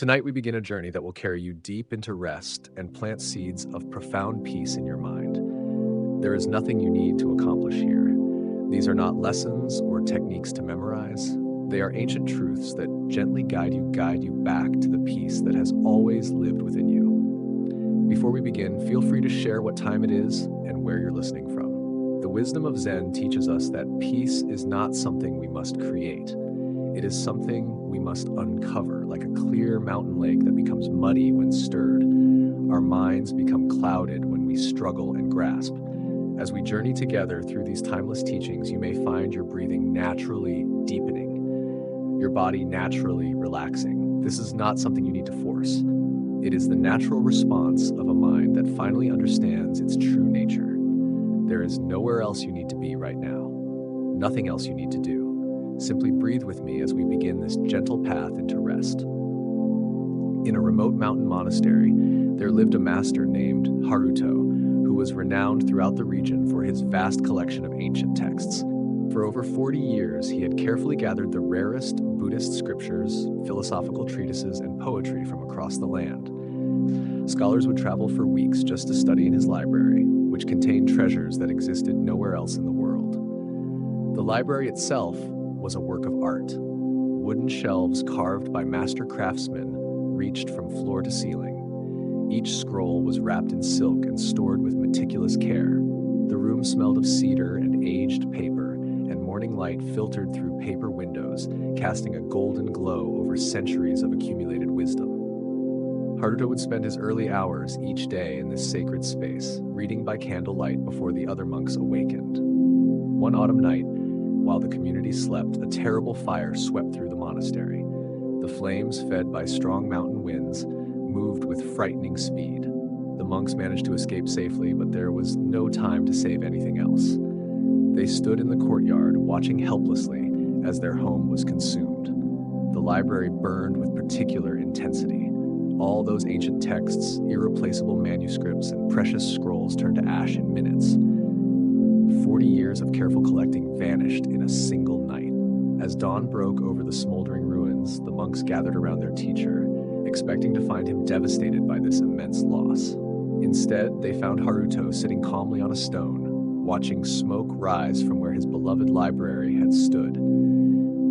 Tonight, we begin a journey that will carry you deep into rest and plant seeds of profound peace in your mind. There is nothing you need to accomplish here. These are not lessons or techniques to memorize. They are ancient truths that gently guide you back to the peace that has always lived within you. Before we begin, feel free to share what time it is and where you're listening from. The wisdom of Zen teaches us that peace is not something we must create. It is something we must uncover, like a clear mountain lake that becomes muddy when stirred. Our minds become clouded when we struggle and grasp. As we journey together through these timeless teachings, you may find your breathing naturally deepening, your body naturally relaxing. This is not something you need to force. It is the natural response of a mind that finally understands its true nature. There is nowhere else you need to be right now, nothing else you need to do. Simply breathe with me as we begin this gentle path into rest. In a remote mountain monastery, there lived a master named Haruto, who was renowned throughout the region for his vast collection of ancient texts. For over 40 years, he had carefully gathered the rarest Buddhist scriptures, philosophical treatises, and poetry from across the land. Scholars would travel for weeks just to study in his library, which contained treasures that existed nowhere else in the world. The library itself was a work of art. Wooden shelves carved by master craftsmen reached from floor to ceiling. Each scroll was wrapped in silk and stored with meticulous care. The room smelled of cedar and aged paper, and morning light filtered through paper windows, casting a golden glow over centuries of accumulated wisdom. Haruto would spend his early hours each day in this sacred space, reading by candlelight before the other monks awakened. One autumn night, while the community slept, a terrible fire swept through the monastery. The flames, fed by strong mountain winds, moved with frightening speed. The monks managed to escape safely, but there was no time to save anything else. They stood in the courtyard, watching helplessly as their home was consumed. The library burned with particular intensity. All those ancient texts, irreplaceable manuscripts, and precious scrolls turned to ash in minutes. 40 years of careful collecting vanished in a single night. As dawn broke over the smoldering ruins, the monks gathered around their teacher, expecting to find him devastated by this immense loss. Instead, they found Haruto sitting calmly on a stone, watching smoke rise from where his beloved library had stood.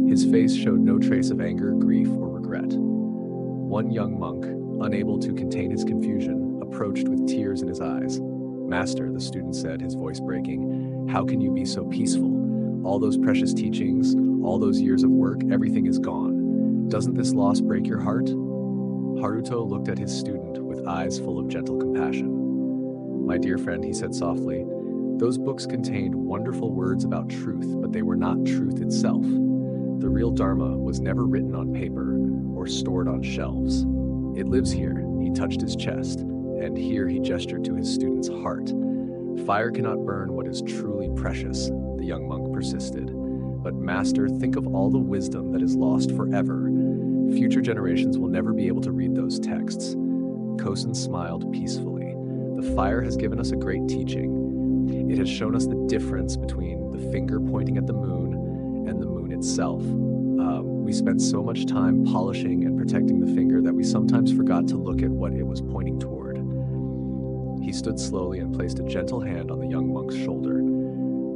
His face showed no trace of anger, grief, or regret. One young monk, unable to contain his confusion, approached with tears in his eyes. "Master," the student said, his voice breaking, "how can you be so peaceful? All those precious teachings, all those years of work, everything is gone. Doesn't this loss break your heart?" Haruto looked at his student with eyes full of gentle compassion. "My dear friend," he said softly, "those books contained wonderful words about truth, but they were not truth itself. The real Dharma was never written on paper or stored on shelves. It lives here." He touched his chest, and here he gestured to his student's heart. "Fire cannot burn what is truly precious," the young monk persisted. "But master, think of all the wisdom that is lost forever. Future generations will never be able to read those texts." Kosen smiled peacefully. "The fire has given us a great teaching. It has shown us the difference between the finger pointing at the moon and the moon itself. We spent so much time polishing and protecting the finger that we sometimes forgot to look at what it was pointing toward." He stood slowly and placed a gentle hand on the young monk's shoulder.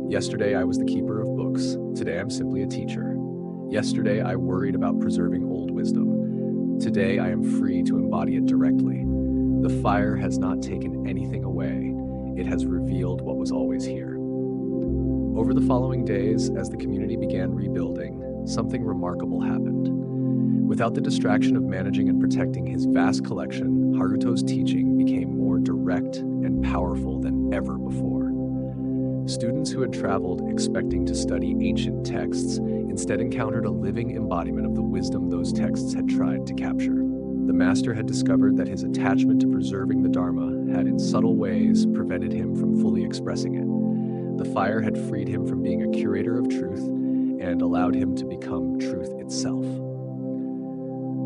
"Yesterday I was the keeper of books. Today I'm simply a teacher. Yesterday I worried about preserving old wisdom. Today I am free to embody it directly. The fire has not taken anything away. It has revealed what was always here." Over the following days, as the community began rebuilding, something remarkable happened. Without the distraction of managing and protecting his vast collection, Haruto's teaching became more direct and powerful than ever before. Students who had traveled expecting to study ancient texts instead encountered a living embodiment of the wisdom those texts had tried to capture. The master had discovered that his attachment to preserving the Dharma had in subtle ways prevented him from fully expressing it. The fire had freed him from being a curator of truth and allowed him to become truth itself.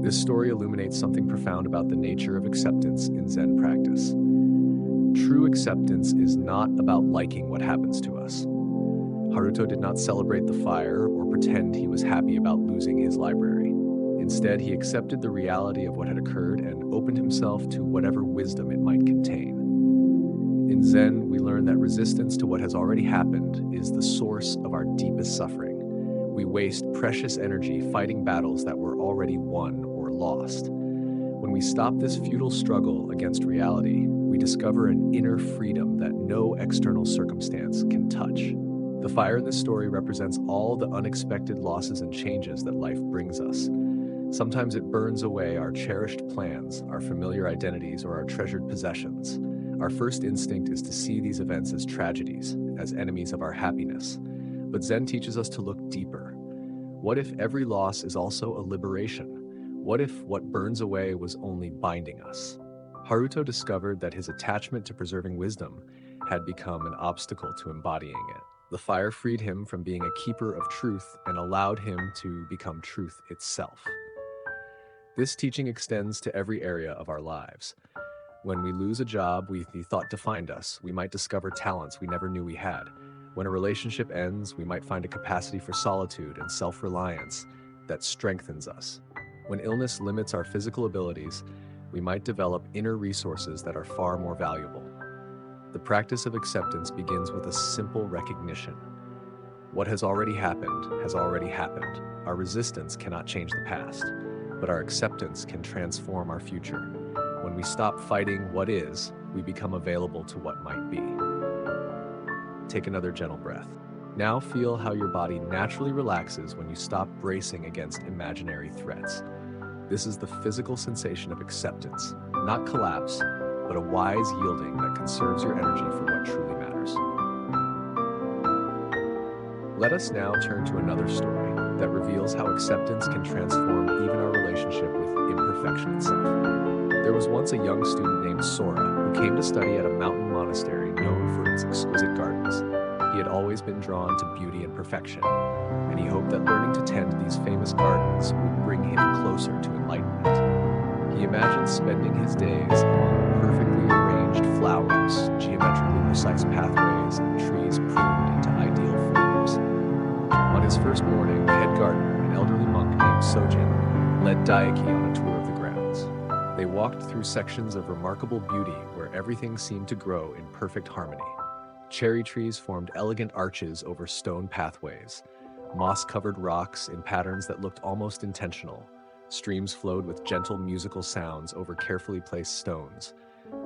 This story illuminates something profound about the nature of acceptance in Zen practice. True acceptance is not about liking what happens to us. Haruto did not celebrate the fire or pretend he was happy about losing his library. Instead, he accepted the reality of what had occurred and opened himself to whatever wisdom it might contain. In Zen, we learn that resistance to what has already happened is the source of our deepest suffering. We waste precious energy fighting battles that were already won or lost. When we stop this futile struggle against reality, we discover an inner freedom that no external circumstance can touch. The fire in this story represents all the unexpected losses and changes that life brings us. Sometimes it burns away our cherished plans, our familiar identities, or our treasured possessions. Our first instinct is to see these events as tragedies, as enemies of our happiness. But Zen teaches us to look deeper. What if every loss is also a liberation? What if what burns away was only binding us? Haruto discovered that his attachment to preserving wisdom had become an obstacle to embodying it. The fire freed him from being a keeper of truth and allowed him to become truth itself. This teaching extends to every area of our lives. When we lose a job we thought defined us, we might discover talents we never knew we had. When a relationship ends, we might find a capacity for solitude and self-reliance that strengthens us. When illness limits our physical abilities, we might develop inner resources that are far more valuable. The practice of acceptance begins with a simple recognition. What has already happened has already happened. Our resistance cannot change the past, but our acceptance can transform our future. When we stop fighting what is, we become available to what might be. Take another gentle breath. Now feel how your body naturally relaxes when you stop bracing against imaginary threats. This is the physical sensation of acceptance, not collapse, but a wise yielding that conserves your energy for what truly matters. Let us now turn to another story that reveals how acceptance can transform even our relationship with imperfection itself. There was once a young student named Sora who came to study at a mountain monastery known for its exquisite gardens. He had always been drawn to beauty and perfection, and he hoped that learning to tend these famous gardens would bring him closer to enlightenment. He imagined spending his days among perfectly arranged flowers, geometrically precise pathways, and trees pruned into ideal forms. On his first morning, the head gardener, an elderly monk named Sojin, led Daiki on a tour of the grounds. They walked through sections of remarkable beauty where everything seemed to grow in perfect harmony. Cherry trees formed elegant arches over stone pathways. Moss-covered rocks in patterns that looked almost intentional. Streams flowed with gentle musical sounds over carefully placed stones.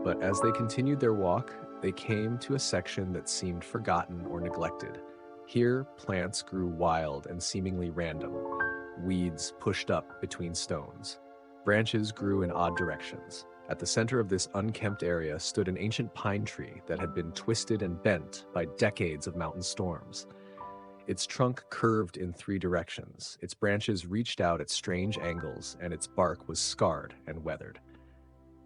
But as they continued their walk, they came to a section that seemed forgotten or neglected. Here, plants grew wild and seemingly random. Weeds pushed up between stones. Branches grew in odd directions. At the center of this unkempt area stood an ancient pine tree that had been twisted and bent by decades of mountain storms. Its trunk curved in 3 directions, its branches reached out at strange angles, and its bark was scarred and weathered.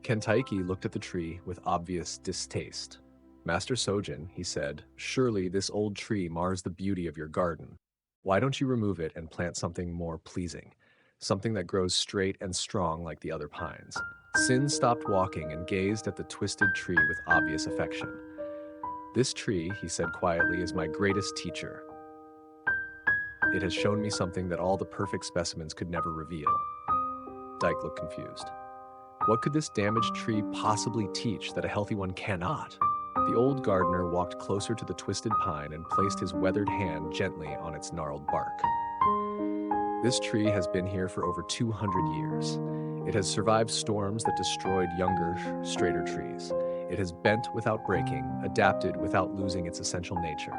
Kentaiki looked at the tree with obvious distaste. "Master Sojin," he said, "surely this old tree mars the beauty of your garden. Why don't you remove it and plant something more pleasing? Something that grows straight and strong like the other pines." Sin stopped walking and gazed at the twisted tree with obvious affection. "This tree," he said quietly, "is my greatest teacher. It has shown me something that all the perfect specimens could never reveal." Dyke looked confused. What could this damaged tree possibly teach that a healthy one cannot? The old gardener walked closer to the twisted pine and placed his weathered hand gently on its gnarled bark. "This tree has been here for over 200 years. It has survived storms that destroyed younger, straighter trees. It has bent without breaking, adapted without losing its essential nature.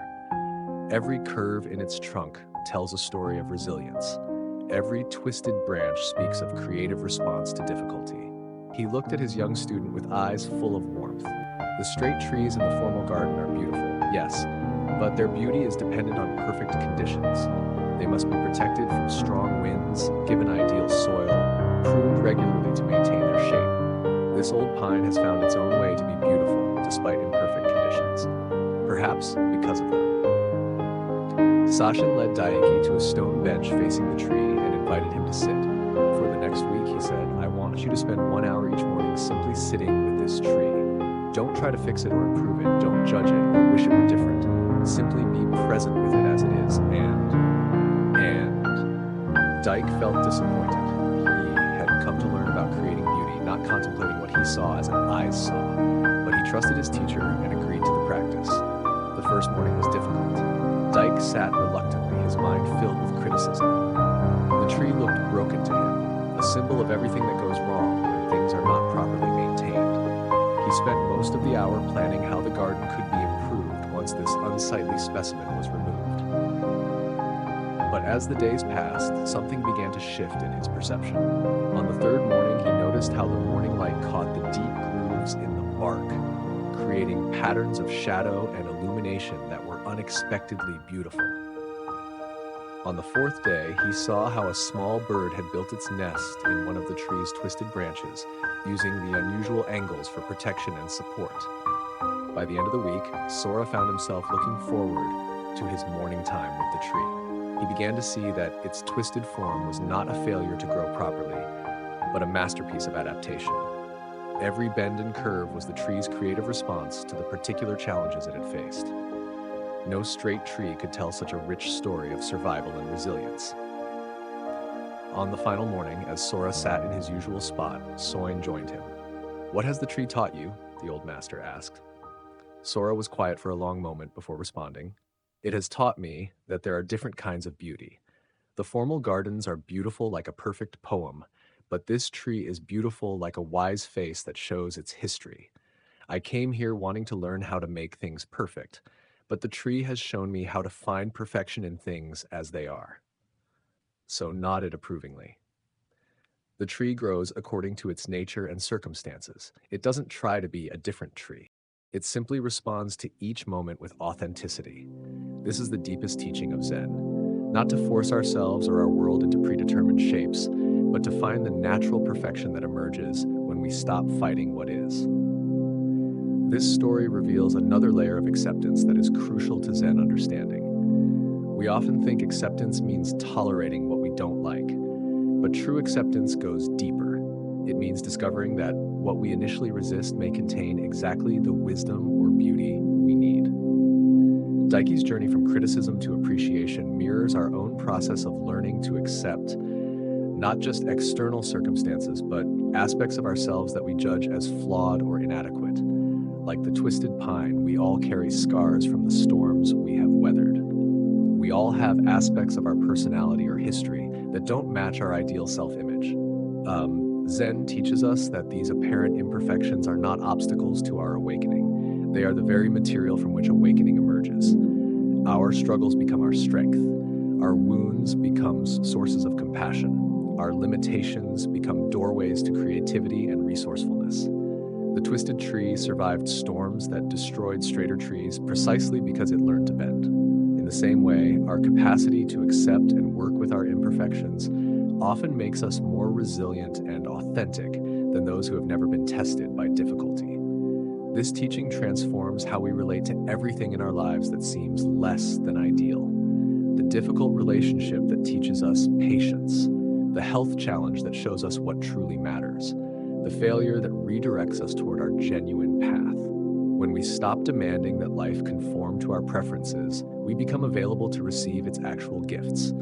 Every curve in its trunk tells a story of resilience. Every twisted branch speaks of creative response to difficulty." He looked at his young student with eyes full of warmth. "The straight trees in the formal garden are beautiful, yes, but their beauty is dependent on perfect conditions. They must be protected from strong winds, given ideal soil, pruned regularly to maintain their shape. This old pine has found its own way to be beautiful despite imperfect conditions, perhaps because of them." Sashin led Daiki to a stone bench facing the tree and invited him to sit. "For the next week," he said, "I want you to spend 1 hour each morning simply sitting with this tree. Don't try to fix it or improve it. Don't judge it or wish it were different. Simply be present with it as it is, and..." Dyke felt disappointed. contemplating what he saw as an eyes saw, but he trusted his teacher and agreed to the practice. The first morning was difficult. Dyke sat reluctantly, his mind filled with criticism. The tree looked broken to him, a symbol of everything that goes wrong when things are not properly maintained. He spent most of the hour planning how the garden could be improved once this unsightly specimen was removed. But as the days passed, something began to shift in his perception. On the third morning, he noticed how the morning light caught the deep grooves in the bark, creating patterns of shadow and illumination that were unexpectedly beautiful. On the fourth day, he saw how a small bird had built its nest in one of the tree's twisted branches, using the unusual angles for protection and support. By the end of the week, Sora found himself looking forward to his morning time with the tree. He began to see that its twisted form was not a failure to grow properly, but a masterpiece of adaptation. Every bend and curve was the tree's creative response to the particular challenges it had faced. No straight tree could tell such a rich story of survival and resilience. On the final morning, as Sora sat in his usual spot, Soin joined him. "What has the tree taught you?" the old master asked. Sora was quiet for a long moment before responding. "It has taught me that there are different kinds of beauty. The formal gardens are beautiful like a perfect poem, but this tree is beautiful like a wise face that shows its history. I came here wanting to learn how to make things perfect, but the tree has shown me how to find perfection in things as they are." So nodded approvingly. The tree grows according to its nature and circumstances. It doesn't try to be a different tree. It simply responds to each moment with authenticity. This is the deepest teaching of Zen. Not to force ourselves or our world into predetermined shapes, but to find the natural perfection that emerges when we stop fighting what is. This story reveals another layer of acceptance that is crucial to Zen understanding. We often think acceptance means tolerating what we don't like, but true acceptance goes deeper. It means discovering that what we initially resist may contain exactly the wisdom or beauty we need. Daike's journey from criticism to appreciation mirrors our own process of learning to accept not just external circumstances, but aspects of ourselves that we judge as flawed or inadequate. Like the twisted pine, we all carry scars from the storms we have weathered. We all have aspects of our personality or history that don't match our ideal self-image. Zen teaches us that these apparent imperfections are not obstacles to our awakening. They are the very material from which awakening emerges. Our struggles become our strength. Our wounds become sources of compassion. Our limitations become doorways to creativity and resourcefulness. The twisted tree survived storms that destroyed straighter trees precisely because it learned to bend. In the same way, our capacity to accept and work with our imperfections often makes us more resilient and authentic than those who have never been tested by difficulty. This teaching transforms how we relate to everything in our lives that seems less than ideal. The difficult relationship that teaches us patience, the health challenge that shows us what truly matters, the failure that redirects us toward our genuine path. When we stop demanding that life conform to our preferences, we become available to receive its actual gifts.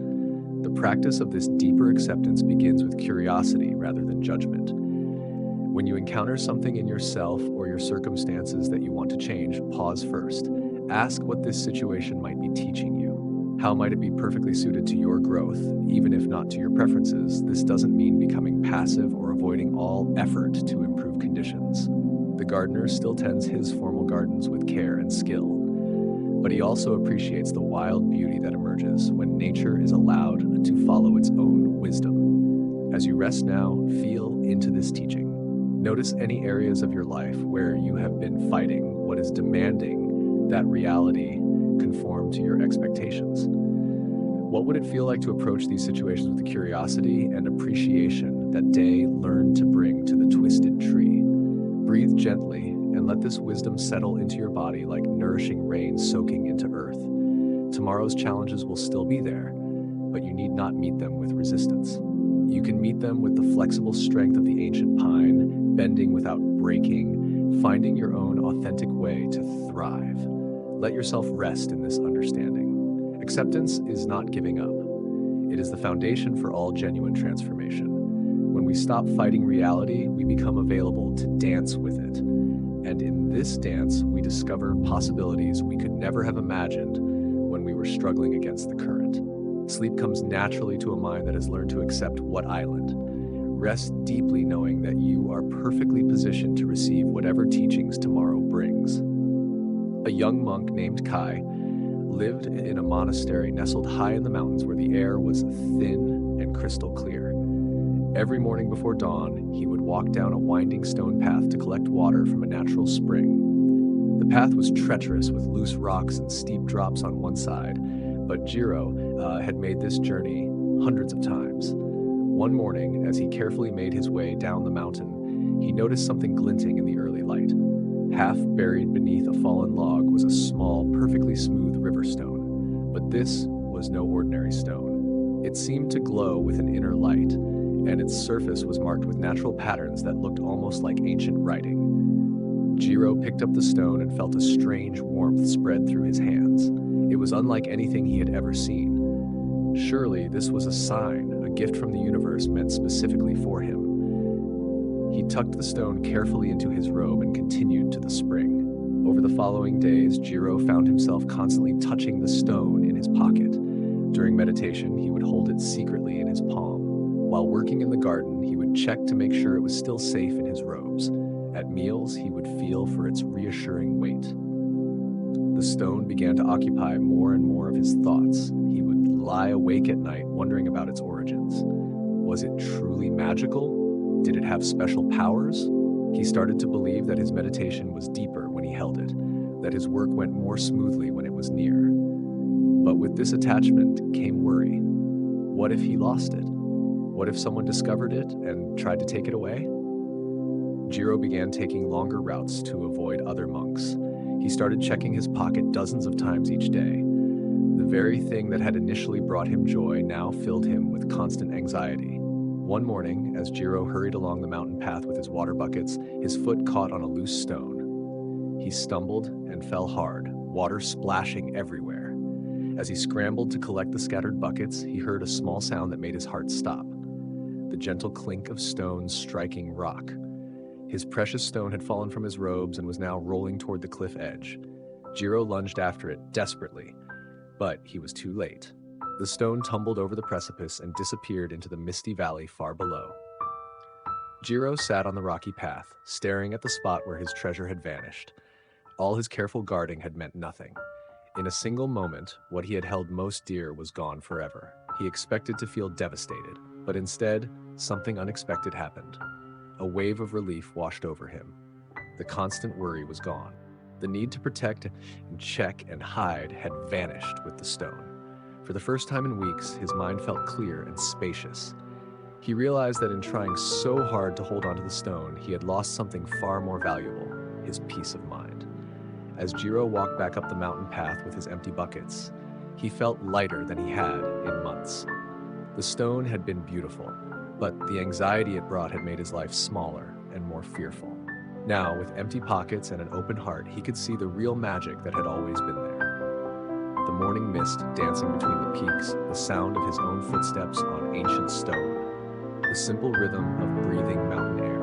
The practice of this deeper acceptance begins with curiosity rather than judgment. When you encounter something in yourself or your circumstances that you want to change, pause first. Ask what this situation might be teaching you. How might it be perfectly suited to your growth, even if not to your preferences? This doesn't mean becoming passive or avoiding all effort to improve conditions. The gardener still tends his formal gardens with care and skill, but he also appreciates the wild beauty that emerges when nature is allowed to follow its own wisdom. As you rest now, feel into this teaching. Notice any areas of your life where you have been fighting what is demanding that reality conform to your expectations. What would it feel like to approach these situations with the curiosity and appreciation that day learned to bring to the twisted tree? Breathe gently and let this wisdom settle into your body like nourishing rain soaking into earth. Tomorrow's challenges will still be there, but you need not meet them with resistance. You can meet them with the flexible strength of the ancient pine, bending without breaking, finding your own authentic way to thrive. Let yourself rest in this understanding. Acceptance is not giving up. It is the foundation for all genuine transformation. When When we stop fighting reality, we become available to dance with it. And in this dance, we discover possibilities we could never have imagined when we were struggling against the current. Sleep comes naturally to a mind that has learned to accept what island. Rest deeply knowing that you are perfectly positioned to receive whatever teachings tomorrow brings. A young monk named Kai lived in a monastery nestled high in the mountains where the air was thin and crystal clear. Every morning before dawn, he would walk down a winding stone path to collect water from a natural spring. The path was treacherous with loose rocks and steep drops on one side, but Jiro had made this journey hundreds of times. One morning, as he carefully made his way down the mountain, he noticed something glinting in the early light. Half buried beneath a fallen log was a small, perfectly smooth river stone, but this was no ordinary stone. It seemed to glow with an inner light, and its surface was marked with natural patterns that looked almost like ancient writing. Jiro picked up the stone and felt a strange warmth spread through his hands. It was unlike anything he had ever seen. Surely this was a sign, a gift from the universe meant specifically for him. He tucked the stone carefully into his robe and continued to the spring. Over the following days, Jiro found himself constantly touching the stone in his pocket. During meditation, he would hold it secretly in his palm. While working in the garden, he would check to make sure it was still safe in his robes. At meals, he would feel for its reassuring weight. The stone began to occupy more and more of his thoughts. He would lie awake at night, wondering about its origins. Was it truly magical? Did it have special powers? He started to believe that his meditation was deeper when he held it, that his work went more smoothly when it was near. But with this attachment came worry. What if he lost it? What if someone discovered it and tried to take it away? Jiro began taking longer routes to avoid other monks. He started checking his pocket dozens of times each day. The very thing that had initially brought him joy now filled him with constant anxiety. One morning, as Jiro hurried along the mountain path with his water buckets, his foot caught on a loose stone. He stumbled and fell hard, water splashing everywhere. As he scrambled to collect the scattered buckets, he heard a small sound that made his heart stop. The gentle clink of stones striking rock. His precious stone had fallen from his robes and was now rolling toward the cliff edge. Jiro lunged after it desperately, but he was too late. The stone tumbled over the precipice and disappeared into the misty valley far below. Jiro sat on the rocky path, staring at the spot where his treasure had vanished. All his careful guarding had meant nothing. In a single moment, what he had held most dear was gone forever. He expected to feel devastated, but instead, something unexpected happened. A wave of relief washed over him. The constant worry was gone. The need to protect and check and hide had vanished with the stone. For the first time in weeks, his mind felt clear and spacious. He realized that in trying so hard to hold onto the stone, he had lost something far more valuable, his peace of mind. As Jiro walked back up the mountain path with his empty buckets, he felt lighter than he had in months. The stone had been beautiful, but the anxiety it brought had made his life smaller and more fearful. Now, with empty pockets and an open heart, he could see the real magic that had always been there. The morning mist dancing between the peaks, the sound of his own footsteps on ancient stone, the simple rhythm of breathing mountain air.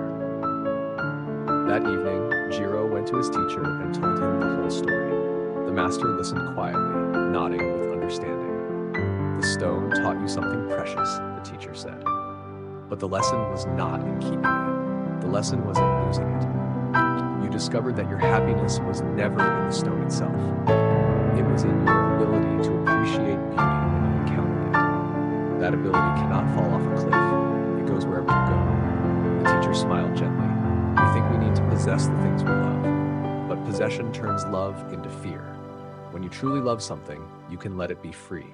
That evening, Jiro went to his teacher and told him the whole story. The master listened quietly, nodding with understanding. The stone taught you something precious, the teacher said. But the lesson was not in keeping it. The lesson was in losing it. You discovered that your happiness was never in the stone itself. It was in your ability to appreciate beauty when you encountered it. That ability cannot fall off a cliff. It goes wherever you go. The teacher smiled gently. We think we need to possess the things we love, but possession turns love into fear. When you truly love something, you can let it be free.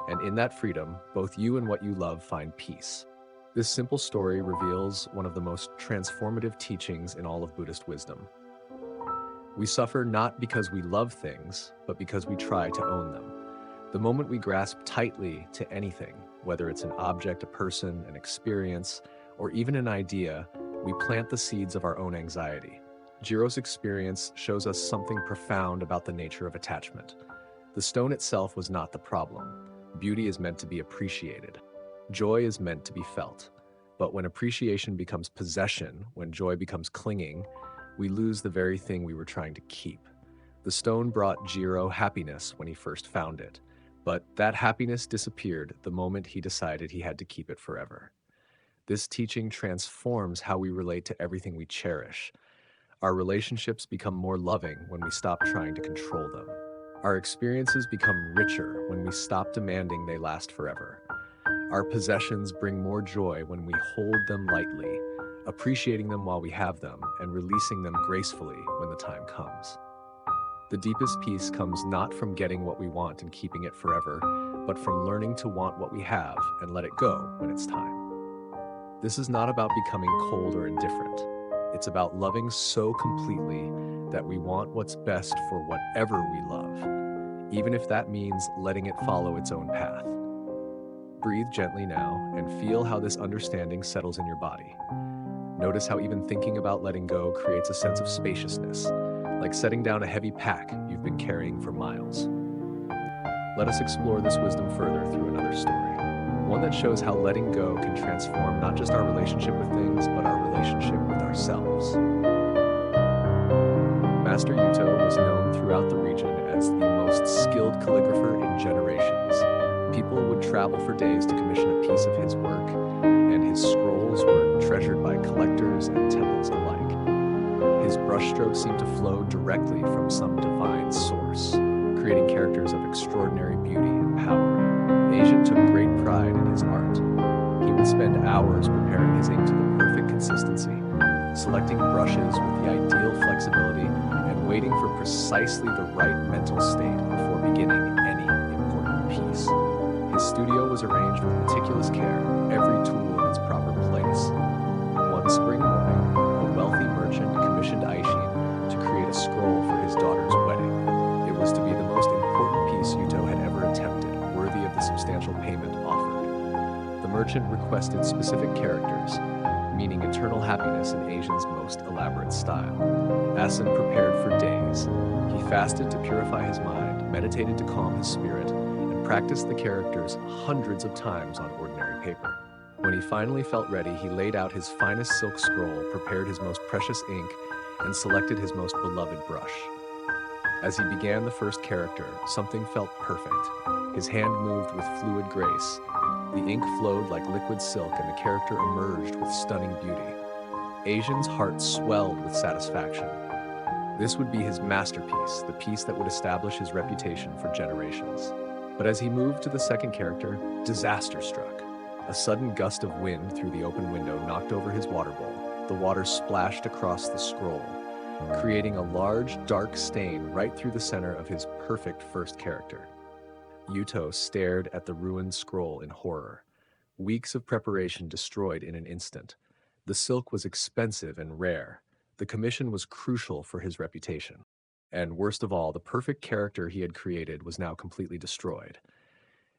And in that freedom, both you and what you love find peace. This simple story reveals one of the most transformative teachings in all of Buddhist wisdom. We suffer not because we love things, but because we try to own them. The moment we grasp tightly to anything, whether it's an object, a person, an experience, or even an idea, we plant the seeds of our own anxiety. Jiro's experience shows us something profound about the nature of attachment. The stone itself was not the problem. Beauty is meant to be appreciated. Joy is meant to be felt. But when appreciation becomes possession, when joy becomes clinging, we lose the very thing we were trying to keep. The stone brought Jiro happiness when he first found it, but that happiness disappeared the moment he decided he had to keep it forever. This teaching transforms how we relate to everything we cherish. Our relationships become more loving when we stop trying to control them. Our experiences become richer when we stop demanding they last forever. Our possessions bring more joy when we hold them lightly, appreciating them while we have them and releasing them gracefully when the time comes. The deepest peace comes not from getting what we want and keeping it forever, but from learning to want what we have and let it go when it's time. This is not about becoming cold or indifferent. It's about loving so completely that we want what's best for whatever we love, even if that means letting it follow its own path. Breathe gently now and feel how this understanding settles in your body. Notice how even thinking about letting go creates a sense of spaciousness, like setting down a heavy pack you've been carrying for miles. Let us explore this wisdom further through another story, one that shows how letting go can transform not just our relationship with things, but our relationship with ourselves. Master Yuto was known throughout the region as the most skilled calligrapher in generations. People would travel for days to commission a piece of his work, and his scrolls were treasured by collectors and temples alike. His brushstrokes seemed to flow directly from some divine source, creating characters of extraordinary beauty and power. Asian took great pride in his art. He would spend hours preparing his ink to the perfect consistency, selecting brushes with the ideal flexibility, and waiting for precisely the right mental state before beginning any important piece. His studio was arranged with meticulous care, every tool in its proper place. One spring morning, a wealthy merchant commissioned Aishin to create a scroll for his daughter's wedding. It was to be the most important piece Yuto had ever attempted, worthy of the substantial payment offered. The merchant requested specific characters, meaning eternal happiness in Asian's most elaborate style. Asen prepared for days. He fasted to purify his mind, meditated to calm his spirit, and practiced the characters hundreds of times on ordinary paper. When he finally felt ready, he laid out his finest silk scroll, prepared his most precious ink, and selected his most beloved brush. As he began the first character, something felt perfect. His hand moved with fluid grace. The ink flowed like liquid silk, and the character emerged with stunning beauty. Asian's heart swelled with satisfaction. This would be his masterpiece, the piece that would establish his reputation for generations. But as he moved to the second character, disaster struck. A sudden gust of wind through the open window knocked over his water bowl. The water splashed across the scroll, creating a large, dark stain right through the center of his perfect first character. Yuto stared at the ruined scroll in horror. Weeks of preparation destroyed in an instant. The silk was expensive and rare. The commission was crucial for his reputation. And worst of all, the perfect character he had created was now completely destroyed.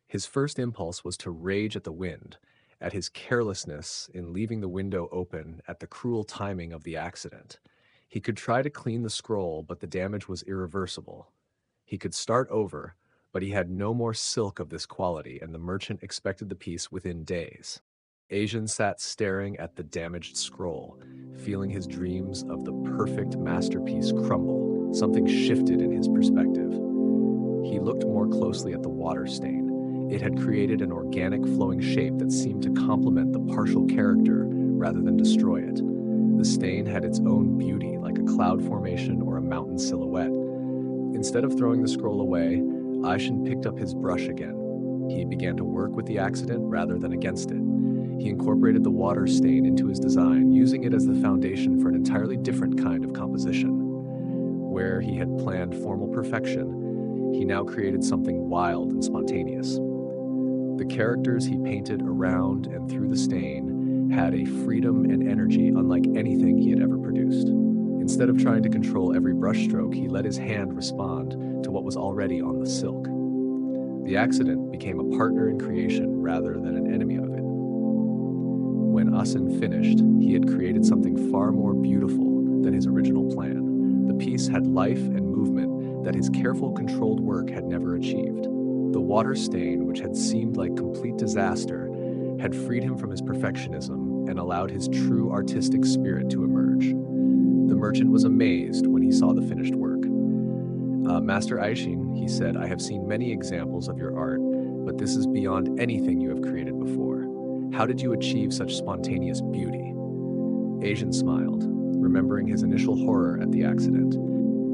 His first impulse was to rage at the wind, at his carelessness in leaving the window open, at the cruel timing of the accident. He could try to clean the scroll, but the damage was irreversible. He could start over, but he had no more silk of this quality, and the merchant expected the piece within days. Asian sat staring at the damaged scroll, feeling his dreams of the perfect masterpiece crumble. Something shifted in his perspective. He looked more closely at the water stain. It had created an organic flowing shape that seemed to complement the partial character rather than destroy it. The stain had its own beauty, like a cloud formation or a mountain silhouette. Instead of throwing the scroll away, Aishin picked up his brush again. He began to work with the accident rather than against it. He incorporated the water stain into his design, using it as the foundation for an entirely different kind of composition. Where he had planned formal perfection, he now created something wild and spontaneous. The characters he painted around and through the stain had a freedom and energy unlike anything he had ever produced. Instead of trying to control every brushstroke, he let his hand respond to what was already on the silk. The accident became a partner in creation rather than an enemy of it. When Asen finished, he had created something far more beautiful than his original plan. The piece had life and movement that his careful, controlled work had never achieved. The water stain, which had seemed like complete disaster, had freed him from his perfectionism and allowed his true artistic spirit to emerge. The merchant was amazed when he saw the finished work. Master Aishin, he said, I have seen many examples of your art, but this is beyond anything you have created before. How did you achieve such spontaneous beauty? Asian smiled, remembering his initial horror at the accident.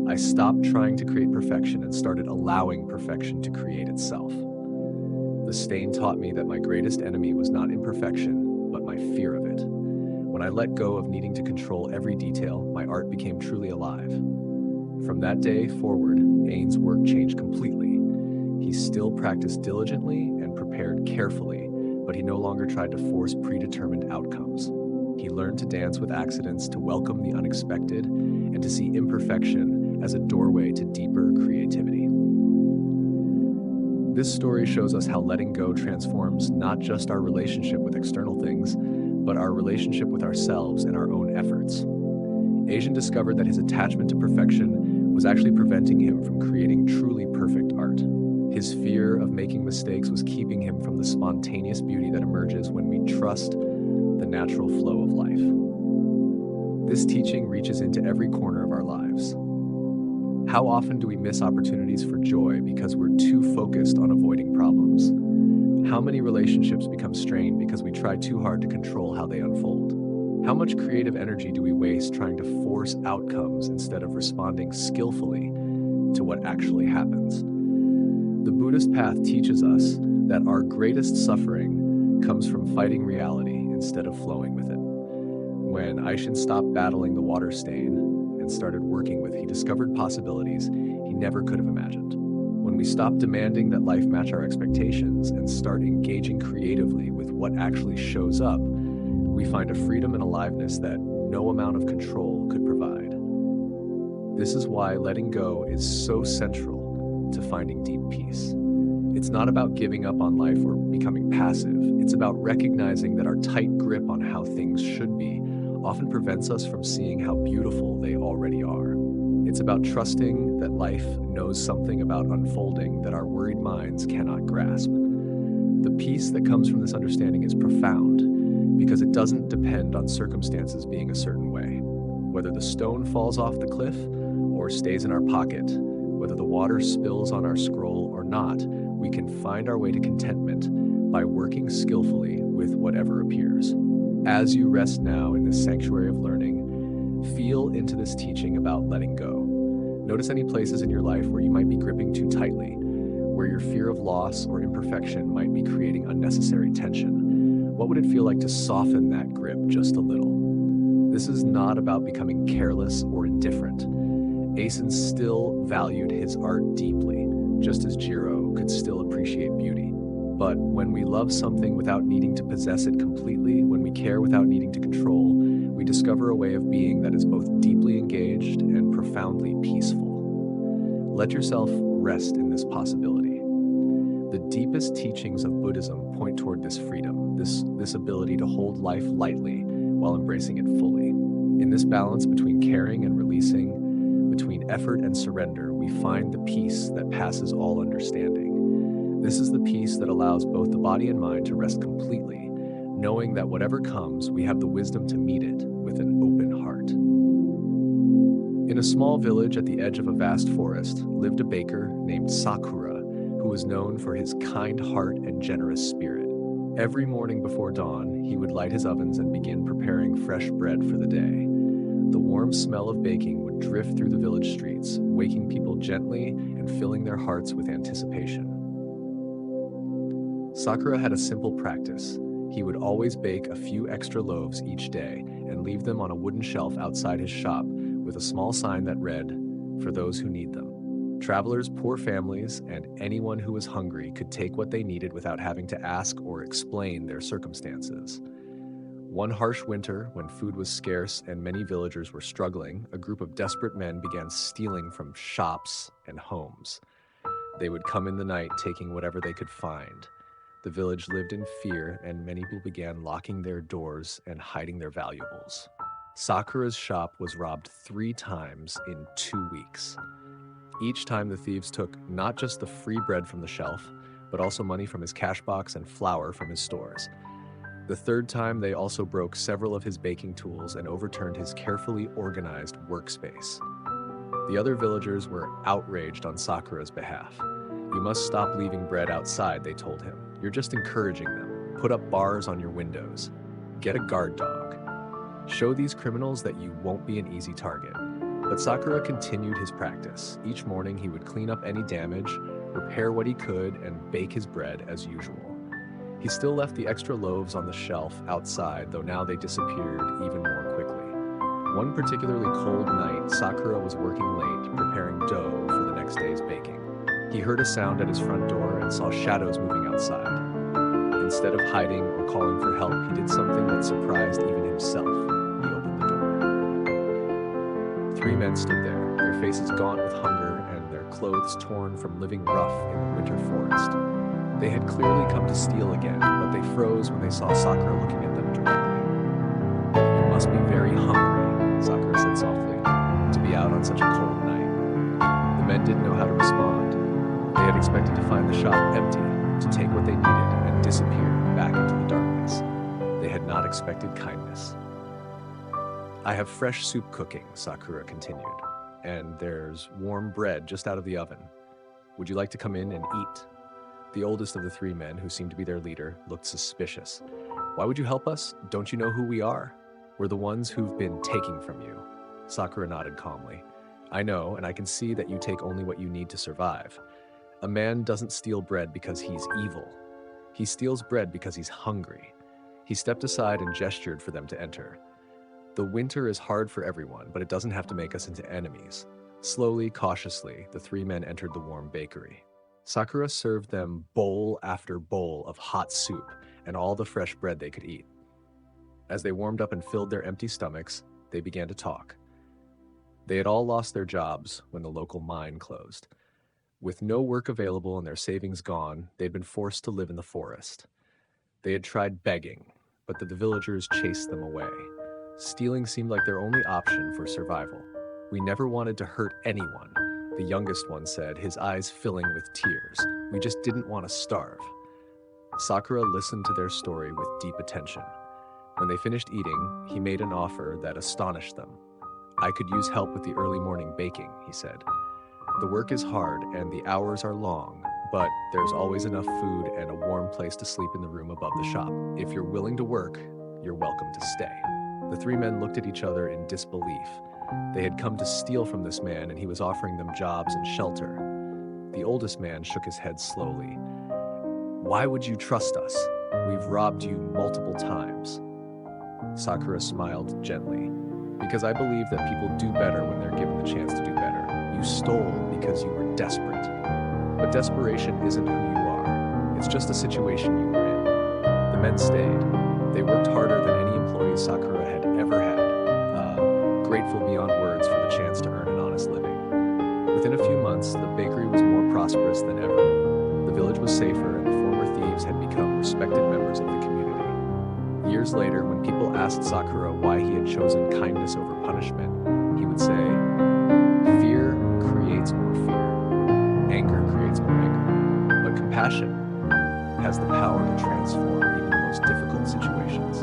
I stopped trying to create perfection and started allowing perfection to create itself. The stain taught me that my greatest enemy was not imperfection, but my fear of it. When I let go of needing to control every detail, my art became truly alive. From that day forward, Ain's work changed completely. He still practiced diligently and prepared carefully, but he no longer tried to force predetermined outcomes. He learned to dance with accidents, to welcome the unexpected, and to see imperfection as a doorway to deeper creativity. This story shows us how letting go transforms not just our relationship with external things, but our relationship with ourselves and our own efforts. Asian discovered that his attachment to perfection was actually preventing him from creating truly perfect art. His fear of making mistakes was keeping him from the spontaneous beauty that emerges when we trust the natural flow of life. This teaching reaches into every corner of our lives. How often do we miss opportunities for joy because we're too focused on avoiding problems? How many relationships become strained because we try too hard to control how they unfold? How much creative energy do we waste trying to force outcomes instead of responding skillfully to what actually happens? The Buddhist path teaches us that our greatest suffering comes from fighting reality instead of flowing with it. When Aishin stopped battling the water stain and started working with, he discovered possibilities he never could have imagined. When we stop demanding that life match our expectations and start engaging creatively with what actually shows up, we find a freedom and aliveness that no amount of control could provide. This is why letting go is so central to finding deep peace. It's not about giving up on life or becoming passive. It's about recognizing that our tight grip on how things should be often prevents us from seeing how beautiful they already are. It's about trusting that life knows something about unfolding that our worried minds cannot grasp. The peace that comes from this understanding is profound because it doesn't depend on circumstances being a certain way. Whether the stone falls off the cliff or stays in our pocket, whether the water spills on our scroll or not, we can find our way to contentment by working skillfully with whatever appears. As you rest now in this sanctuary of learning, feel into this teaching about letting go. Notice any places in your life where you might be gripping too tightly, where your fear of loss or imperfection might be creating unnecessary tension. What would it feel like to soften that grip just a little? This is not about becoming careless or indifferent. Asen still valued his art deeply, just as Jiro could still appreciate beauty. But when we love something without needing to possess it completely, when we care without needing to control, we discover a way of being that is both deeply engaged and profoundly peaceful. Let yourself rest in this possibility. The deepest teachings of Buddhism point toward this freedom, this ability to hold life lightly while embracing it fully. In this balance between caring and releasing, between effort and surrender, we find the peace that passes all understanding. This is the peace that allows both the body and mind to rest completely, knowing that whatever comes, we have the wisdom to meet it with an open heart. In a small village at the edge of a vast forest lived a baker named Sakura, who was known for his kind heart and generous spirit. Every morning before dawn, he would light his ovens and begin preparing fresh bread for the day. The warm smell of baking would drift through the village streets, waking people gently and filling their hearts with anticipation. Sakura had a simple practice. He would always bake a few extra loaves each day and leave them on a wooden shelf outside his shop with a small sign that read, "For those who need them." Travelers, poor families, and anyone who was hungry could take what they needed without having to ask or explain their circumstances. One harsh winter, when food was scarce and many villagers were struggling, a group of desperate men began stealing from shops and homes. They would come in the night, taking whatever they could find. The village lived in fear, and many people began locking their doors and hiding their valuables. Sakura's shop was robbed 3 times in 2 weeks. Each time the thieves took not just the free bread from the shelf, but also money from his cash box and flour from his stores. The third time, they also broke several of his baking tools and overturned his carefully organized workspace. The other villagers were outraged on Sakura's behalf. "You must stop leaving bread outside," they told him. "You're just encouraging them. Put up bars on your windows. Get a guard dog. Show these criminals that you won't be an easy target." But Sakura continued his practice. Each morning he would clean up any damage, repair what he could, and bake his bread as usual. He still left the extra loaves on the shelf outside, though now they disappeared even more quickly. One particularly cold night, Sakura was working late, preparing dough for the next day's baking. He heard a sound at his front door and saw shadows moving outside. Instead of hiding or calling for help, he did something that surprised even himself. He opened the door. Three men stood there, their faces gaunt with hunger and their clothes torn from living rough in the winter forest. They had clearly come to steal again, but they froze when they saw Sakura looking at them directly. "You must be very hungry," Sakura said softly, "to be out on such a cold night." The men didn't know how to respond. They had expected to find the shop empty, to take what they needed and disappear back into the darkness. They had not expected kindness. "I have fresh soup cooking," Sakura continued, "and there's warm bread just out of the oven. Would you like to come in and eat?" The oldest of the three men, who seemed to be their leader, looked suspicious. "Why would you help us? Don't you know who we are? We're the ones who've been taking from you." Sakura nodded calmly. "I know, and I can see that you take only what you need to survive. A man doesn't steal bread because he's evil. He steals bread because he's hungry." He stepped aside and gestured for them to enter. "The winter is hard for everyone, but it doesn't have to make us into enemies." Slowly, cautiously, the three men entered the warm bakery. Sakura served them bowl after bowl of hot soup and all the fresh bread they could eat. As they warmed up and filled their empty stomachs, they began to talk. They had all lost their jobs when the local mine closed. With no work available and their savings gone, they'd been forced to live in the forest. They had tried begging, but the villagers chased them away. Stealing seemed like their only option for survival. "We never wanted to hurt anyone," the youngest one said, his eyes filling with tears. "We just didn't want to starve." Sakura listened to their story with deep attention. When they finished eating, he made an offer that astonished them. "I could use help with the early morning baking," he said. "The work is hard and the hours are long, but there's always enough food and a warm place to sleep in the room above the shop. If you're willing to work, you're welcome to stay." The three men looked at each other in disbelief. They had come to steal from this man, and he was offering them jobs and shelter. The oldest man shook his head slowly. "Why would you trust us? We've robbed you multiple times." Sakura smiled gently. "Because I believe that people do better when they're given the chance to do better. You stole because you were desperate. But desperation isn't who you are. It's just a situation you were in." The men stayed. They worked harder than any employees Sakura had ever had, grateful beyond words for the chance to earn an honest living. Within a few months, the bakery was more prosperous than ever. The village was safer, and the former thieves had become respected members of the community. Years later, when people asked Sakura why he had chosen kindness over punishment, he would say, "Fear creates more fear. Anger creates more anger. But compassion has the power to transform even the most difficult situations.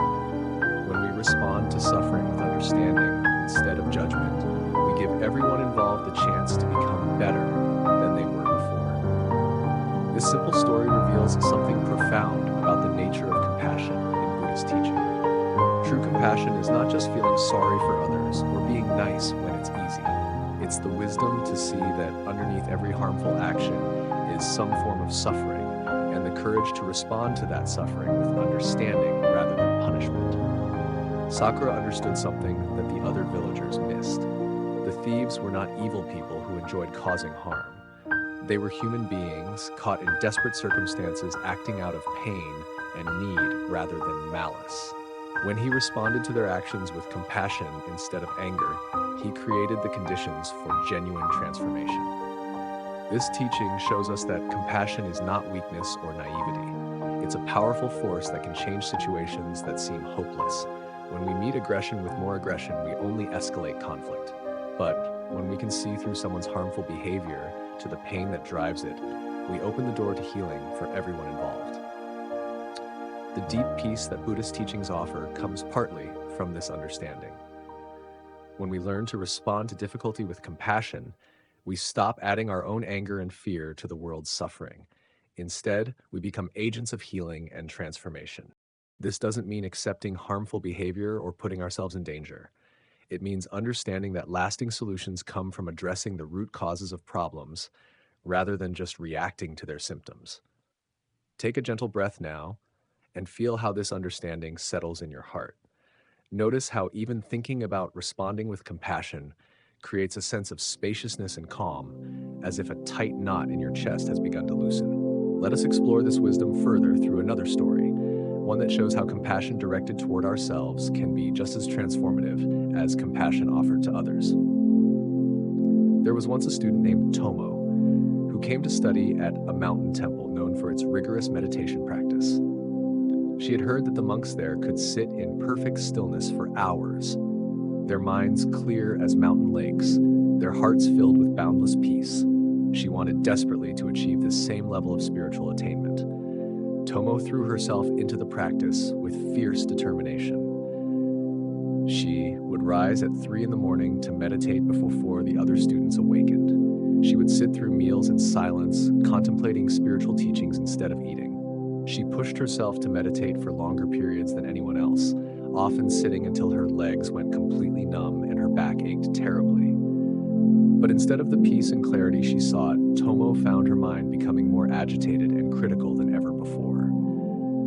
When we respond to suffering with understanding instead of judgment, we give everyone involved the chance to become better than they were before." This simple story reveals something profound about the nature of compassion in Buddhist teaching. True compassion is not just feeling sorry for others or being nice when it's easy. It's the wisdom to see that underneath every harmful action is some form of suffering, and the courage to respond to that suffering with understanding rather than punishment. Sakura understood something that the other villagers missed. The thieves were not evil people who enjoyed causing harm. They were human beings caught in desperate circumstances, acting out of pain and need rather than malice. When he responded to their actions with compassion instead of anger, he created the conditions for genuine transformation. This teaching shows us that compassion is not weakness or naivety. It's a powerful force that can change situations that seem hopeless. When we meet aggression with more aggression, we only escalate conflict. But when we can see through someone's harmful behavior to the pain that drives it, we open the door to healing for everyone involved. The deep peace that Buddhist teachings offer comes partly from this understanding. When we learn to respond to difficulty with compassion, we stop adding our own anger and fear to the world's suffering. Instead, we become agents of healing and transformation. This doesn't mean accepting harmful behavior or putting ourselves in danger. It means understanding that lasting solutions come from addressing the root causes of problems rather than just reacting to their symptoms. Take a gentle breath now and feel how this understanding settles in your heart. Notice how even thinking about responding with compassion creates a sense of spaciousness and calm, as if a tight knot in your chest has begun to loosen. Let us explore this wisdom further through another story, one that shows how compassion directed toward ourselves can be just as transformative as compassion offered to others. There was once a student named Tomo who came to study at a mountain temple known for its rigorous meditation practice. She had heard that the monks there could sit in perfect stillness for hours, their minds clear as mountain lakes, their hearts filled with boundless peace. She wanted desperately to achieve this same level of spiritual attainment. Tomo threw herself into the practice with fierce determination. She would rise at 3 a.m. to meditate before the other students awakened. She would sit through meals in silence, contemplating spiritual teachings instead of eating. She pushed herself to meditate for longer periods than anyone else, often sitting until her legs went completely numb and her back ached terribly. But instead of the peace and clarity she sought, Tomo found her mind becoming more agitated and critical than ever before.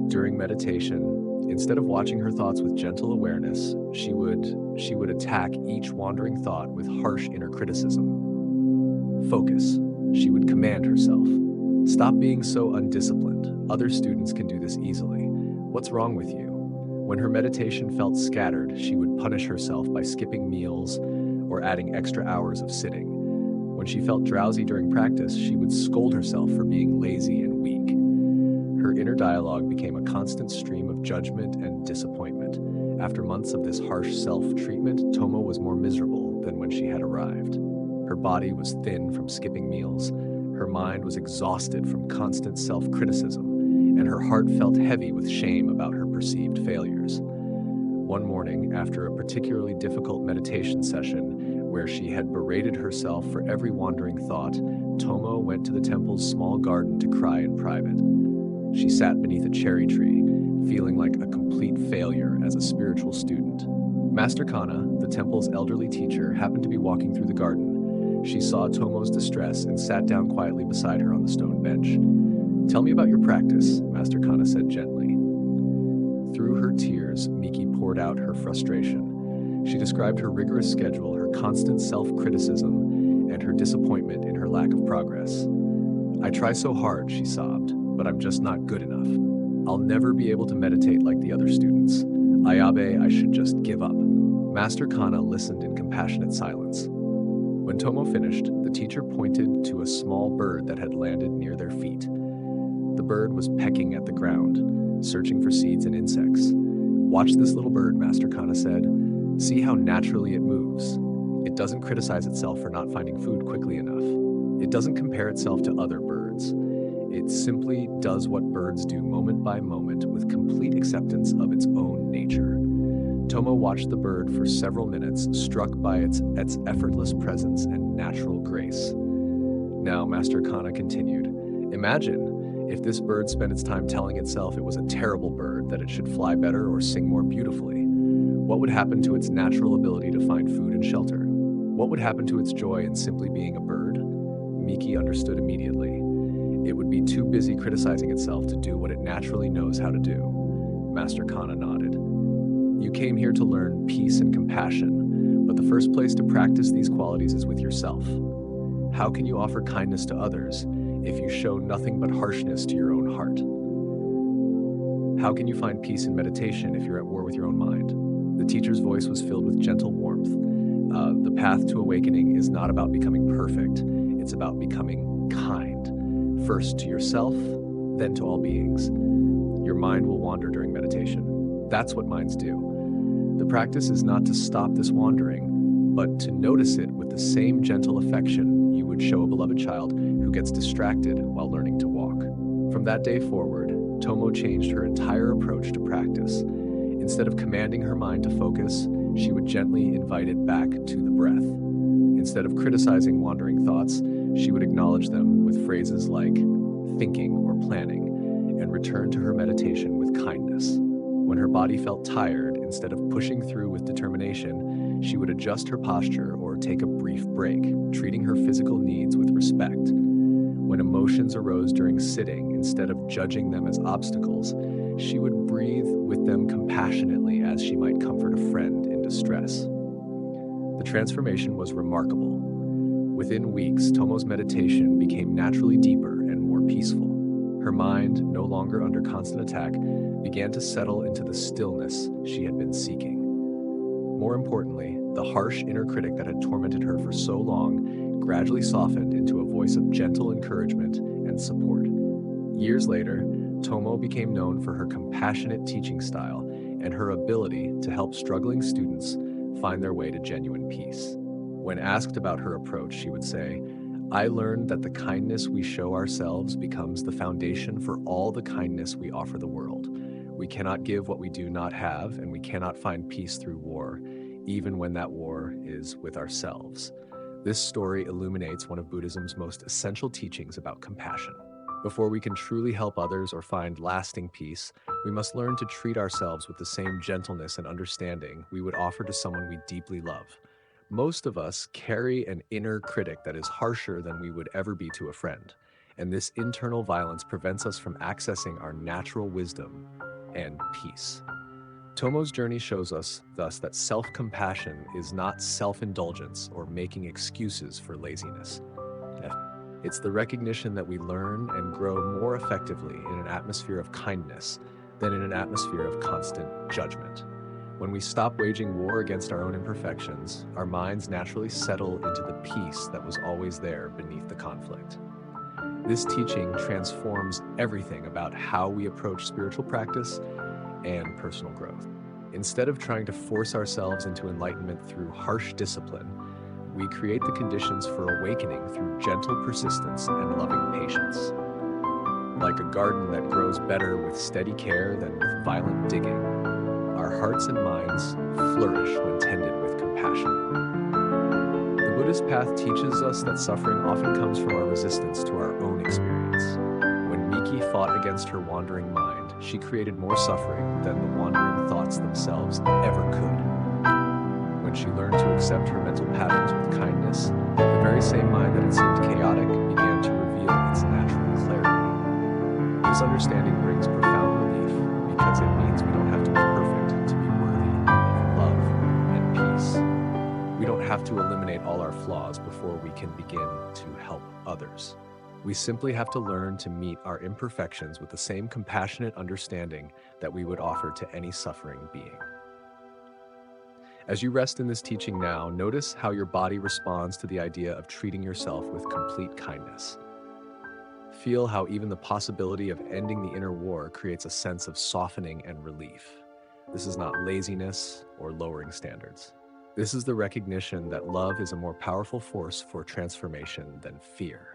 During meditation, instead of watching her thoughts with gentle awareness, she would attack each wandering thought with harsh inner criticism. Focus, she would command herself. Stop being so undisciplined. Other students can do this easily. What's wrong with you? When her meditation felt scattered, she would punish herself by skipping meals or adding extra hours of sitting. When she felt drowsy during practice, she would scold herself for being lazy and weak. Her inner dialogue became a constant stream of judgment and disappointment. After months of this harsh self-treatment, Tomo was more miserable than when she had arrived. Her body was thin from skipping meals. Her mind was exhausted from constant self-criticism, and her heart felt heavy with shame about her perceived failures. One morning, after a particularly difficult meditation session where she had berated herself for every wandering thought, Tomo went to the temple's small garden to cry in private. She sat beneath a cherry tree, feeling like a complete failure as a spiritual student. Master Kana, the temple's elderly teacher, happened to be walking through the garden. She saw Tomo's distress and sat down quietly beside her on the stone bench. "Tell me about your practice," Master Kana said gently. Through her tears, Miki poured out her frustration. She described her rigorous schedule, her constant self-criticism, and her disappointment in her lack of progress. "I try so hard," she sobbed, "but I'm just not good enough. I'll never be able to meditate like the other students. Ayabe, I should just give up." Master Kana listened in compassionate silence. When Tomo finished, the teacher pointed to a small bird that had landed near their feet. The bird was pecking at the ground, searching for seeds and insects. "Watch this little bird," Master Kana said. "See how naturally it moves. It doesn't criticize itself for not finding food quickly enough. It doesn't compare itself to other birds. It simply does what birds do moment by moment with complete acceptance of its own nature." Tomo watched the bird for several minutes, struck by its effortless presence and natural grace. Now, Master Kana continued, "Imagine if this bird spent its time telling itself it was a terrible bird, that it should fly better or sing more beautifully. What would happen to its natural ability to find food and shelter? What would happen to its joy in simply being a bird?" Miki understood immediately. It would be too busy criticizing itself to do what it naturally knows how to do. Master Kana nodded. "You came here to learn peace and compassion, but the first place to practice these qualities is with yourself. How can you offer kindness to others if you show nothing but harshness to your own heart? How can you find peace in meditation if you're at war with your own mind?" The teacher's voice was filled with gentle warmth. The path to awakening is not about becoming perfect, it's about becoming kind. First to yourself, then to all beings. Your mind will wander during meditation. That's what minds do. The practice is not to stop this wandering, but to notice it with the same gentle affection you would show a beloved child who gets distracted while learning to walk. From that day forward, Tomo changed her entire approach to practice. Instead of commanding her mind to focus, she would gently invite it back to the breath. Instead of criticizing wandering thoughts, she would acknowledge them with phrases like thinking or planning, and return to her meditation with kindness. When her body felt tired, instead of pushing through with determination, she would adjust her posture or take a brief break, treating her physical needs with respect. When emotions arose during sitting, instead of judging them as obstacles, she would breathe with them compassionately as she might comfort a friend in distress. The transformation was remarkable. Within weeks, Tomo's meditation became naturally deeper and more peaceful. Her mind, no longer under constant attack, began to settle into the stillness she had been seeking. More importantly, the harsh inner critic that had tormented her for so long gradually softened into a voice of gentle encouragement and support. Years later, Tomo became known for her compassionate teaching style and her ability to help struggling students find their way to genuine peace. When asked about her approach, she would say, "I learned that the kindness we show ourselves becomes the foundation for all the kindness we offer the world. We cannot give what we do not have, and we cannot find peace through war, even when that war is with ourselves." This story illuminates one of Buddhism's most essential teachings about compassion. Before we can truly help others or find lasting peace, we must learn to treat ourselves with the same gentleness and understanding we would offer to someone we deeply love. Most of us carry an inner critic that is harsher than we would ever be to a friend, and this internal violence prevents us from accessing our natural wisdom and peace. Tomo's journey shows us, thus, that self-compassion is not self-indulgence or making excuses for laziness. It's the recognition that we learn and grow more effectively in an atmosphere of kindness than in an atmosphere of constant judgment. When we stop waging war against our own imperfections, our minds naturally settle into the peace that was always there beneath the conflict. This teaching transforms everything about how we approach spiritual practice and personal growth. Instead of trying to force ourselves into enlightenment through harsh discipline, we create the conditions for awakening through gentle persistence and loving patience. Like a garden that grows better with steady care than with violent digging, our hearts and minds flourish when tended with compassion. The Buddhist path teaches us that suffering often comes from our resistance to our own experience. When Miki fought against her wandering mind, she created more suffering than the wandering thoughts themselves ever could. When she learned to accept her mental patterns with kindness, the very same mind that had seemed chaotic began to reveal its natural clarity. This understanding brings profound relief because it means we don't have to be perfect to be worthy of love and peace. We don't have to eliminate all our flaws before we can begin to help others. We simply have to learn to meet our imperfections with the same compassionate understanding that we would offer to any suffering being. As you rest in this teaching now, notice how your body responds to the idea of treating yourself with complete kindness. Feel how even the possibility of ending the inner war creates a sense of softening and relief. This is not laziness or lowering standards. This is the recognition that love is a more powerful force for transformation than fear.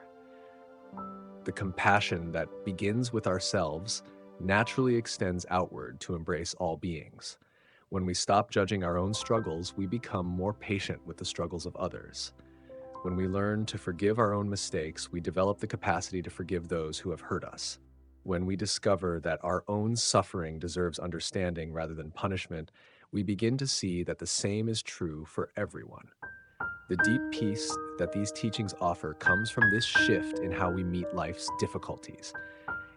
The compassion that begins with ourselves naturally extends outward to embrace all beings. When we stop judging our own struggles, we become more patient with the struggles of others. When we learn to forgive our own mistakes, we develop the capacity to forgive those who have hurt us. When we discover that our own suffering deserves understanding rather than punishment, we begin to see that the same is true for everyone. The deep peace that these teachings offer comes from this shift in how we meet life's difficulties.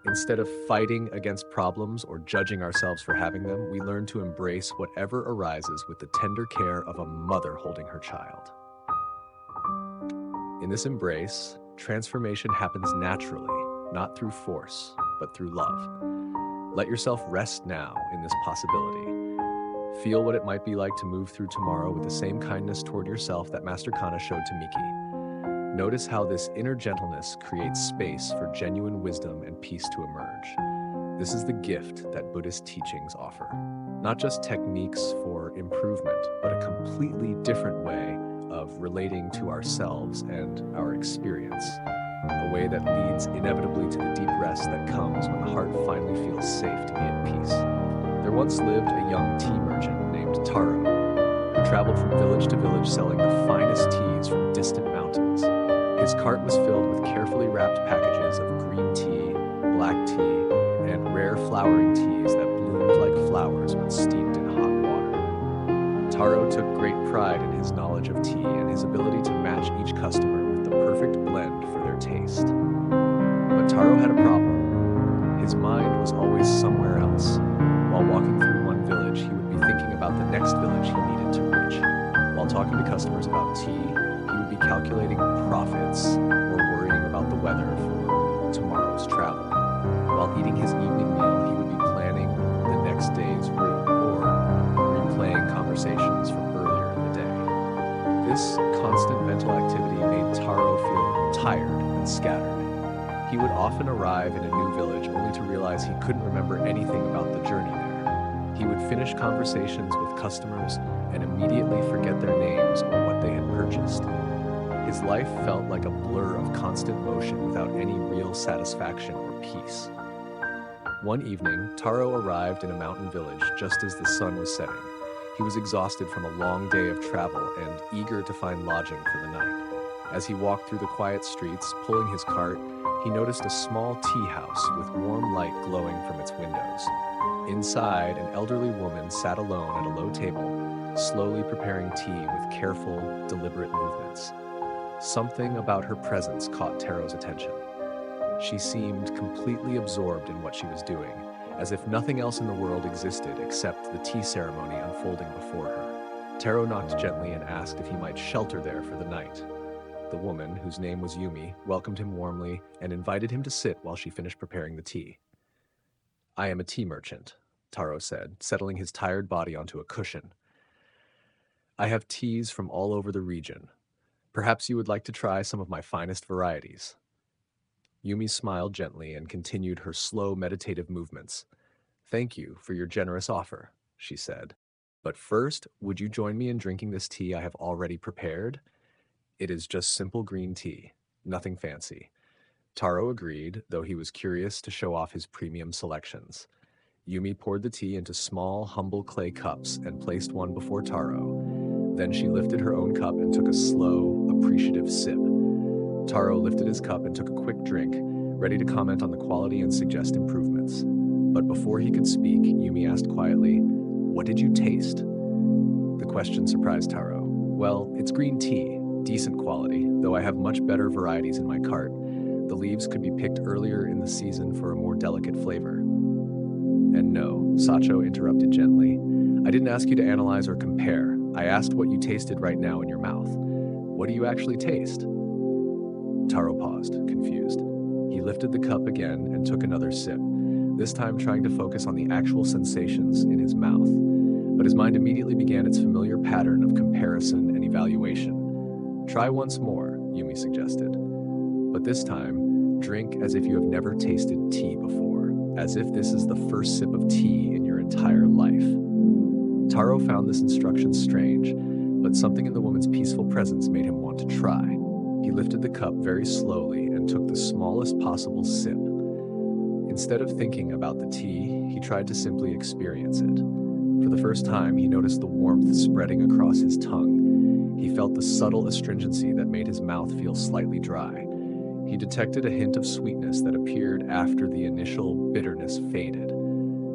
Instead of fighting against problems or judging ourselves for having them, we learn to embrace whatever arises with the tender care of a mother holding her child. In this embrace, transformation happens naturally, not through force, but through love. Let yourself rest now in this possibility. Feel what it might be like to move through tomorrow with the same kindness toward yourself that Master Kana showed to Miki. Notice how this inner gentleness creates space for genuine wisdom and peace to emerge. This is the gift that Buddhist teachings offer. Not just techniques for improvement, but a completely different way of relating to ourselves and our experience. a way that leads inevitably to the deep rest that comes when the heart finally feels safe to be at peace. There once lived a young tea merchant named Taro, who traveled from village to village selling the finest teas from distant mountains. His cart was filled with carefully wrapped packages of green tea, black tea, and rare flowering teas that bloomed like flowers when steeped in hot water. Taro took great pride in his knowledge of tea and his ability to match each customer with the perfect blend for their taste. But Taro had a problem. His mind was always somewhere else. While walking through one village, he would be thinking about the next village he needed to reach. While talking to customers about tea, he would be calculating profits or worrying about the weather for tomorrow's travel. While eating his evening meal, he would be planning the next day's route or replaying conversations from earlier in the day. This constant mental activity made Taro feel tired and scattered. He would often arrive in a new village only to realize he couldn't remember anything about the journey there. He would finish conversations with customers and immediately forget their names or what they had purchased. His life felt like a blur of constant motion without any real satisfaction or peace. One evening, Taro arrived in a mountain village just as the sun was setting. He was exhausted from a long day of travel and eager to find lodging for the night. As he walked through the quiet streets, pulling his cart, he noticed a small tea house with warm light glowing from its windows. Inside, an elderly woman sat alone at a low table, slowly preparing tea with careful, deliberate movements. Something about her presence caught Taro's attention. She seemed completely absorbed in what she was doing, as if nothing else in the world existed except the tea ceremony unfolding before her. Taro knocked gently and asked if he might shelter there for the night. The woman, whose name was Yumi, welcomed him warmly and invited him to sit while she finished preparing the tea. "I am a tea merchant," Taro said, settling his tired body onto a cushion. "I have teas from all over the region. Perhaps you would like to try some of my finest varieties." Yumi smiled gently and continued her slow meditative movements. "Thank you for your generous offer," she said. "But first, would you join me in drinking this tea I have already prepared? It is just simple green tea, nothing fancy." Taro agreed, though he was curious to show off his premium selections. Yumi poured the tea into small, humble clay cups and placed one before Taro. Then she lifted her own cup and took a slow, appreciative sip. Taro lifted his cup and took a quick drink, ready to comment on the quality and suggest improvements. But before he could speak, Yumi asked quietly, "What did you taste?" The question surprised Taro. "Well, it's green tea, decent quality, though I have much better varieties in my cart. The leaves could be picked earlier in the season for a more delicate flavor." "And no," Sacho interrupted gently, "I didn't ask you to analyze or compare. I asked what you tasted right now in your mouth. What do you actually taste?" Taro paused, confused. He lifted the cup again and took another sip, this time trying to focus on the actual sensations in his mouth. But his mind immediately began its familiar pattern of comparison and evaluation. "Try once more," Yumi suggested. "But this time, drink as if you have never tasted tea before, as if this is the first sip of tea in your entire life." Taro found this instruction strange, but something in the woman's peaceful presence made him want to try. He lifted the cup very slowly and took the smallest possible sip. Instead of thinking about the tea, he tried to simply experience it. For the first time, he noticed the warmth spreading across his tongue. He felt the subtle astringency that made his mouth feel slightly dry. He detected a hint of sweetness that appeared after the initial bitterness faded.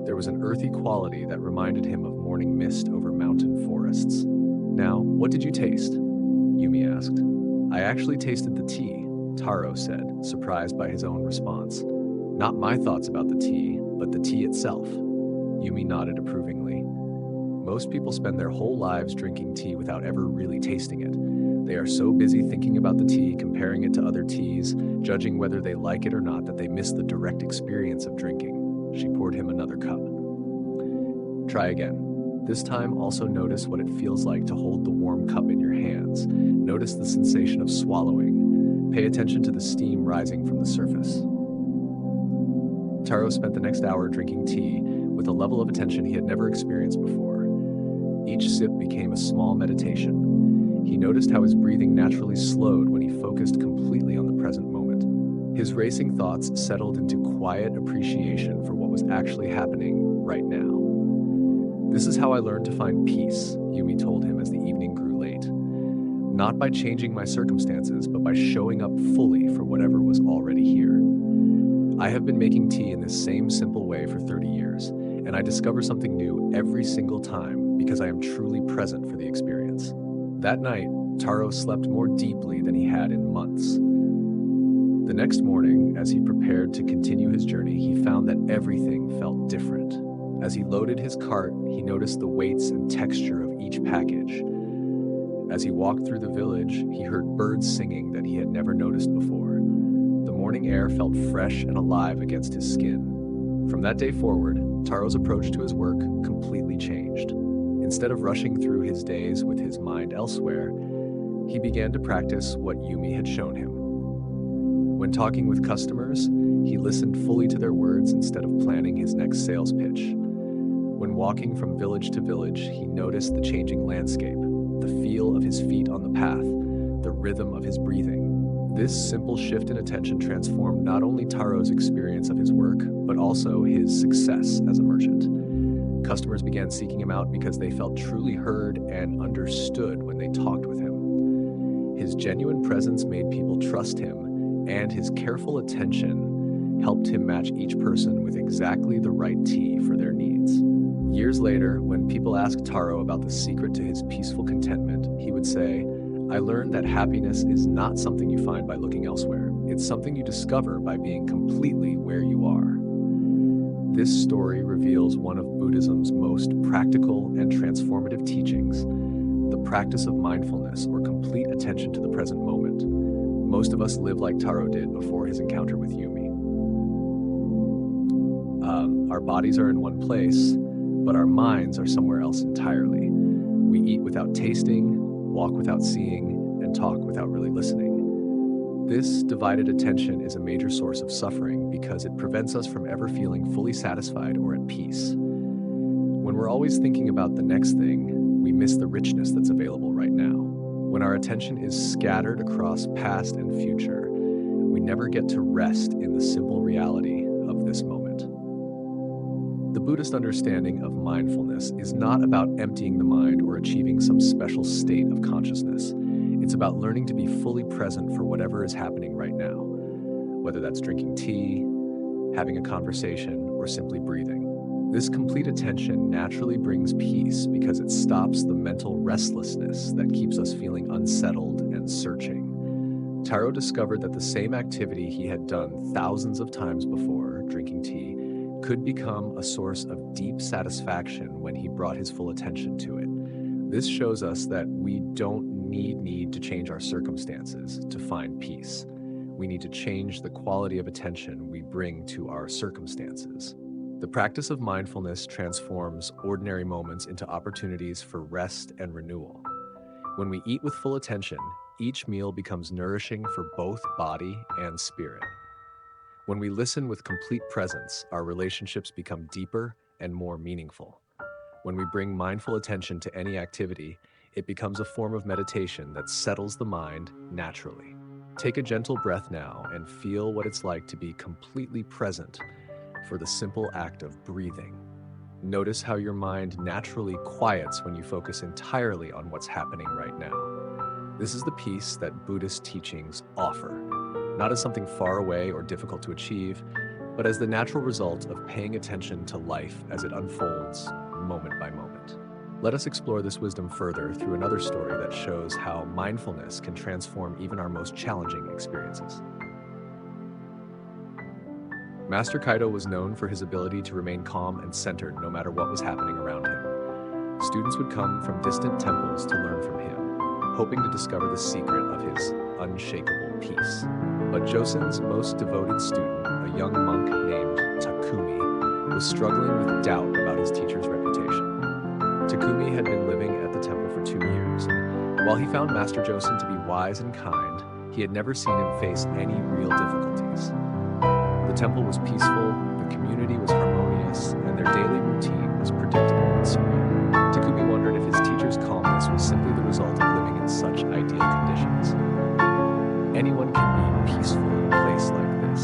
There was an earthy quality that reminded him of morning mist over mountain forests. "Now, what did you taste?" Yumi asked. "I actually tasted the tea," Taro said, surprised by his own response. "Not my thoughts about the tea, but the tea itself." Yumi nodded approvingly. Most people spend their whole lives drinking tea without ever really tasting it. They are so busy thinking about the tea, comparing it to other teas, judging whether they like it or not, that they miss the direct experience of drinking. She poured him another cup. "Try again. This time, also notice what it feels like to hold the warm cup in your hands. Notice the sensation of swallowing. Pay attention to the steam rising from the surface." Taro spent the next hour drinking tea with a level of attention he had never experienced before. Each sip became a small meditation. He noticed how his breathing naturally slowed when he focused completely on the present moment. His racing thoughts settled into quiet appreciation for what was actually happening right now. "This is how I learned to find peace," Yumi told him as the evening grew late. "Not by changing my circumstances, but by showing up fully for whatever was already here. I have been making tea in this same simple way for 30 years, and I discover something new every single time because I am truly present for the experience." That night, Taro slept more deeply than he had in months. The next morning, as he prepared to continue his journey, he found that everything felt different. As he loaded his cart, he noticed the weights and texture of each package. As he walked through the village, he heard birds singing that he had never noticed before. The morning air felt fresh and alive against his skin. From that day forward, Taro's approach to his work completely changed. Instead of rushing through his days with his mind elsewhere, he began to practice what Yumi had shown him. When talking with customers, he listened fully to their words instead of planning his next sales pitch. When walking from village to village, he noticed the changing landscape, the feel of his feet on the path, the rhythm of his breathing. This simple shift in attention transformed not only Taro's experience of his work, but also his success as a merchant. Customers began seeking him out because they felt truly heard and understood when they talked with him. His genuine presence made people trust him, and his careful attention helped him match each person with exactly the right tea for their needs. Years later, when people asked Taro about the secret to his peaceful contentment, he would say, "I learned that happiness is not something you find by looking elsewhere. It's something you discover by being completely where you are." This story reveals one of Buddhism's most practical and transformative teachings, the practice of mindfulness, or complete attention to the present moment. Most of us live like Taro did before his encounter with Yumi. Our bodies are in one place, but our minds are somewhere else entirely. We eat without tasting, walk without seeing, and talk without really listening. This divided attention is a major source of suffering because it prevents us from ever feeling fully satisfied or at peace. When we're always thinking about the next thing, we miss the richness that's available right now. When our attention is scattered across past and future, we never get to rest in the simple reality of this moment. The Buddhist understanding of mindfulness is not about emptying the mind or achieving some special state of consciousness. It's about learning to be fully present for whatever is happening right now, whether that's drinking tea, having a conversation, or simply breathing. This complete attention naturally brings peace because it stops the mental restlessness that keeps us feeling unsettled and searching. Taro discovered that the same activity he had done thousands of times before, drinking tea, could become a source of deep satisfaction when he brought his full attention to it. This shows us that we don't need to change our circumstances to find peace. We need to change the quality of attention we bring to our circumstances. The practice of mindfulness transforms ordinary moments into opportunities for rest and renewal. When we eat with full attention, each meal becomes nourishing for both body and spirit. When we listen with complete presence, our relationships become deeper and more meaningful. When we bring mindful attention to any activity, it becomes a form of meditation that settles the mind naturally. Take a gentle breath now and feel what it's like to be completely present for the simple act of breathing. Notice how your mind naturally quiets when you focus entirely on what's happening right now. This is the peace that Buddhist teachings offer, not as something far away or difficult to achieve, but as the natural result of paying attention to life as it unfolds moment by moment. Let us explore this wisdom further through another story that shows how mindfulness can transform even our most challenging experiences. Master Kaido was known for his ability to remain calm and centered no matter what was happening around him. Students would come from distant temples to learn from him, hoping to discover the secret of his unshakable peace. But Josen's most devoted student, a young monk named Takumi, was struggling with doubt about his teacher's reputation. Takumi had been living at the temple for 2 years, and while he found Master Josen to be wise and kind, he had never seen him face any real difficulties. The temple was peaceful, the community was harmonious, and their daily routine was predictable and serene. Takumi wondered if his teacher's calmness was simply the result of living in such ideal conditions. Anyone can be peaceful in a place like this,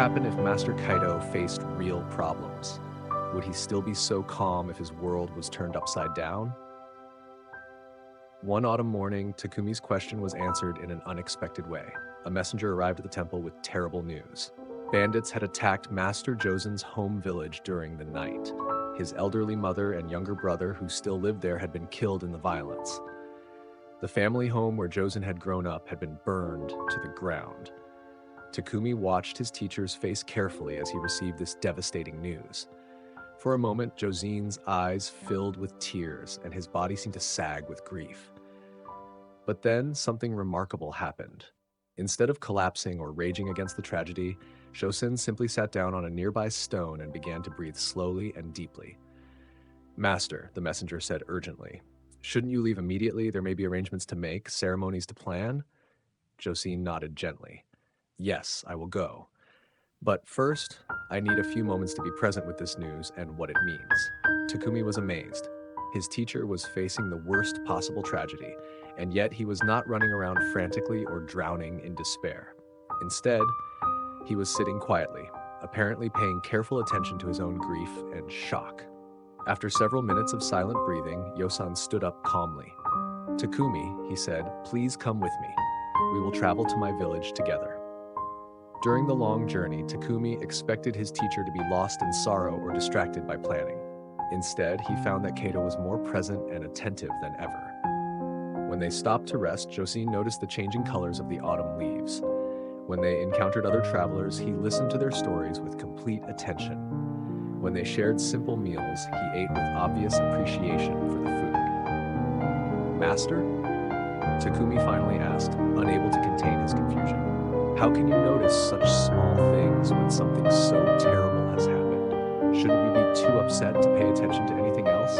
happen if Master Kaido faced real problems? Would he still be so calm if his world was turned upside down? One autumn morning, Takumi's question was answered in an unexpected way. A messenger arrived at the temple with terrible news. Bandits had attacked Master Josen's home village during the night. His elderly mother and younger brother, who still lived there, had been killed in the violence. The family home where Josen had grown up had been burned to the ground. Takumi watched his teacher's face carefully as he received this devastating news. For a moment, Josen's eyes filled with tears and his body seemed to sag with grief. But then something remarkable happened. Instead of collapsing or raging against the tragedy, Josen simply sat down on a nearby stone and began to breathe slowly and deeply. "Master," the messenger said urgently, "shouldn't you leave immediately? There may be arrangements to make, ceremonies to plan." Josen nodded gently. "Yes, I will go. But first, I need a few moments to be present with this news and what it means." Takumi was amazed. His teacher was facing the worst possible tragedy, and yet he was not running around frantically or drowning in despair. Instead, he was sitting quietly, apparently paying careful attention to his own grief and shock. After several minutes of silent breathing, Yosan stood up calmly. "Takumi," he said, "please come with me. We will travel to my village together." During the long journey, Takumi expected his teacher to be lost in sorrow or distracted by planning. Instead, he found that Kaido was more present and attentive than ever. When they stopped to rest, Josen noticed the changing colors of the autumn leaves. When they encountered other travelers, he listened to their stories with complete attention. When they shared simple meals, he ate with obvious appreciation for the food. "Master?" Takumi finally asked, unable to contain his confusion. "How can you notice such small things when something so terrible has happened? Shouldn't you be too upset to pay attention to anything else?"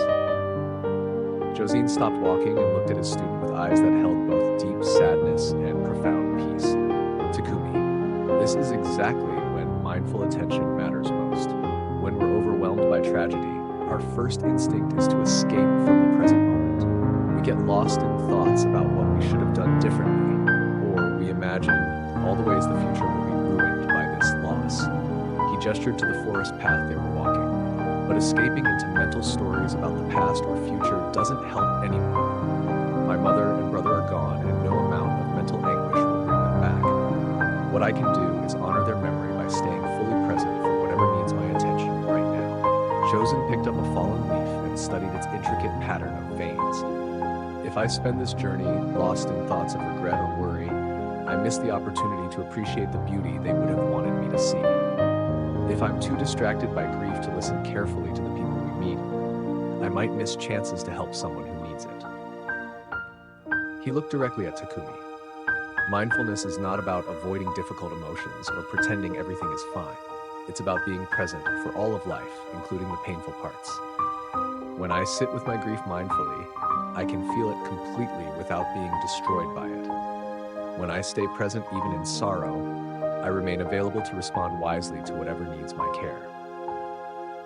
Josen stopped walking and looked at his student with eyes that held both deep sadness and profound peace. "Takumi, this is exactly when mindful attention matters most. When we're overwhelmed by tragedy, our first instinct is to escape from the present moment. We get lost in thoughts about what we should have done differently, or we imagine all the ways the future will be ruined by this loss." He gestured to the forest path they were walking. But escaping into mental stories about the past or future doesn't help anyone. My mother and brother are gone, and no amount of mental anguish will bring them back. What I can do is honor their memory by staying fully present for whatever needs my attention right now. Josen picked up a fallen leaf and studied its intricate pattern of veins. If I spend this journey lost in thoughts of regret or worry, I miss the opportunity to appreciate the beauty they would have wanted me to see. If I'm too distracted by grief to listen carefully to the people we meet, I might miss chances to help someone who needs it. He looked directly at Takumi. Mindfulness is not about avoiding difficult emotions or pretending everything is fine. It's about being present for all of life, including the painful parts. When I sit with my grief mindfully, I can feel it completely without being destroyed by it. When I stay present even in sorrow, I remain available to respond wisely to whatever needs my care.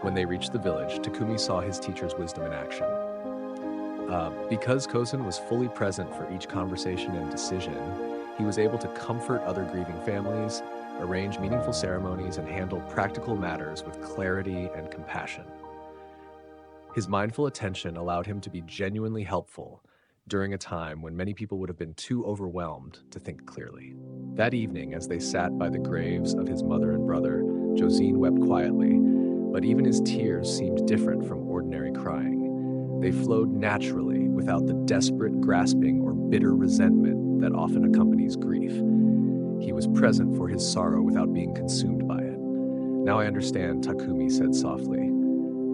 When they reached the village, Takumi saw his teacher's wisdom in action. Because Kosen was fully present for each conversation and decision, he was able to comfort other grieving families, arrange meaningful ceremonies, and handle practical matters with clarity and compassion. His mindful attention allowed him to be genuinely helpful during a time when many people would have been too overwhelmed to think clearly. That evening, as they sat by the graves of his mother and brother, Josen wept quietly, but even his tears seemed different from ordinary crying. They flowed naturally, without the desperate grasping or bitter resentment that often accompanies grief. He was present for his sorrow without being consumed by it. "Now I understand," Takumi said softly.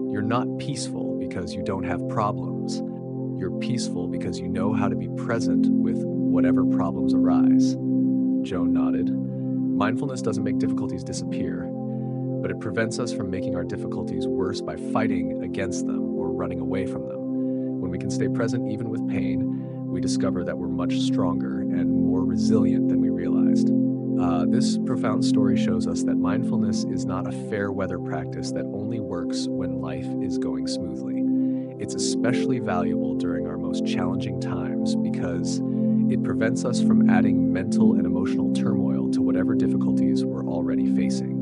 "You're not peaceful because you don't have problems. You're peaceful because you know how to be present with whatever problems arise." Joe nodded. "Mindfulness doesn't make difficulties disappear, but it prevents us from making our difficulties worse by fighting against them or running away from them. When we can stay present even with pain, we discover that we're much stronger and more resilient than we realized." This profound story shows us that mindfulness is not a fair weather practice that only works when life is going smoothly. It's especially valuable during our most challenging times because it prevents us from adding mental and emotional turmoil to whatever difficulties we're already facing.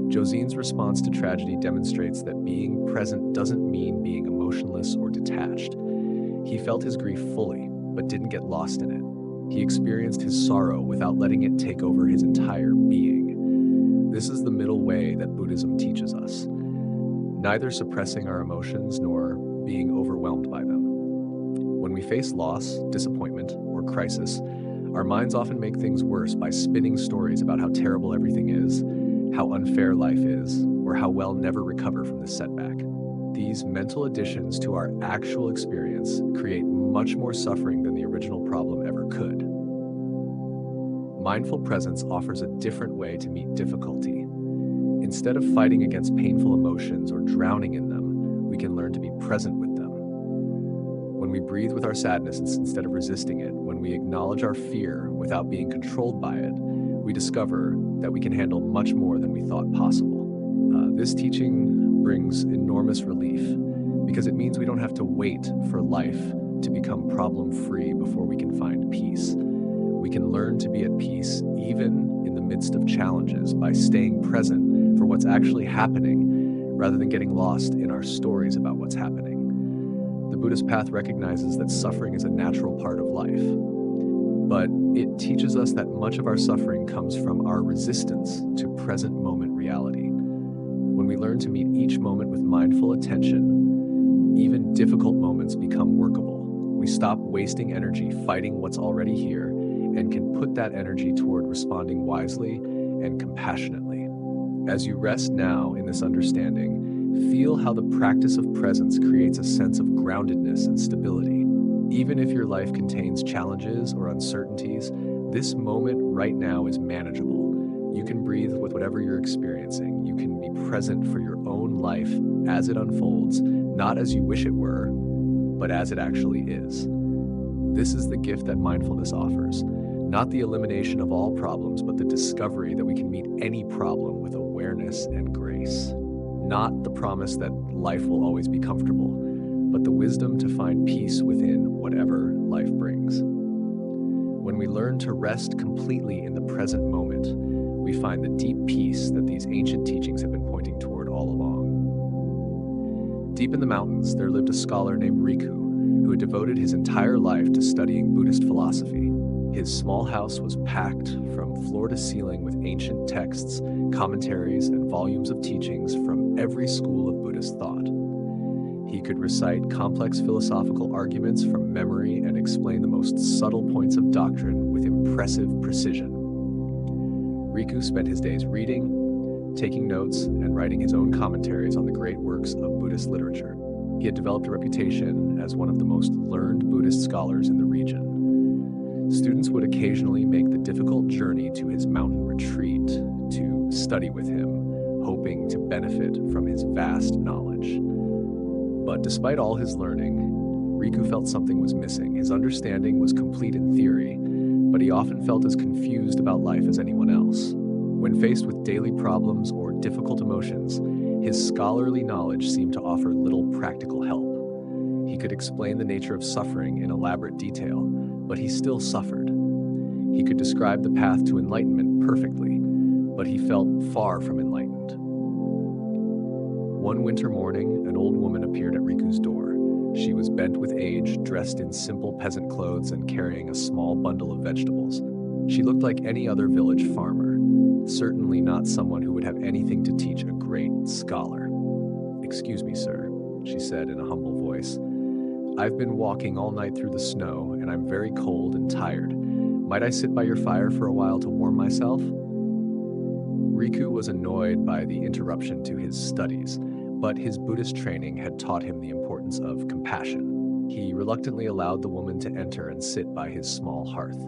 Josine's response to tragedy demonstrates that being present doesn't mean being emotionless or detached. He felt his grief fully, but didn't get lost in it. He experienced his sorrow without letting it take over his entire being. This is the middle way that Buddhism teaches us, neither suppressing our emotions nor being overwhelmed by them. When we face loss, disappointment, or crisis, our minds often make things worse by spinning stories about how terrible everything is, how unfair life is, or how we'll never recover from this setback. These mental additions to our actual experience create much more suffering than the original problem ever could. Mindful presence offers a different way to meet difficulty. Instead of fighting against painful emotions or drowning in them, we can learn to be present with them. When we breathe with our sadness instead of resisting it, when we acknowledge our fear without being controlled by it, we discover that we can handle much more than we thought possible. This teaching brings enormous relief because it means we don't have to wait for life to become problem-free before we can find peace. We can learn to be at peace even in the midst of challenges by staying present for what's actually happening rather than getting lost in our stories about what's happening. The Buddhist path recognizes that suffering is a natural part of life, but it teaches us that much of our suffering comes from our resistance to present moment reality. When we learn to meet each moment with mindful attention, even difficult moments become workable. We stop wasting energy fighting what's already here and can put that energy toward responding wisely and compassionately. As you rest now in this understanding, feel how the practice of presence creates a sense of groundedness and stability. Even if your life contains challenges or uncertainties, this moment right now is manageable. You can breathe with whatever you're experiencing. You can be present for your own life as it unfolds, not as you wish it were, but as it actually is. This is the gift that mindfulness offers. Not the elimination of all problems, but the discovery that we can meet any problem with awareness and grace. Not the promise that life will always be comfortable, but the wisdom to find peace within whatever life brings. When we learn to rest completely in the present moment, we find the deep peace that these ancient teachings have been pointing toward all along. Deep in the mountains, there lived a scholar named Riku, who had devoted his entire life to studying Buddhist philosophy. His small house was packed from floor to ceiling with ancient texts, commentaries, and volumes of teachings from every school of Buddhist thought. He could recite complex philosophical arguments from memory and explain the most subtle points of doctrine with impressive precision. Riku spent his days reading, taking notes, and writing his own commentaries on the great works of Buddhist literature. He had developed a reputation as one of the most learned Buddhist scholars in the region. Students would occasionally make the difficult journey to his mountain retreat to study with him, hoping to benefit from his vast knowledge. But despite all his learning, Riku felt something was missing. His understanding was complete in theory, but he often felt as confused about life as anyone else. When faced with daily problems or difficult emotions, his scholarly knowledge seemed to offer little practical help. He could explain the nature of suffering in elaborate detail, but he still suffered. He could describe the path to enlightenment perfectly, but he felt far from enlightened. One winter morning, an old woman appeared at Riku's door. She was bent with age, dressed in simple peasant clothes and carrying a small bundle of vegetables. She looked like any other village farmer, certainly not someone who would have anything to teach a great scholar. "Excuse me, sir," she said in a humble voice. "I've been walking all night through the snow, and I'm very cold and tired. Might I sit by your fire for a while to warm myself?" Riku was annoyed by the interruption to his studies, but his Buddhist training had taught him the importance of compassion. He reluctantly allowed the woman to enter and sit by his small hearth.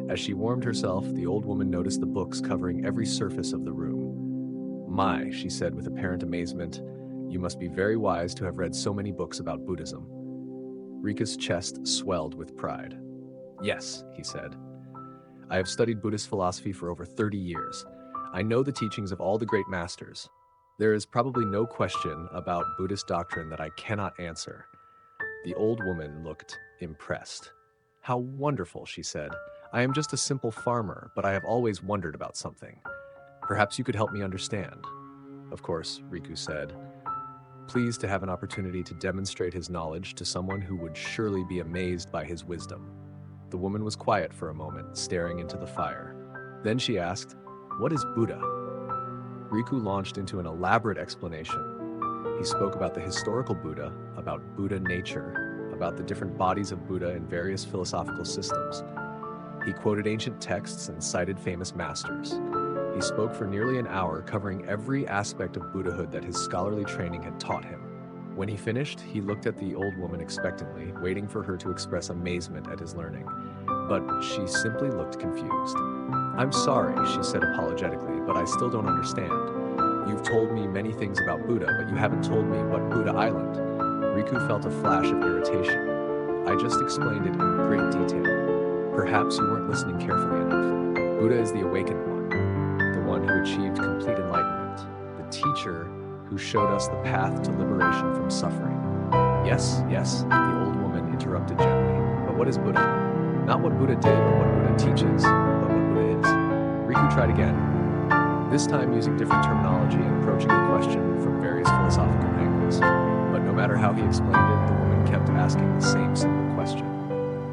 As she warmed herself, the old woman noticed the books covering every surface of the room. "My," she said with apparent amazement, "you must be very wise to have read so many books about Buddhism." Riku's chest swelled with pride. "Yes," he said. "I have studied Buddhist philosophy for over 30 years. I know the teachings of all the great masters. There is probably no question about Buddhist doctrine that I cannot answer." The old woman looked impressed. "How wonderful," she said. "I am just a simple farmer, but I have always wondered about something. Perhaps you could help me understand. Of course, Riku said, pleased to have an opportunity to demonstrate his knowledge to someone who would surely be amazed by his wisdom. The woman was quiet for a moment, staring into the fire. Then she asked, "What is Buddha?" Riku launched into an elaborate explanation. He spoke about the historical Buddha, about Buddha nature, about the different bodies of Buddha in various philosophical systems. He quoted ancient texts and cited famous masters. He spoke for nearly an hour, covering every aspect of Buddhahood that his scholarly training had taught him. When he finished, he looked at the old woman expectantly, waiting for her to express amazement at his learning. But she simply looked confused. "I'm sorry," she said apologetically, "but I still don't understand. You've told me many things about Buddha, but you haven't told me what Buddha Island." Riku felt a flash of irritation. "I just explained it in great detail. Perhaps you weren't listening carefully enough. Buddha is the awakened one who achieved complete enlightenment, the teacher who showed us the path to liberation from suffering." Yes, the old woman interrupted gently. "But what is Buddha? Not what Buddha did or what Buddha teaches, but what Buddha is." Riku tried again, this time using different terminology and approaching the question from various philosophical angles. But no matter how he explained it, the woman kept asking the same simple question.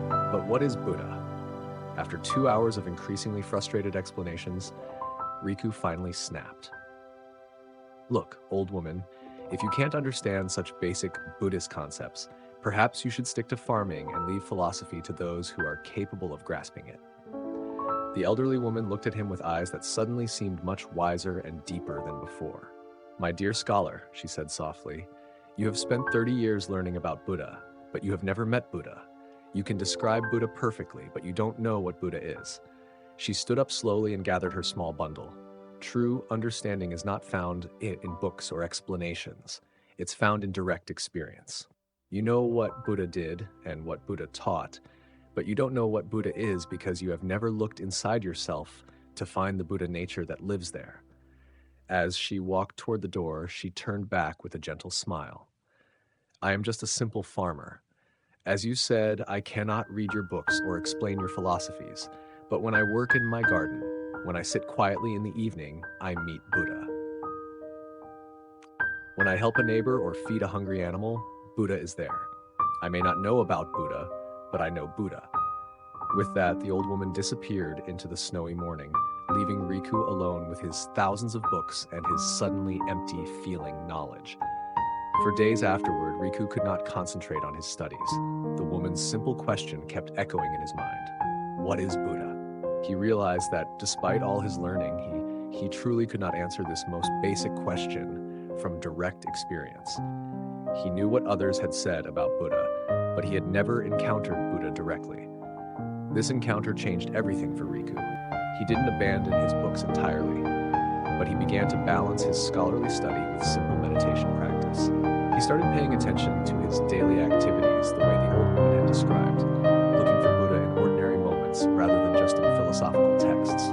"But what is Buddha?" After 2 hours of increasingly frustrated explanations, Riku finally snapped. "Look, old woman, if you can't understand such basic Buddhist concepts, perhaps you should stick to farming and leave philosophy to those who are capable of grasping it." The elderly woman looked at him with eyes that suddenly seemed much wiser and deeper than before. "My dear scholar," she said softly, "you have spent 30 years learning about Buddha, but you have never met Buddha. You can describe Buddha perfectly, but you don't know what Buddha is." She stood up slowly and gathered her small bundle. "True understanding is not found in books or explanations. It's found in direct experience. You know what Buddha did and what Buddha taught, but you don't know what Buddha is because you have never looked inside yourself to find the Buddha nature that lives there." As she walked toward the door, she turned back with a gentle smile. "I am just a simple farmer. As you said, I cannot read your books or explain your philosophies. But when I work in my garden, when I sit quietly in the evening, I meet Buddha. When I help a neighbor or feed a hungry animal, Buddha is there. I may not know about Buddha, but I know Buddha." With that, the old woman disappeared into the snowy morning, leaving Riku alone with his thousands of books and his suddenly empty feeling knowledge. For days afterward, Riku could not concentrate on his studies. The woman's simple question kept echoing in his mind. What is Buddha? He realized that despite all his learning, he truly could not answer this most basic question from direct experience. He knew what others had said about Buddha, but he had never encountered Buddha directly. This encounter changed everything for Riku. He didn't abandon his books entirely, but he began to balance his scholarly study with simple meditation practice. He started paying attention to his daily activities the way the old woman had described, looking for Buddha in ordinary moments rather than just in philosophical texts.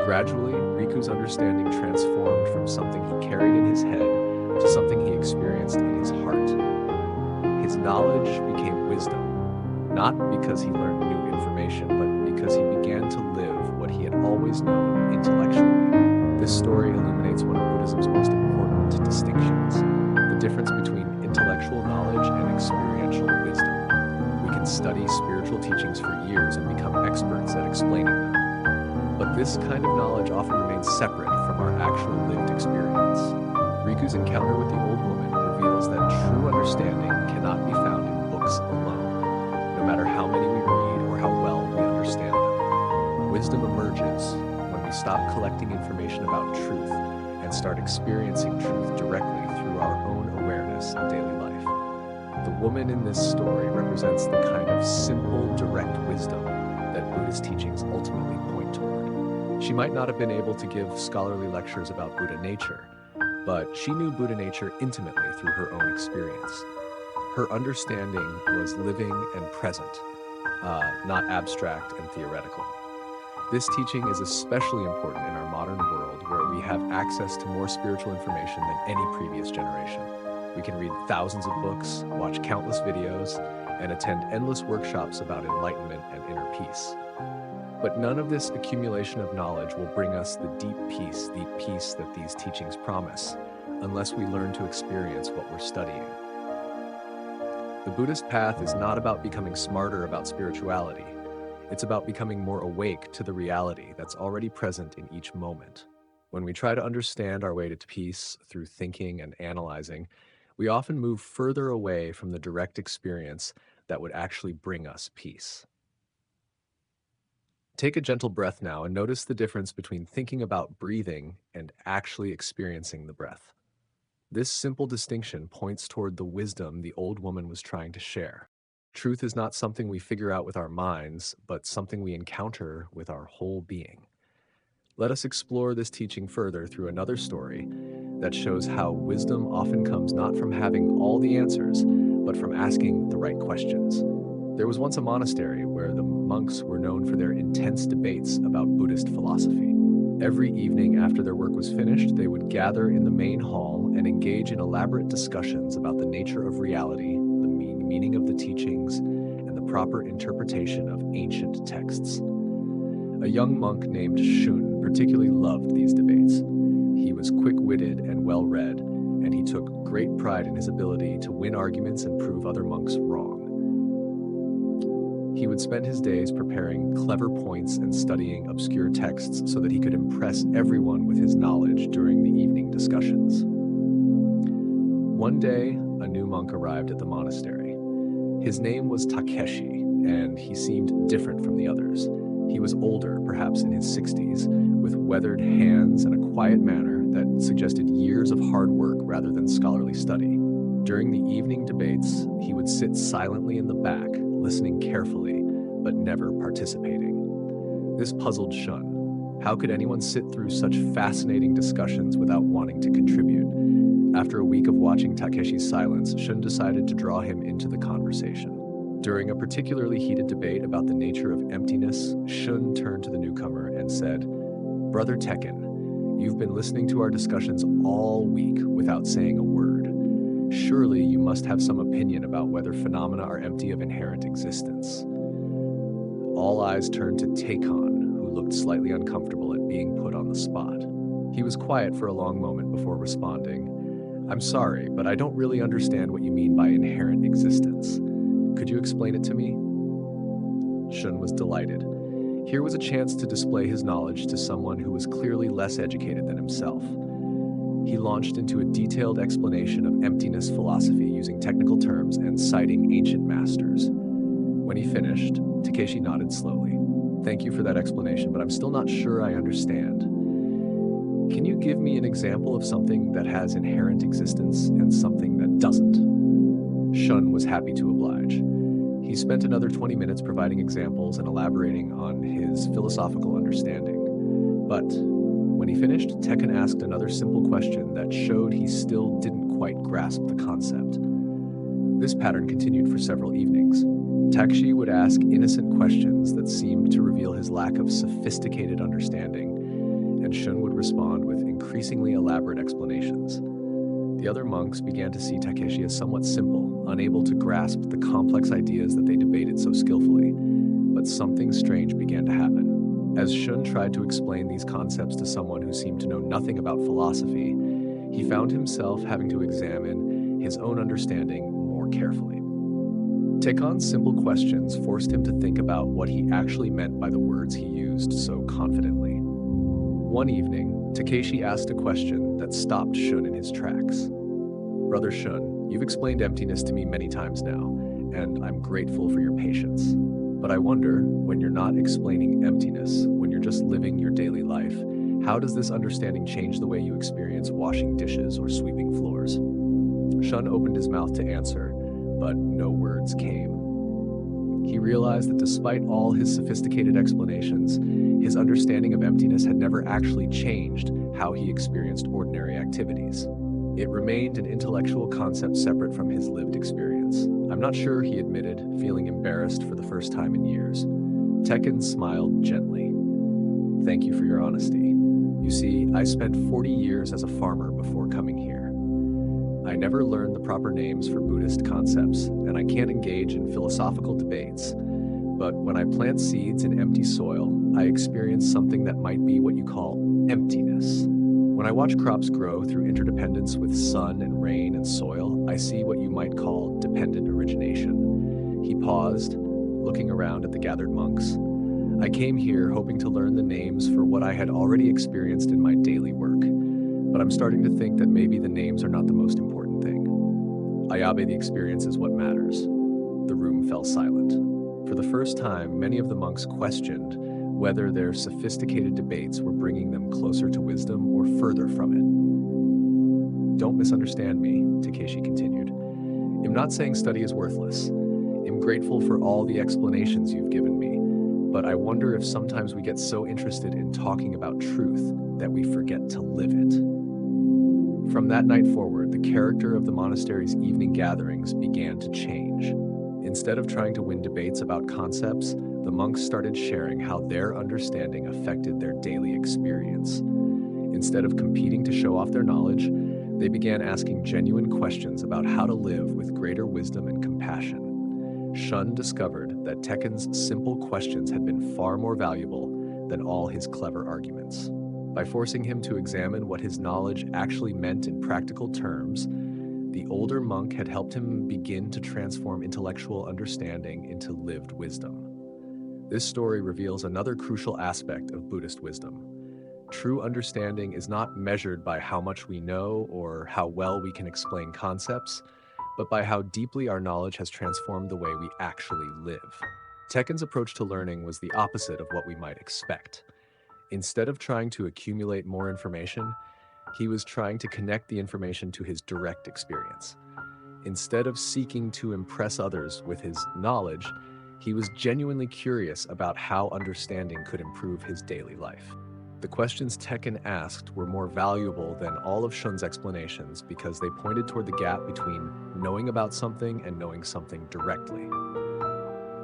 Gradually, Riku's understanding transformed from something he carried in his head to something he experienced in his heart. His knowledge became wisdom, not because he learned new information, but because he began to live what he had always known intellectually. This story illuminates one of Buddhism's most important distinctions, the difference between intellectual knowledge and experiential wisdom. We can study spiritual teachings for years and become experts at explaining them. But this kind of knowledge often remains separate from our actual lived experience. Riku's encounter with the old woman reveals that true understanding cannot be found in books alone, no matter how many we read or how well we understand them. Wisdom emerges when we stop collecting information about truth and start experiencing truth directly through our own awareness in daily life. The woman in this story represents the kind of simple, direct wisdom that Buddhist teachings ultimately point toward. She might not have been able to give scholarly lectures about Buddha nature, but she knew Buddha nature intimately through her own experience. Her understanding was living and present, not abstract and theoretical. This teaching is especially important in our modern world where we have access to more spiritual information than any previous generation. We can read thousands of books, watch countless videos, and attend endless workshops about enlightenment and inner peace. But none of this accumulation of knowledge will bring us the deep peace that these teachings promise, unless we learn to experience what we're studying. The Buddhist path is not about becoming smarter about spirituality. It's about becoming more awake to the reality that's already present in each moment. When we try to understand our way to peace through thinking and analyzing, we often move further away from the direct experience that would actually bring us peace. Take a gentle breath now and notice the difference between thinking about breathing and actually experiencing the breath. This simple distinction points toward the wisdom the old woman was trying to share. Truth is not something we figure out with our minds, but something we encounter with our whole being. Let us explore this teaching further through another story that shows how wisdom often comes not from having all the answers, but from asking the right questions. There was once a monastery where the monks were known for their intense debates about Buddhist philosophy. Every evening after their work was finished, they would gather in the main hall and engage in elaborate discussions about the nature of reality, the meaning of the teachings, and the proper interpretation of ancient texts. A young monk named Shun particularly loved these debates. He was quick-witted and well-read, and he took great pride in his ability to win arguments and prove other monks wrong. He would spend his days preparing clever points and studying obscure texts so that he could impress everyone with his knowledge during the evening discussions. One day, a new monk arrived at the monastery. His name was Takeshi, and he seemed different from the others. He was older, perhaps in his 60s, with weathered hands and a quiet manner that suggested years of hard work rather than scholarly study. During the evening debates, he would sit silently in the back, listening carefully, but never participating. This puzzled Shun. How could anyone sit through such fascinating discussions without wanting to contribute? After a week of watching Takeshi's silence, Shun decided to draw him into the conversation. During a particularly heated debate about the nature of emptiness, Shun turned to the newcomer and said, "Brother Tekken, you've been listening to our discussions all week without saying a word. Surely you must have some opinion about whether phenomena are empty of inherent existence." All eyes turned to Takon, who looked slightly uncomfortable at being put on the spot. He was quiet for a long moment before responding, "I'm sorry, but I don't really understand what you mean by inherent existence. Could you explain it to me?" Shun was delighted. Here was a chance to display his knowledge to someone who was clearly less educated than himself. He launched into a detailed explanation of emptiness philosophy using technical terms and citing ancient masters. When he finished, Takeshi nodded slowly. "Thank you for that explanation, but I'm still not sure I understand. Can you give me an example of something that has inherent existence and something that doesn't?" Shun was happy to oblige. He spent another 20 minutes providing examples and elaborating on his philosophical understanding. But when he finished, Tekken asked another simple question that showed he still didn't quite grasp the concept. This pattern continued for several evenings. Takeshi would ask innocent questions that seemed to reveal his lack of sophisticated understanding, and Shun would respond with increasingly elaborate explanations. The other monks began to see Takeshi as somewhat simple, unable to grasp the complex ideas that they debated so skillfully. But something strange began to happen. As Shun tried to explain these concepts to someone who seemed to know nothing about philosophy, he found himself having to examine his own understanding more carefully. Tekon's simple questions forced him to think about what he actually meant by the words he used so confidently. One evening, Takeshi asked a question that stopped Shun in his tracks. "Brother Shun, you've explained emptiness to me many times now, and I'm grateful for your patience. But I wonder, when you're not explaining emptiness, when you're just living your daily life, how does this understanding change the way you experience washing dishes or sweeping floors?" Shun opened his mouth to answer, but no words came. He realized that despite all his sophisticated explanations, his understanding of emptiness had never actually changed how he experienced ordinary activities. It remained an intellectual concept separate from his lived experience. "I'm not sure," he admitted, feeling embarrassed for the first time in years. Tekken smiled gently. "Thank you for your honesty. You see, I spent 40 years as a farmer before coming here. I never learned the proper names for Buddhist concepts, and I can't engage in philosophical debates. But when I plant seeds in empty soil, I experience something that might be what you call emptiness. When I watch crops grow through interdependence with sun and rain and soil, I see what you might call dependent origination. He paused, looking around at the gathered monks. I came here hoping to learn the names for what I had already experienced in my daily work, but I'm starting to think that maybe the names are not the most important thing. Ayabe, the experience is what matters. The room fell silent. For the first time, many of the monks questioned whether their sophisticated debates were bringing them closer to wisdom or further from it. Don't misunderstand me, Takeshi continued. I'm not saying study is worthless. I'm grateful for all the explanations you've given me, but I wonder if sometimes we get so interested in talking about truth that we forget to live it. From that night forward, the character of the monastery's evening gatherings began to change. Instead of trying to win debates about concepts, the monks started sharing how their understanding affected their daily experience. Instead of competing to show off their knowledge, they began asking genuine questions about how to live with greater wisdom and compassion. Shun discovered that Tekken's simple questions had been far more valuable than all his clever arguments. By forcing him to examine what his knowledge actually meant in practical terms, the older monk had helped him begin to transform intellectual understanding into lived wisdom. This story reveals another crucial aspect of Buddhist wisdom. True understanding is not measured by how much we know or how well we can explain concepts, but by how deeply our knowledge has transformed the way we actually live. Tekken's approach to learning was the opposite of what we might expect. Instead of trying to accumulate more information, he was trying to connect the information to his direct experience. Instead of seeking to impress others with his knowledge, he was genuinely curious about how understanding could improve his daily life. The questions Tekken asked were more valuable than all of Shun's explanations because they pointed toward the gap between knowing about something and knowing something directly.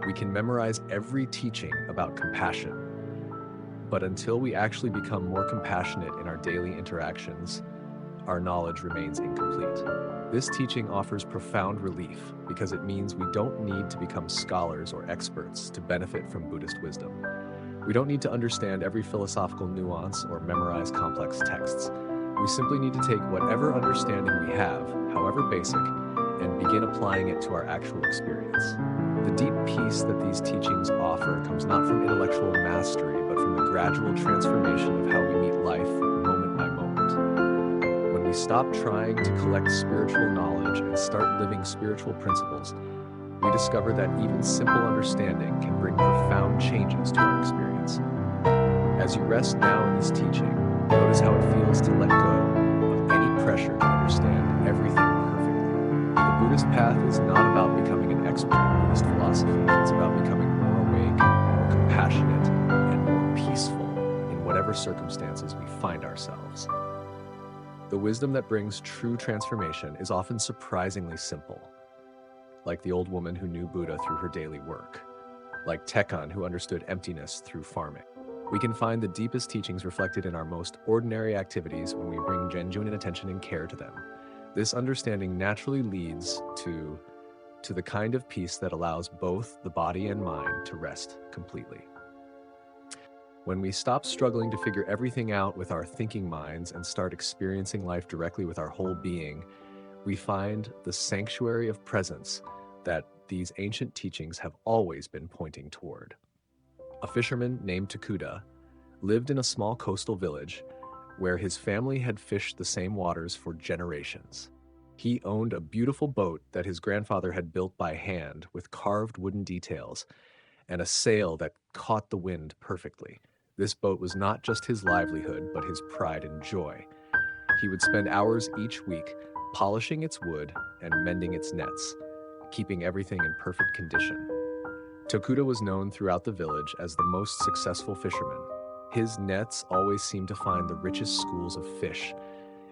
We can memorize every teaching about compassion, but until we actually become more compassionate in our daily interactions, our knowledge remains incomplete. This teaching offers profound relief because it means we don't need to become scholars or experts to benefit from Buddhist wisdom. We don't need to understand every philosophical nuance or memorize complex texts. We simply need to take whatever understanding we have, however basic, and begin applying it to our actual experience. The deep peace that these teachings offer comes not from intellectual mastery, but from the gradual transformation of how we meet life moment by moment. When we stop trying to collect spiritual knowledge and start living spiritual principles, we discover that even simple understanding can bring profound changes to our experience. As you rest now in this teaching, notice how it feels to let go of any pressure to understand everything perfectly. The Buddhist path is not about becoming an expert in Buddhist philosophy. It's about becoming more awake, more compassionate, and more peaceful in whatever circumstances we find ourselves. The wisdom that brings true transformation is often surprisingly simple, like the old woman who knew Buddha through her daily work, like Tekken who understood emptiness through farming. We can find the deepest teachings reflected in our most ordinary activities when we bring genuine attention and care to them. This understanding naturally leads to the kind of peace that allows both the body and mind to rest completely. When we stop struggling to figure everything out with our thinking minds and start experiencing life directly with our whole being, we find the sanctuary of presence that these ancient teachings have always been pointing toward. A fisherman named Takuda lived in a small coastal village where his family had fished the same waters for generations. He owned a beautiful boat that his grandfather had built by hand with carved wooden details and a sail that caught the wind perfectly. This boat was not just his livelihood, but his pride and joy. He would spend hours each week polishing its wood and mending its nets, keeping everything in perfect condition. Tokuda was known throughout the village as the most successful fisherman. His nets always seemed to find the richest schools of fish,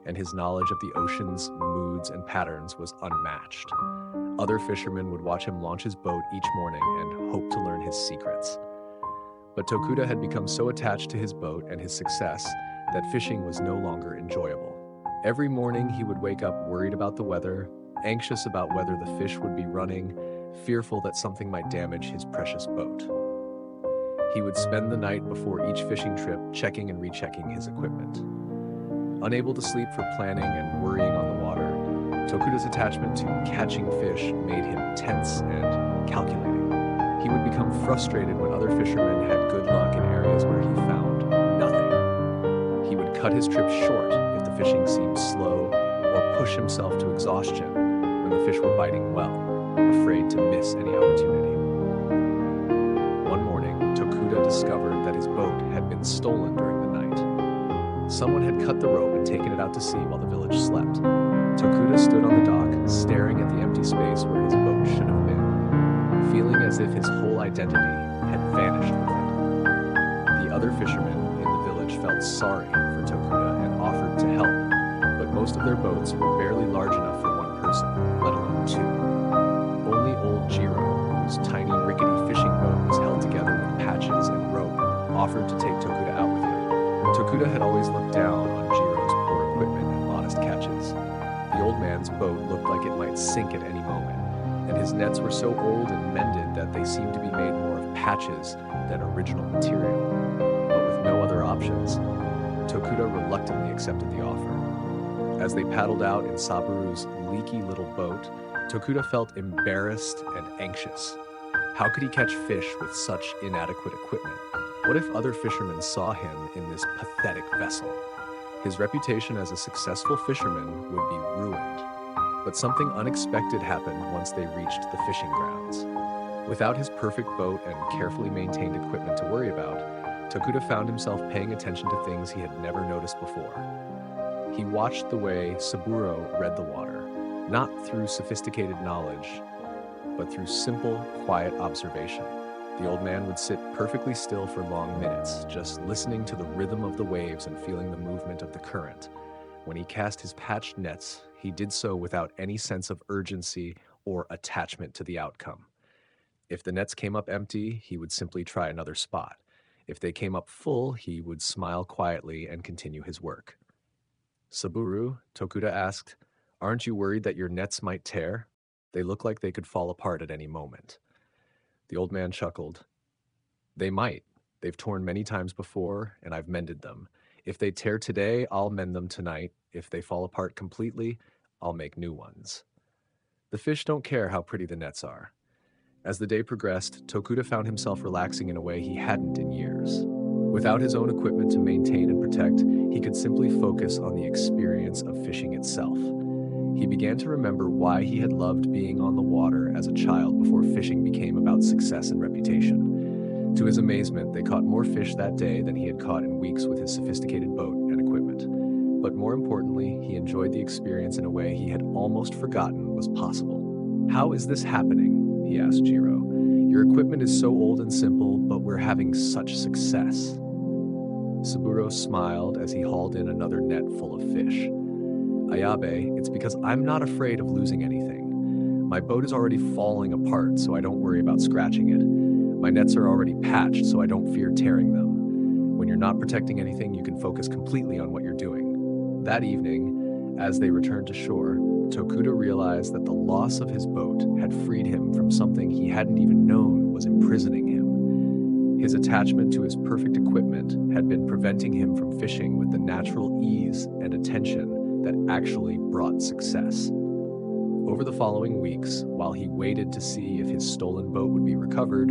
and his knowledge of the ocean's moods and patterns was unmatched. Other fishermen would watch him launch his boat each morning and hope to learn his secrets. But Tokuda had become so attached to his boat and his success that fishing was no longer enjoyable. Every morning he would wake up worried about the weather, anxious about whether the fish would be running, fearful that something might damage his precious boat. He would spend the night before each fishing trip checking and rechecking his equipment. Unable to sleep for planning and worrying on the water, Tokuda's attachment to catching fish made him tense and calculating. He would become frustrated when other fishermen had good luck in areas where he found nothing. He would cut his trip short if the fishing seemed slow or push himself to exhaustion when the fish were biting well, afraid to miss any opportunity. One morning, Tokuda discovered that his boat had been stolen during the night. Someone had cut the rope and taken it out to sea while the village slept. Tokuda stood on the dock, staring at the empty space where his boat should have been, feeling as if his whole identity had vanished with it. The other fishermen in the village felt sorry for Tokuda and offered to help, but most of their boats were barely large enough for one person, let alone two. Only old Jiro, whose tiny rickety fishing boat was held together with patches and rope, offered to take Tokuda out with him. Tokuda had always looked down on Jiro's poor equipment and modest catches. The old man's boat looked like it might sink at any moment, and his nets were so old and mended that they seemed to be made more of patches than original material. But with no other options, Tokuda reluctantly accepted the offer. As they paddled out in Saburu's leaky little boat, Tokuda felt embarrassed and anxious. How could he catch fish with such inadequate equipment? What if other fishermen saw him in this pathetic vessel? His reputation as a successful fisherman would be ruined. But something unexpected happened once they reached the fishing grounds. Without his perfect boat and carefully maintained equipment to worry about, Tokuda found himself paying attention to things he had never noticed before. He watched the way Saburo read the water, not through sophisticated knowledge, but through simple, quiet observation. The old man would sit perfectly still for long minutes, just listening to the rhythm of the waves and feeling the movement of the current. When he cast his patched nets, he did so without any sense of urgency or attachment to the outcome. If the nets came up empty, he would simply try another spot. If they came up full, he would smile quietly and continue his work. "Saburo," Tokuda asked, "aren't you worried that your nets might tear? They look like they could fall apart at any moment." The old man chuckled. "They might. They've torn many times before, and I've mended them. If they tear today, I'll mend them tonight. If they fall apart completely, I'll make new ones." The fish don't care how pretty the nets are. As the day progressed, Tokuda found himself relaxing in a way he hadn't in years. Without his own equipment to maintain and protect, he could simply focus on the experience of fishing itself. He began to remember why he had loved being on the water as a child before fishing became about success and reputation. To his amazement, they caught more fish that day than he had caught in weeks with his sophisticated boat and equipment. But more importantly, he enjoyed the experience in a way he had almost forgotten was possible. "How is this happening?" he asked Jiro. "Your equipment is so old and simple, but we're having such success." Saburo smiled as he hauled in another net full of fish. "Ayabe, it's because I'm not afraid of losing anything. My boat is already falling apart, so I don't worry about scratching it. My nets are already patched, so I don't fear tearing them. When you're not protecting anything, you can focus completely on what you're doing." That evening, as they returned to shore, Tokuda realized that the loss of his boat had freed him from something he hadn't even known was imprisoning him. His attachment to his perfect equipment had been preventing him from fishing with the natural ease and attention that actually brought success. Over the following weeks, while he waited to see if his stolen boat would be recovered,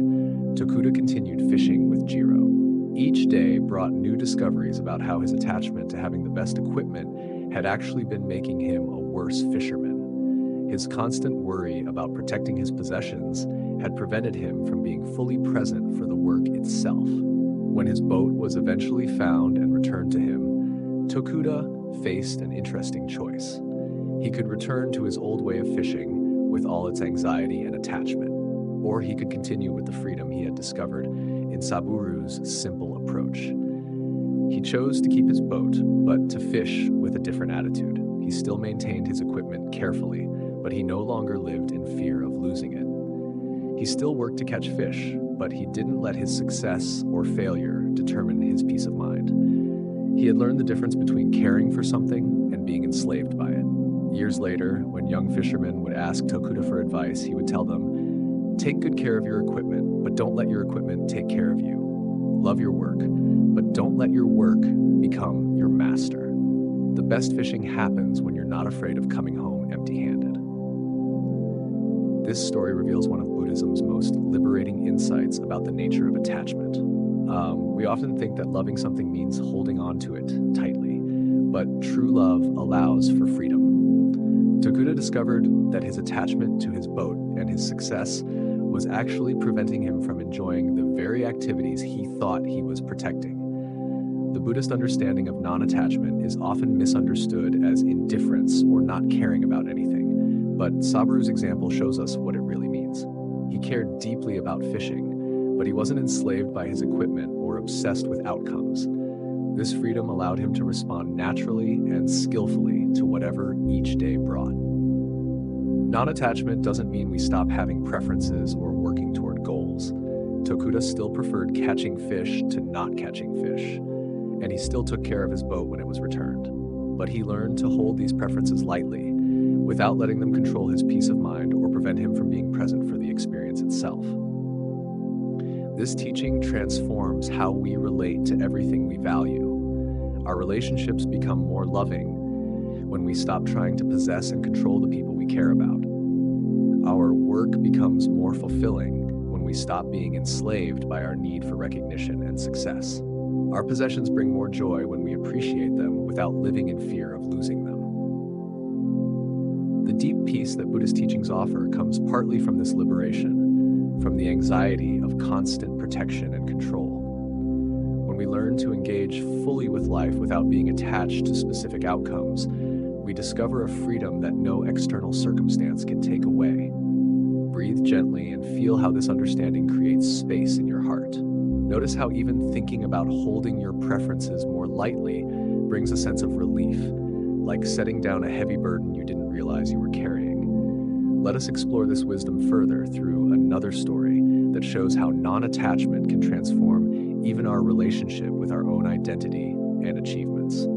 Tokuda continued fishing with Jiro. Each day brought new discoveries about how his attachment to having the best equipment had actually been making him a worse fisherman. His constant worry about protecting his possessions had prevented him from being fully present for the work itself. When his boat was eventually found and returned to him, Tokuda faced an interesting choice. He could return to his old way of fishing with all its anxiety and attachment, or he could continue with the freedom he had discovered in Saburu's simple approach. He chose to keep his boat, but to fish with a different attitude. He still maintained his equipment carefully, but he no longer lived in fear of losing it. He still worked to catch fish, but he didn't let his success or failure determine his peace of mind. He had learned the difference between caring for something and being enslaved by it. Years later, when young fishermen would ask Tokuda for advice, he would tell them, Take good care of your equipment, but don't let your equipment take care of you. Love your work, but don't let your work become your master. The best fishing happens when you're not afraid of coming home empty-handed. This story reveals one of Buddhism's most liberating insights about the nature of attachment. We often think that loving something means holding on to it tightly, but true love allows for freedom. Tokuda discovered that his attachment to his boat and his success was actually preventing him from enjoying the very activities he thought he was protecting. The Buddhist understanding of non-attachment is often misunderstood as indifference or not caring about anything, but Saburu's example shows us what it really means. He cared deeply about fishing, but he wasn't enslaved by his equipment or obsessed with outcomes. This freedom allowed him to respond naturally and skillfully to whatever each day brought. Non-attachment doesn't mean we stop having preferences or working toward goals. Tokuda still preferred catching fish to not catching fish, and he still took care of his boat when it was returned. But he learned to hold these preferences lightly, without letting them control his peace of mind or prevent him from being present for the experience itself. This teaching transforms how we relate to everything we value. Our relationships become more loving when we stop trying to possess and control the people we care about. Our work becomes more fulfilling when we stop being enslaved by our need for recognition and success. Our possessions bring more joy when we appreciate them without living in fear of losing them. The deep peace that Buddhist teachings offer comes partly from this liberation, from the anxiety of constant protection and control. When we learn to engage fully with life without being attached to specific outcomes, we discover a freedom that no external circumstance can take away. Breathe gently and feel how this understanding creates space in your heart. Notice how even thinking about holding your preferences more lightly brings a sense of relief, like setting down a heavy burden you didn't realize you were carrying. Let us explore this wisdom further through another story that shows how non-attachment can transform even our relationship with our own identity and achievements.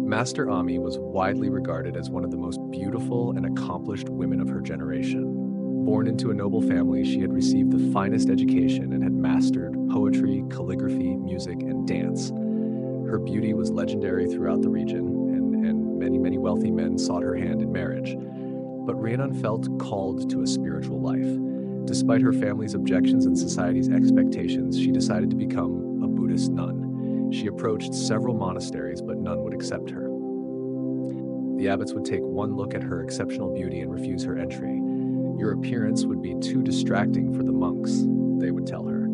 Master Ami was widely regarded as one of the most beautiful and accomplished women of her generation. Born into a noble family, she had received the finest education and had mastered poetry, calligraphy, music, and dance. Her beauty was legendary throughout the region, and many wealthy men sought her hand in marriage. But Rhiannon felt called to a spiritual life. Despite her family's objections and society's expectations, she decided to become a Buddhist nun. She approached several monasteries, but none would accept her. The abbots would take one look at her exceptional beauty and refuse her entry. Your appearance would be too distracting for the monks, they would tell her.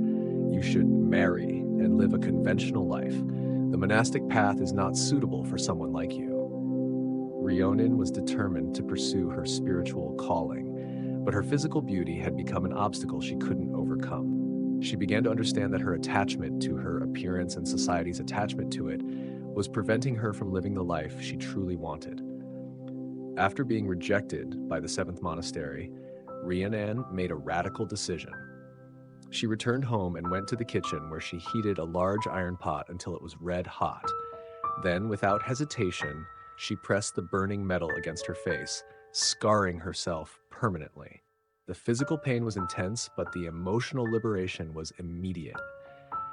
You should marry and live a conventional life. The monastic path is not suitable for someone like you. Rhiannon was determined to pursue her spiritual calling, but her physical beauty had become an obstacle she couldn't overcome. She began to understand that her attachment to her appearance and society's attachment to it was preventing her from living the life she truly wanted. After being rejected by the 7th monastery, Rhiannon made a radical decision. She returned home and went to the kitchen where she heated a large iron pot until it was red hot. Then, without hesitation, she pressed the burning metal against her face, scarring herself permanently. The physical pain was intense, but the emotional liberation was immediate.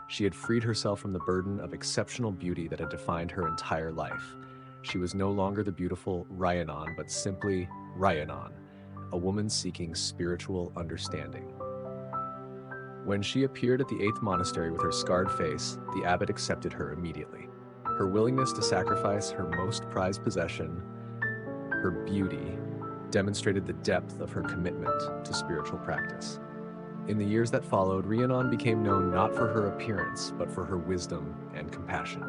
She had freed herself from the burden of exceptional beauty that had defined her entire life. She was no longer the beautiful Rhiannon, but simply Rhiannon, a woman seeking spiritual understanding. When she appeared at the 8th monastery with her scarred face, the abbot accepted her immediately. Her willingness to sacrifice her most prized possession, her beauty, demonstrated the depth of her commitment to spiritual practice. In the years that followed, Rhiannon became known not for her appearance, but for her wisdom and compassion.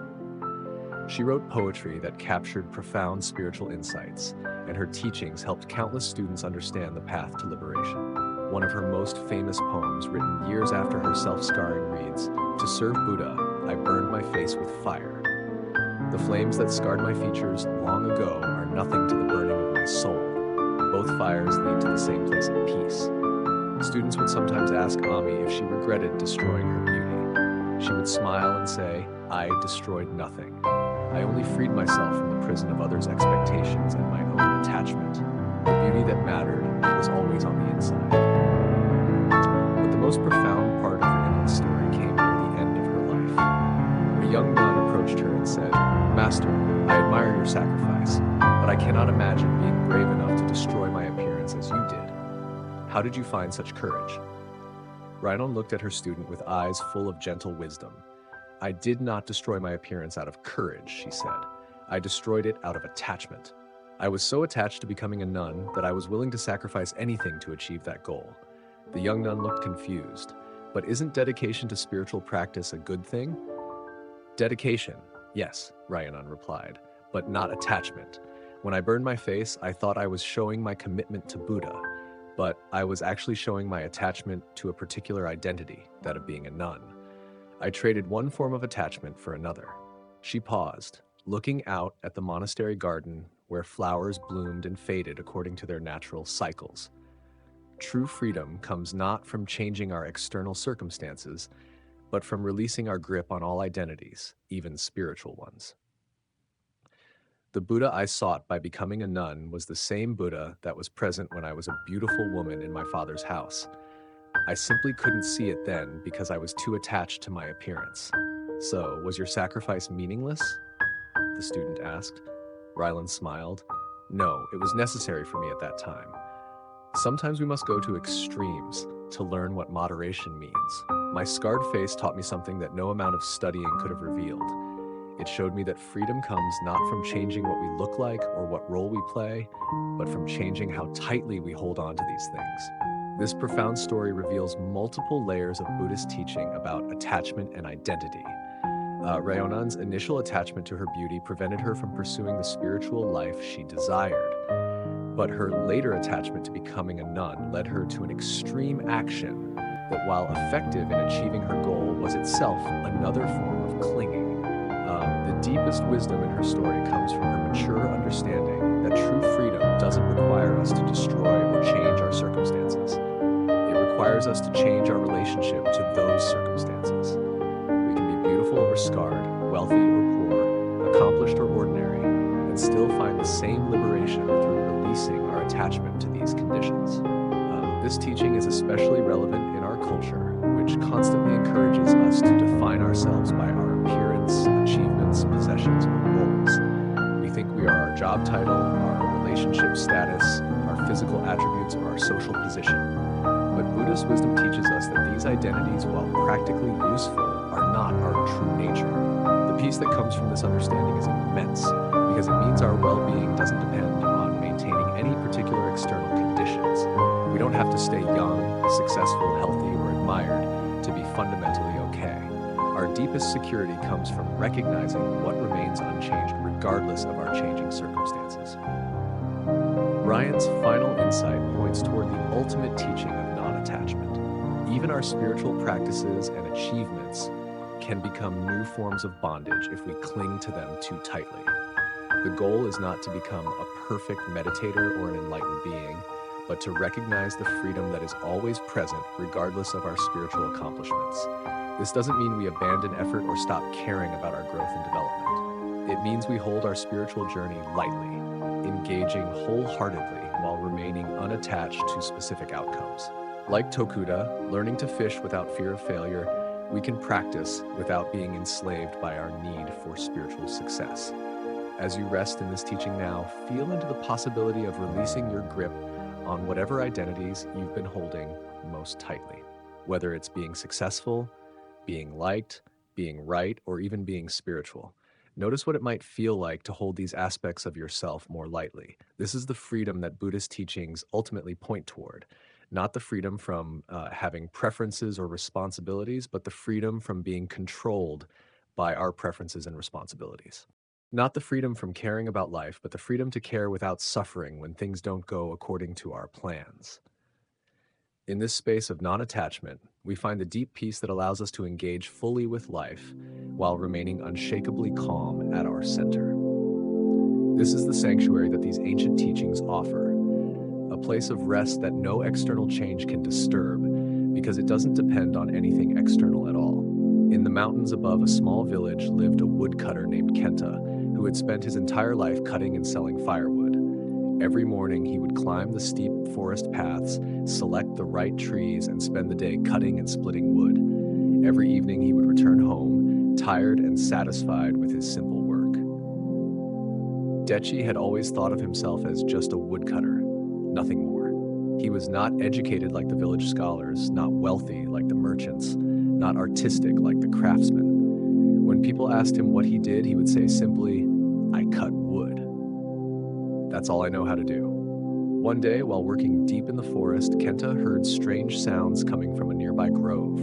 She wrote poetry that captured profound spiritual insights, and her teachings helped countless students understand the path to liberation. One of her most famous poems, written years after her self-scarring, reads, "To serve Buddha, I burned my face with fire. The flames that scarred my features long ago are nothing to the burning of my soul. Both fires lead to the same place of peace." Students would sometimes ask Ami if she regretted destroying her beauty. She would smile and say, "I destroyed nothing. I only freed myself from the prison of others' expectations and my own attachment." The beauty that mattered was always on the inside. But the most profound part of Rhiannon's story came near the end of her life. A young nun approached her and said, "Master, I admire your sacrifice, but I cannot imagine being brave enough to destroy my appearance as you did. How did you find such courage?" Rhiannon looked at her student with eyes full of gentle wisdom. "I did not destroy my appearance out of courage," she said. "I destroyed it out of attachment. I was so attached to becoming a nun that I was willing to sacrifice anything to achieve that goal." The young nun looked confused. "But isn't dedication to spiritual practice a good thing?" "Dedication, yes," Rhiannon replied, "but not attachment. When I burned my face, I thought I was showing my commitment to Buddha, but I was actually showing my attachment to a particular identity, that of being a nun. I traded one form of attachment for another." She paused, looking out at the monastery garden where flowers bloomed and faded according to their natural cycles. True freedom comes not from changing our external circumstances, but from releasing our grip on all identities, even spiritual ones. "The Buddha I sought by becoming a nun was the same Buddha that was present when I was a beautiful woman in my father's house. I simply couldn't see it then because I was too attached to my appearance." "So, was your sacrifice meaningless?" the student asked. Rylan smiled. "No, it was necessary for me at that time. Sometimes we must go to extremes to learn what moderation means. My scarred face taught me something that no amount of studying could have revealed. It showed me that freedom comes not from changing what we look like or what role we play, but from changing how tightly we hold on to these things." This profound story reveals multiple layers of Buddhist teaching about attachment and identity. Rhiannon's initial attachment to her beauty prevented her from pursuing the spiritual life she desired. But her later attachment to becoming a nun led her to an extreme action that, while effective in achieving her goal, was itself another form of clinging. The deepest wisdom in her story comes from her mature understanding that true freedom doesn't require us to destroy or change our circumstances. It requires us to change our relationship to those circumstances. We can be beautiful or scarred, wealthy or poor, accomplished or ordinary, and still find the same liberation through releasing our attachment to these conditions. This teaching is especially relevant in our culture, which constantly encourages us to define ourselves by our appearance, achievements, possessions, or roles. We think we are our job title, our relationship status, our physical attributes, or our social position. But Buddhist wisdom teaches us that these identities, while practically useful, are not our true nature. The peace that comes from this understanding is immense, because it means our well-being doesn't depend on maintaining any particular external conditions. We don't have to stay young, successful, healthy, or admired to be fundamentally okay. Our deepest security comes from recognizing what remains unchanged regardless of our changing circumstances. Ryan's final insight points toward the ultimate teaching of non-attachment. Even our spiritual practices and achievements can become new forms of bondage if we cling to them too tightly. The goal is not to become a perfect meditator or an enlightened being, but to recognize the freedom that is always present regardless of our spiritual accomplishments. This doesn't mean we abandon effort or stop caring about our growth and development. It means we hold our spiritual journey lightly, engaging wholeheartedly while remaining unattached to specific outcomes. Like Tokuda, learning to fish without fear of failure, we can practice without being enslaved by our need for spiritual success. As you rest in this teaching now, feel into the possibility of releasing your grip on whatever identities you've been holding most tightly. Whether it's being successful, being liked, being right, or even being spiritual. Notice what it might feel like to hold these aspects of yourself more lightly. This is the freedom that Buddhist teachings ultimately point toward. Not the freedom from having preferences or responsibilities, but the freedom from being controlled by our preferences and responsibilities. Not the freedom from caring about life, but the freedom to care without suffering when things don't go according to our plans. In this space of non-attachment, we find the deep peace that allows us to engage fully with life while remaining unshakably calm at our center. This is the sanctuary that these ancient teachings offer, a place of rest that no external change can disturb because it doesn't depend on anything external at all. In the mountains above a small village lived a woodcutter named Kenta, who had spent his entire life cutting and selling firewood. Every morning, he would climb the steep forest paths, select the right trees, and spend the day cutting and splitting wood. Every evening, he would return home, tired and satisfied with his simple work. Dechi had always thought of himself as just a woodcutter, nothing more. He was not educated like the village scholars, not wealthy like the merchants, not artistic like the craftsmen. When people asked him what he did, he would say simply, "I cut wood. That's all I know how to do." One day, while working deep in the forest, Kenta heard strange sounds coming from a nearby grove.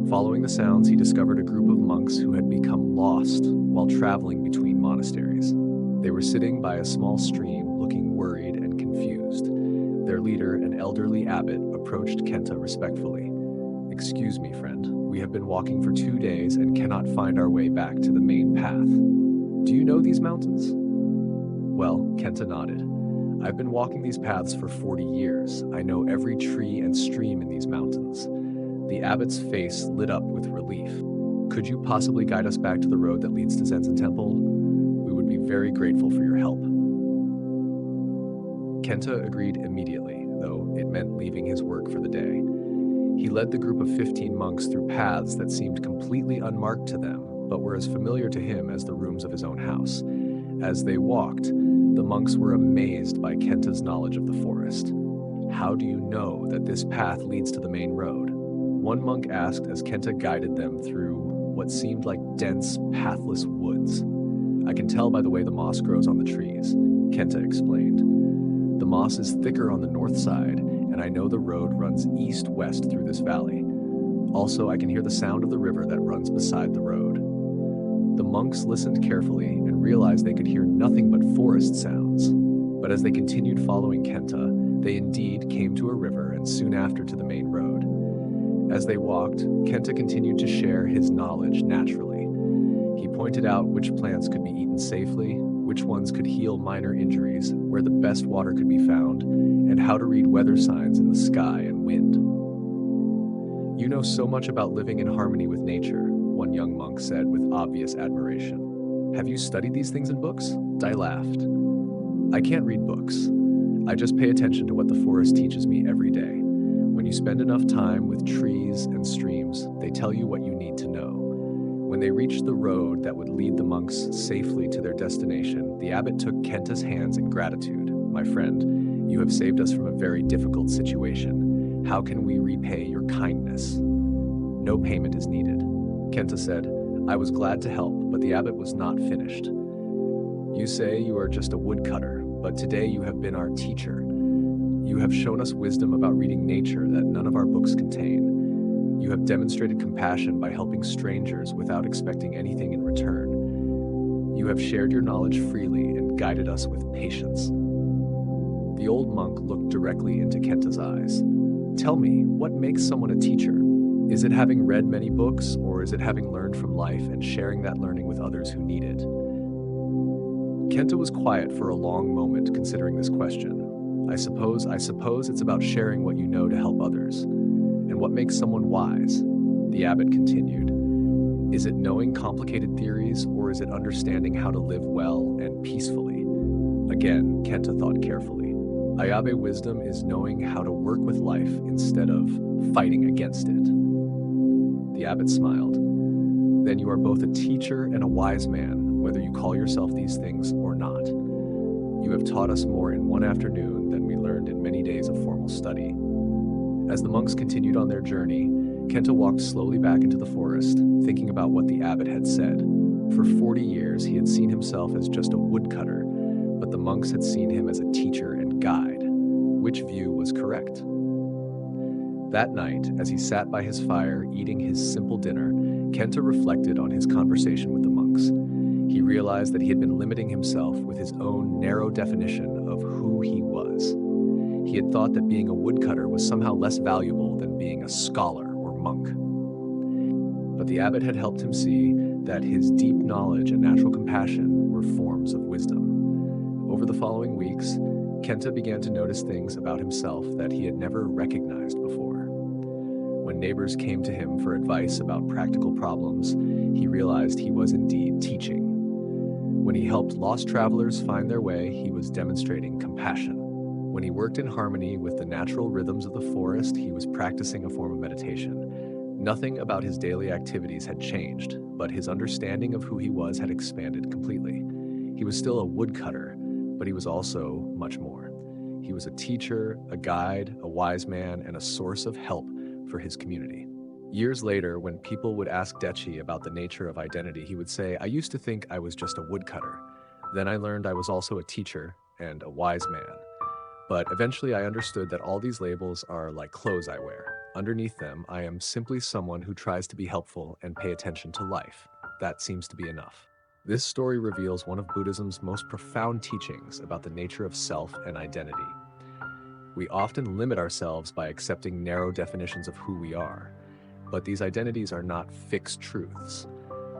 Following the sounds, he discovered a group of monks who had become lost while traveling between monasteries. They were sitting by a small stream, looking worried and confused. Their leader, an elderly abbot, approached Kenta respectfully. "Excuse me, friend. We have been walking for 2 days and cannot find our way back to the main path. Do you know these mountains?" "Well," Kenta nodded. "I've been walking these paths for 40 years. I know every tree and stream in these mountains." The abbot's face lit up with relief. "Could you possibly guide us back to the road that leads to Zenzen Temple? We would be very grateful for your help." Kenta agreed immediately, though it meant leaving his work for the day. He led the group of 15 monks through paths that seemed completely unmarked to them, but were as familiar to him as the rooms of his own house. As they walked, the monks were amazed by Kenta's knowledge of the forest. "How do you know that this path leads to the main road?" One monk asked as Kenta guided them through what seemed like dense, pathless woods. "I can tell by the way the moss grows on the trees," Kenta explained. "The moss is thicker on the north side, and I know the road runs east-west through this valley. Also, I can hear the sound of the river that runs beside the road." The monks listened carefully and realized they could hear nothing but forest sounds. But as they continued following Kenta, they indeed came to a river and soon after to the main road. As they walked, Kenta continued to share his knowledge naturally. He pointed out which plants could be eaten safely, which ones could heal minor injuries, where the best water could be found, and how to read weather signs in the sky and wind. "You know so much about living in harmony with nature," one young monk said with obvious admiration. "Have you studied these things in books?" Dai laughed. "I can't read books. I just pay attention to what the forest teaches me every day. When you spend enough time with trees and streams, they tell you what you need to know." When they reached the road that would lead the monks safely to their destination, the abbot took Kenta's hands in gratitude. "My friend, you have saved us from a very difficult situation. How can we repay your kindness?" "No payment is needed," Kenta said. "I was glad to help, but the abbot was not finished. You say you are just a woodcutter, but today you have been our teacher. You have shown us wisdom about reading nature that none of our books contain. You have demonstrated compassion by helping strangers without expecting anything in return. You have shared your knowledge freely and guided us with patience." The old monk looked directly into Kenta's eyes. "Tell me, what makes someone a teacher? Is it having read many books, or is it having learned from life and sharing that learning with others who need it?" Kenta was quiet for a long moment considering this question. I suppose it's about sharing what you know to help others. And what makes someone wise?" The abbot continued. "Is it knowing complicated theories, or is it understanding how to live well and peacefully?" Again, Kenta thought carefully. "Ayabe wisdom is knowing how to work with life instead of fighting against it." The abbot smiled. "Then you are both a teacher and a wise man, whether you call yourself these things or not. You have taught us more in one afternoon than we learned in many days of formal study." As the monks continued on their journey, Kenta walked slowly back into the forest, thinking about what the abbot had said. For 40 years, he had seen himself as just a woodcutter, but the monks had seen him as a teacher and guide. Which view was correct? That night, as he sat by his fire eating his simple dinner, Kenta reflected on his conversation with the monks. He realized that he had been limiting himself with his own narrow definition of who he was. He had thought that being a woodcutter was somehow less valuable than being a scholar or monk. But the abbot had helped him see that his deep knowledge and natural compassion were forms of wisdom. Over the following weeks, Kenta began to notice things about himself that he had never recognized before. When neighbors came to him for advice about practical problems, he realized he was indeed teaching. When he helped lost travelers find their way, he was demonstrating compassion. When he worked in harmony with the natural rhythms of the forest, he was practicing a form of meditation. Nothing about his daily activities had changed, but his understanding of who he was had expanded completely. He was still a woodcutter, but he was also much more. He was a teacher, a guide, a wise man, and a source of help for his community. Years later, when people would ask Dechi about the nature of identity, he would say, "I used to think I was just a woodcutter. Then I learned I was also a teacher and a wise man. But eventually I understood that all these labels are like clothes I wear. Underneath them, I am simply someone who tries to be helpful and pay attention to life. That seems to be enough." This story reveals one of Buddhism's most profound teachings about the nature of self and identity. We often limit ourselves by accepting narrow definitions of who we are. But these identities are not fixed truths.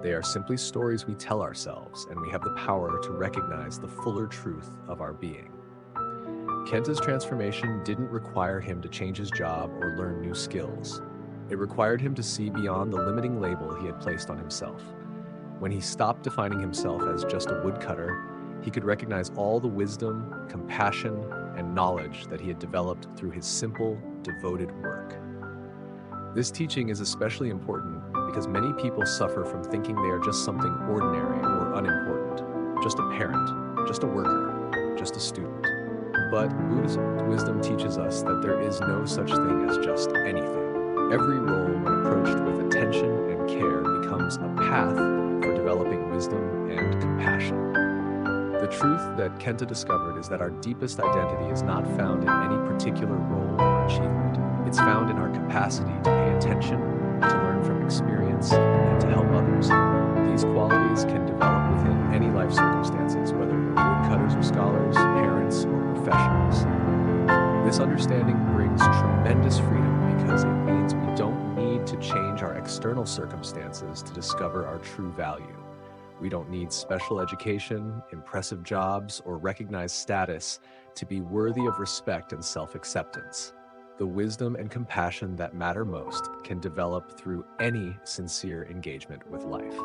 They are simply stories we tell ourselves, and we have the power to recognize the fuller truth of our being. Kenta's transformation didn't require him to change his job or learn new skills. It required him to see beyond the limiting label he had placed on himself. When he stopped defining himself as just a woodcutter, he could recognize all the wisdom, compassion, and knowledge that he had developed through his simple, devoted work. This teaching is especially important because many people suffer from thinking they are just something ordinary or unimportant, just a parent, just a worker, just a student. But Buddhist wisdom teaches us that there is no such thing as just anything. Every role, when approached with attention and care, becomes a path for developing wisdom and compassion. The truth that Kenta discovered is that our deepest identity is not found in any particular role or achievement. It's found in our capacity to pay attention, to learn from experience, and to help others. These qualities can develop within any life circumstances, whether we're woodcutters or scholars, parents or professionals. This understanding brings tremendous freedom because it means we don't need to change our external circumstances to discover our true value. We don't need special education, impressive jobs, or recognized status to be worthy of respect and self-acceptance. The wisdom and compassion that matter most can develop through any sincere engagement with life.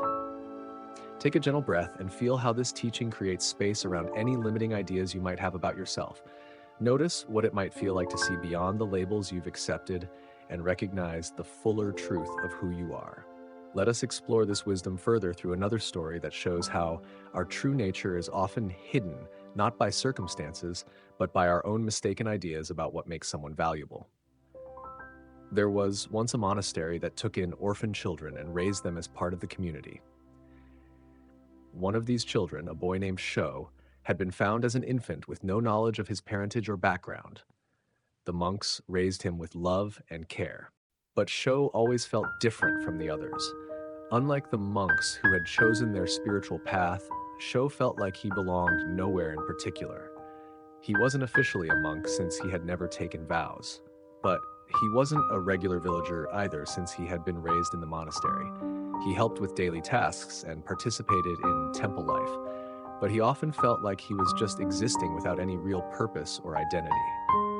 Take a gentle breath and feel how this teaching creates space around any limiting ideas you might have about yourself. Notice what it might feel like to see beyond the labels you've accepted and recognize the fuller truth of who you are. Let us explore this wisdom further through another story that shows how our true nature is often hidden, not by circumstances, but by our own mistaken ideas about what makes someone valuable. There was once a monastery that took in orphan children and raised them as part of the community. One of these children, a boy named Sho, had been found as an infant with no knowledge of his parentage or background. The monks raised him with love and care. But Sho always felt different from the others. Unlike the monks who had chosen their spiritual path, Sho felt like he belonged nowhere in particular. He wasn't officially a monk since he had never taken vows, but he wasn't a regular villager either since he had been raised in the monastery. He helped with daily tasks and participated in temple life, but he often felt like he was just existing without any real purpose or identity.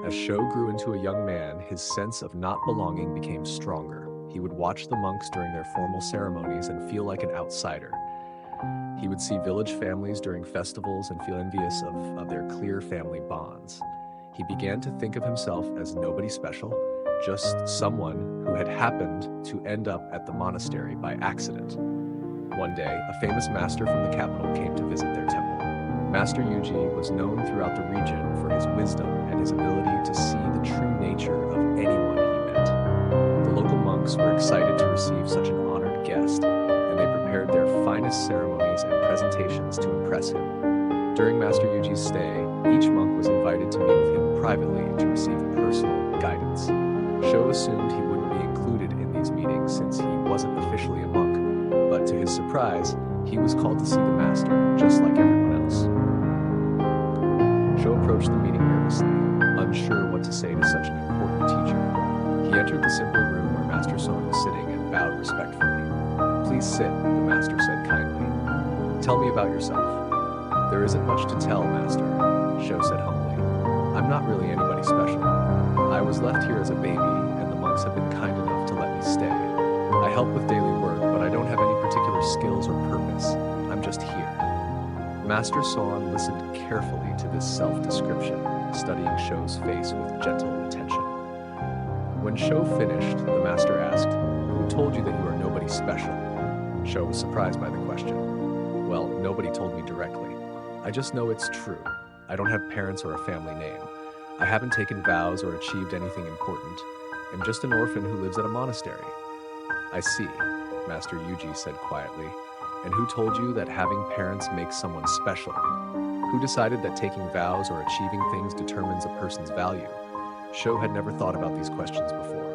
As Sho grew into a young man, his sense of not belonging became stronger. He would watch the monks during their formal ceremonies and feel like an outsider. He would see village families during festivals and feel envious of their clear family bonds. He began to think of himself as nobody special, just someone who had happened to end up at the monastery by accident. One day, a famous master from the capital came to visit their temple. Master Yuji was known throughout the region for his wisdom and his ability to see the true nature of anyone he met. The local monks were excited to receive such an honored guest, and they prepared their finest ceremonies and presentations to impress him. During Master Yuji's stay, each monk was invited to meet with him privately to receive personal guidance. Sho assumed he wouldn't be included in these meetings since he wasn't officially a monk, but to his surprise, he was called to see the master, just like everyone else. Sho approached the meeting nervously, unsure what to say to such an important teacher. He entered the simple room where Master Son was sitting and bowed respectfully. "Please sit," the master said kindly. "Tell me about yourself." "There isn't much to tell, Master," Sho said humbly. "I'm not really anybody special. I was left here as a baby, and the monks have been kind enough to let me stay. I help with daily work, but I don't have any particular skills or purpose. I'm just here." Master Soan listened carefully to this self-description, studying Shou's face with gentle attention. When Shou finished, the master asked, "Who told you that you are nobody special?" Shou was surprised by the question. "Well, nobody told me directly. I just know it's true. I don't have parents or a family name. I haven't taken vows or achieved anything important. I'm just an orphan who lives at a monastery." "I see," Master Yuji said quietly. "And who told you that having parents makes someone special? Who decided that taking vows or achieving things determines a person's value?" Shou had never thought about these questions before.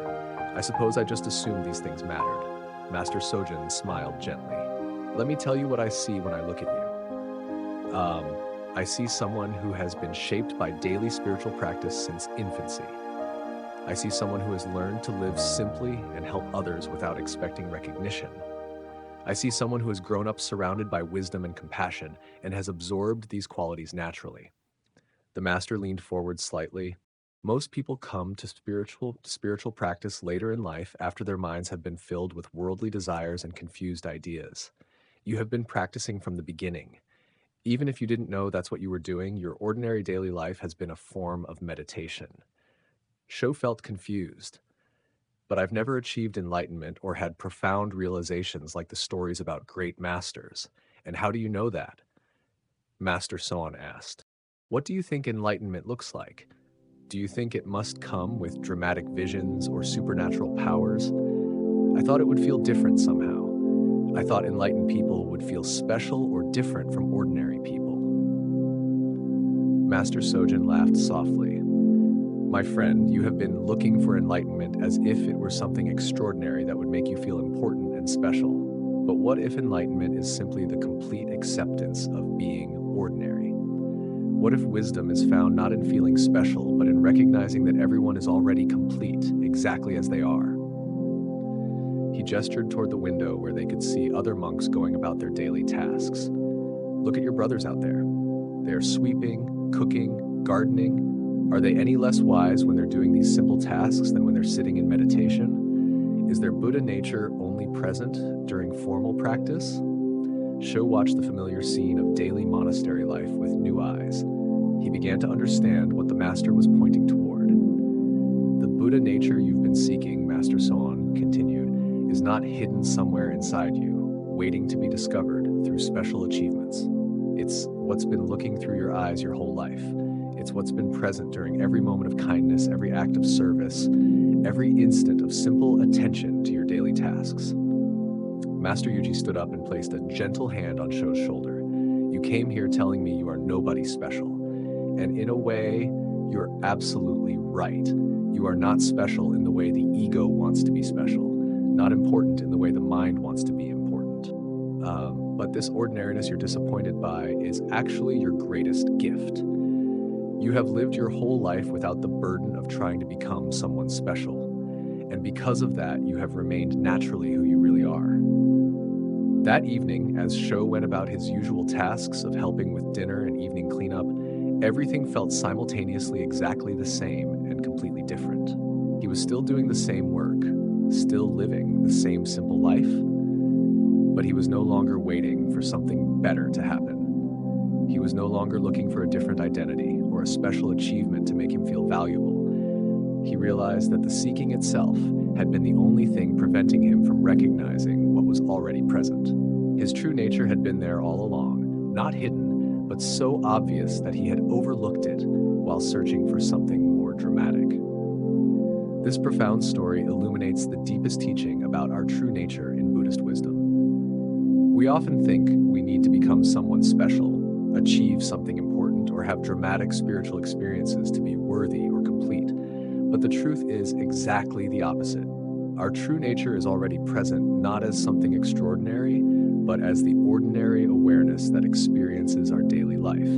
"I suppose I just assumed these things mattered." Master Sojin smiled gently. "Let me tell you what I see when I look at you. I see someone who has been shaped by daily spiritual practice since infancy. I see someone who has learned to live simply and help others without expecting recognition. I see someone who has grown up surrounded by wisdom and compassion and has absorbed these qualities naturally." The master leaned forward slightly. "Most people come to spiritual practice later in life after their minds have been filled with worldly desires and confused ideas. You have been practicing from the beginning. Even if you didn't know that's what you were doing, your ordinary daily life has been a form of meditation." Shou felt confused. "But I've never achieved enlightenment or had profound realizations like the stories about great masters. And how do you know that?" Master Soan asked. "What do you think enlightenment looks like? Do you think it must come with dramatic visions or supernatural powers? I thought it would feel different somehow. I thought enlightened people would feel special or different from ordinary people." Master Sojin laughed softly. "My friend, you have been looking for enlightenment as if it were something extraordinary that would make you feel important and special. But what if enlightenment is simply the complete acceptance of being ordinary? What if wisdom is found not in feeling special, but in recognizing that everyone is already complete, exactly as they are?" He gestured toward the window where they could see other monks going about their daily tasks. "Look at your brothers out there. They are sweeping, cooking, gardening. Are they any less wise when they're doing these simple tasks than when they're sitting in meditation? Is their Buddha nature only present during formal practice?" Shou watched the familiar scene of daily monastery life with new eyes. He began to understand what the master was pointing toward. "The Buddha nature you've been seeking," Master Soan continued, "is not hidden somewhere inside you, waiting to be discovered through special achievements. It's what's been looking through your eyes your whole life. It's what's been present during every moment of kindness, every act of service, every instant of simple attention to your daily tasks." Master Yuji stood up and placed a gentle hand on Shou's shoulder. "You came here telling me you are nobody special. And in a way, you're absolutely right. You are not special in the way the ego wants to be special, not important in the way the mind wants to be important. But this ordinariness you're disappointed by is actually your greatest gift. You have lived your whole life without the burden of trying to become someone special. And because of that, you have remained naturally who you really are." That evening, as Shou went about his usual tasks of helping with dinner and evening cleanup, everything felt simultaneously exactly the same and completely different. He was still doing the same work, still living the same simple life, but he was no longer waiting for something better to happen. He was no longer looking for a different identity or a special achievement to make him feel valuable. He realized that the seeking itself had been the only thing preventing him from recognizing what was already present. His true nature had been there all along, not hidden, but so obvious that he had overlooked it while searching for something more dramatic. This profound story illuminates the deepest teaching about our true nature in Buddhist wisdom. We often think we need to become someone special, achieve something important, or have dramatic spiritual experiences to be worthy or complete. But the truth is exactly the opposite. Our true nature is already present not as something extraordinary, but as the ordinary awareness that experiences our daily life.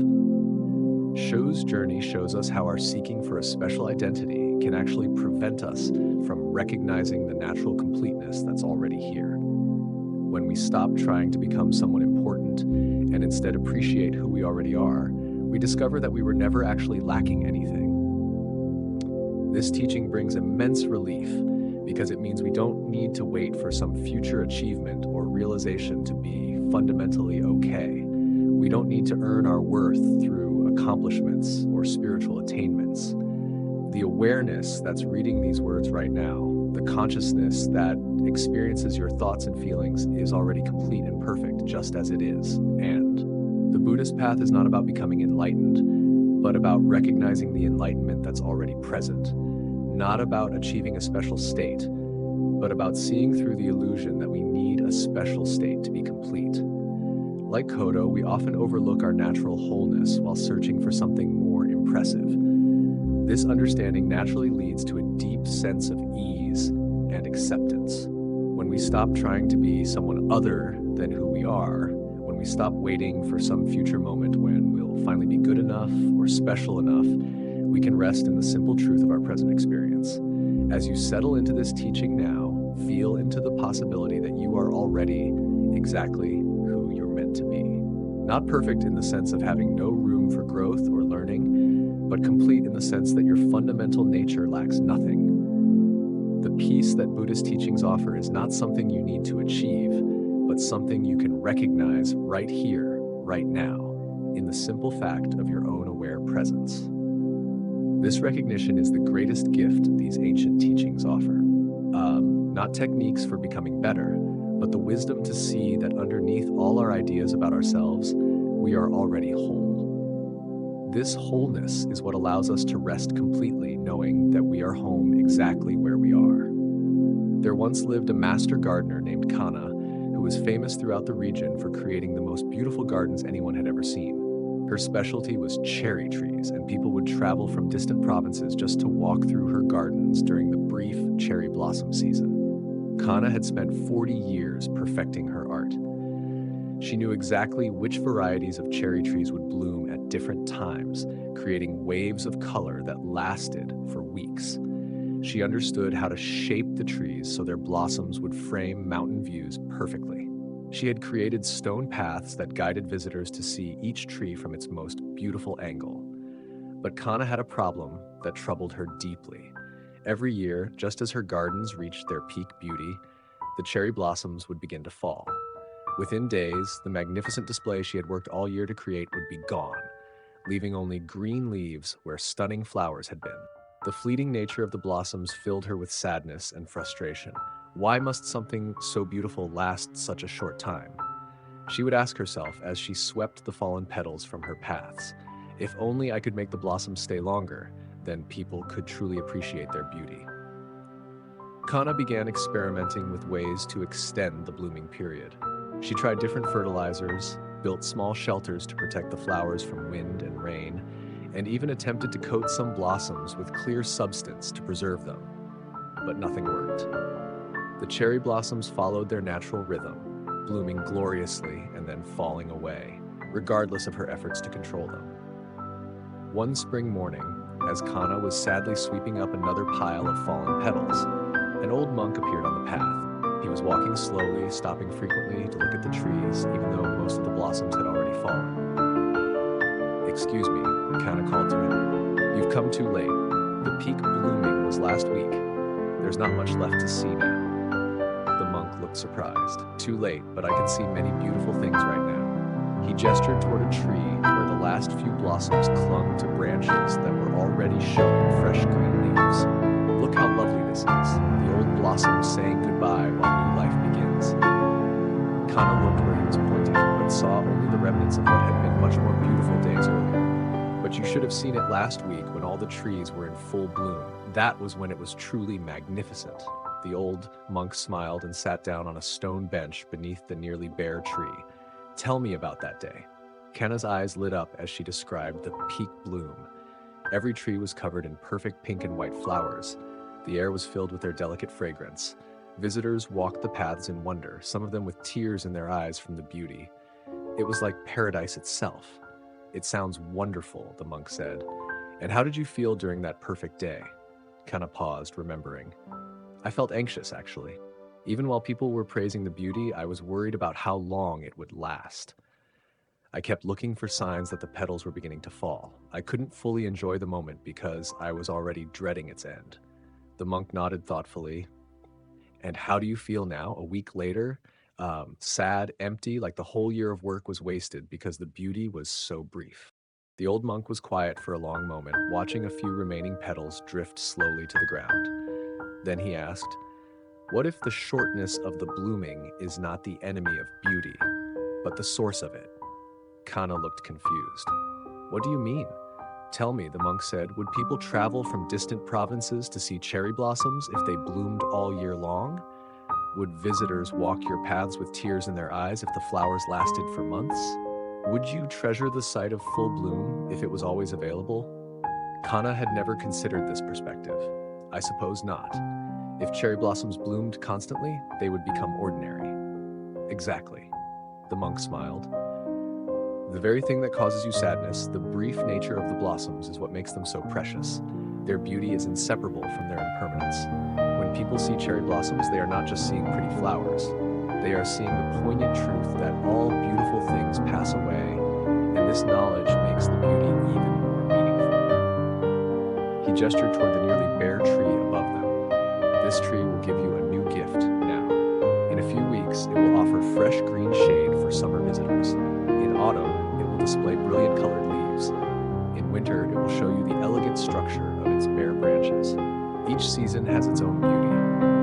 Shou's journey shows us how our seeking for a special identity can actually prevent us from recognizing the natural completeness that's already here. When we stop trying to become someone important and instead appreciate who we already are, we discover that we were never actually lacking anything. This teaching brings immense relief because it means we don't need to wait for some future achievement or realization to be fundamentally okay. We We don't need to earn our worth through accomplishments or spiritual attainments. The awareness that's reading these words right now, the consciousness that experiences your thoughts and feelings, is already complete and perfect just as it is. And the Buddhist path is not about becoming enlightened, but about recognizing the enlightenment that's already present. Not about achieving a special state, but about seeing through the illusion that we need a special state to be complete. Like Kodo, we often overlook our natural wholeness while searching for something more impressive. This understanding naturally leads to a deep sense of ease and acceptance. When we stop trying to be someone other than who we are, when we stop waiting for some future moment when we'll finally be good enough or special enough, we can rest in the simple truth of our present experience. As you settle into this teaching now, feel into the possibility that you are already exactly who you're meant to be. Not perfect in the sense of having no room for growth or learning, but complete in the sense that your fundamental nature lacks nothing. The peace that Buddhist teachings offer is not something you need to achieve, but something you can recognize right here, right now, in the simple fact of your own aware presence. This recognition is the greatest gift these ancient teachings offer. Not techniques for becoming better, but the wisdom to see that underneath all our ideas about ourselves, we are already whole. This wholeness is what allows us to rest completely, knowing that we are home exactly where we are. There once lived a master gardener named Kana, who was famous throughout the region for creating the most beautiful gardens anyone had ever seen. Her specialty was cherry trees, and people would travel from distant provinces just to walk through her gardens during the brief cherry blossom season. Kana had spent 40 years perfecting her art. She knew exactly which varieties of cherry trees would bloom at different times, creating waves of color that lasted for weeks. She understood how to shape the trees so their blossoms would frame mountain views perfectly. She had created stone paths that guided visitors to see each tree from its most beautiful angle. But Kana had a problem that troubled her deeply. Every year, just as her gardens reached their peak beauty, the cherry blossoms would begin to fall. Within days, the magnificent display she had worked all year to create would be gone, leaving only green leaves where stunning flowers had been. The fleeting nature of the blossoms filled her with sadness and frustration. Why must something so beautiful last such a short time? She would ask herself as she swept the fallen petals from her paths, if only I could make the blossoms stay longer, then people could truly appreciate their beauty. Kana began experimenting with ways to extend the blooming period. She tried different fertilizers, built small shelters to protect the flowers from wind and rain, and even attempted to coat some blossoms with clear substance to preserve them. But nothing worked. The cherry blossoms followed their natural rhythm, blooming gloriously and then falling away, regardless of her efforts to control them. One spring morning, as Kana was sadly sweeping up another pile of fallen petals, an old monk appeared on the path. He was walking slowly, stopping frequently to look at the trees, even though most of the blossoms had already fallen. "Excuse me," Kana called to him. "You've come too late. The peak blooming was last week. There's not much left to see now." The monk looked surprised. "Too late, but I can see many beautiful things right now." He gestured toward a tree where the last few blossoms clung to branches that were already showing fresh green leaves. "Look how lovely this is. The old blossoms saying goodbye while new life begins." Kana looked where he was pointing, but saw only the remnants of what had been much more beautiful days earlier. "But you should have seen it last week when all the trees were in full bloom. That was when it was truly magnificent." The old monk smiled and sat down on a stone bench beneath the nearly bare tree. "Tell me about that day." Kana's eyes lit up as she described the peak bloom. Every tree was covered in perfect pink and white flowers. The air was filled with their delicate fragrance. Visitors walked the paths in wonder, some of them with tears in their eyes from the beauty. It was like paradise itself. "It sounds wonderful," the monk said. "And how did you feel during that perfect day?" Kana paused, remembering. "I felt anxious, actually. Even while people were praising the beauty, I was worried about how long it would last. I kept looking for signs that the petals were beginning to fall. I couldn't fully enjoy the moment because I was already dreading its end." The monk nodded thoughtfully. "And how do you feel now, a week later? sad, empty, like the whole year of work was wasted because the beauty was so brief. The old monk was quiet for a long moment, watching a few remaining petals drift slowly to the ground. Then he asked, "What if the shortness of the blooming is not the enemy of beauty, but the source of it?" Kana looked confused. "What do you mean?" "Tell me," the monk said, "would people travel from distant provinces to see cherry blossoms if they bloomed all year long? Would visitors walk your paths with tears in their eyes if the flowers lasted for months? Would you treasure the sight of full bloom if it was always available?" Kana had never considered this perspective. "I suppose not. If cherry blossoms bloomed constantly, they would become ordinary." "Exactly." The monk smiled. "The very thing that causes you sadness, the brief nature of the blossoms, is what makes them so precious. Their beauty is inseparable from their impermanence. When people see cherry blossoms, they are not just seeing pretty flowers. They are seeing the poignant truth that all beautiful things pass away, and this knowledge makes the beauty even more meaningful." He gestured toward the nearly bare tree above them. "This tree will give you a new gift now. In a few weeks, it will offer fresh green shade for summer visitors. In autumn, it will display brilliant colored leaves. In winter, it will show you the elegant structure of its bare branches. Each season has its own beauty,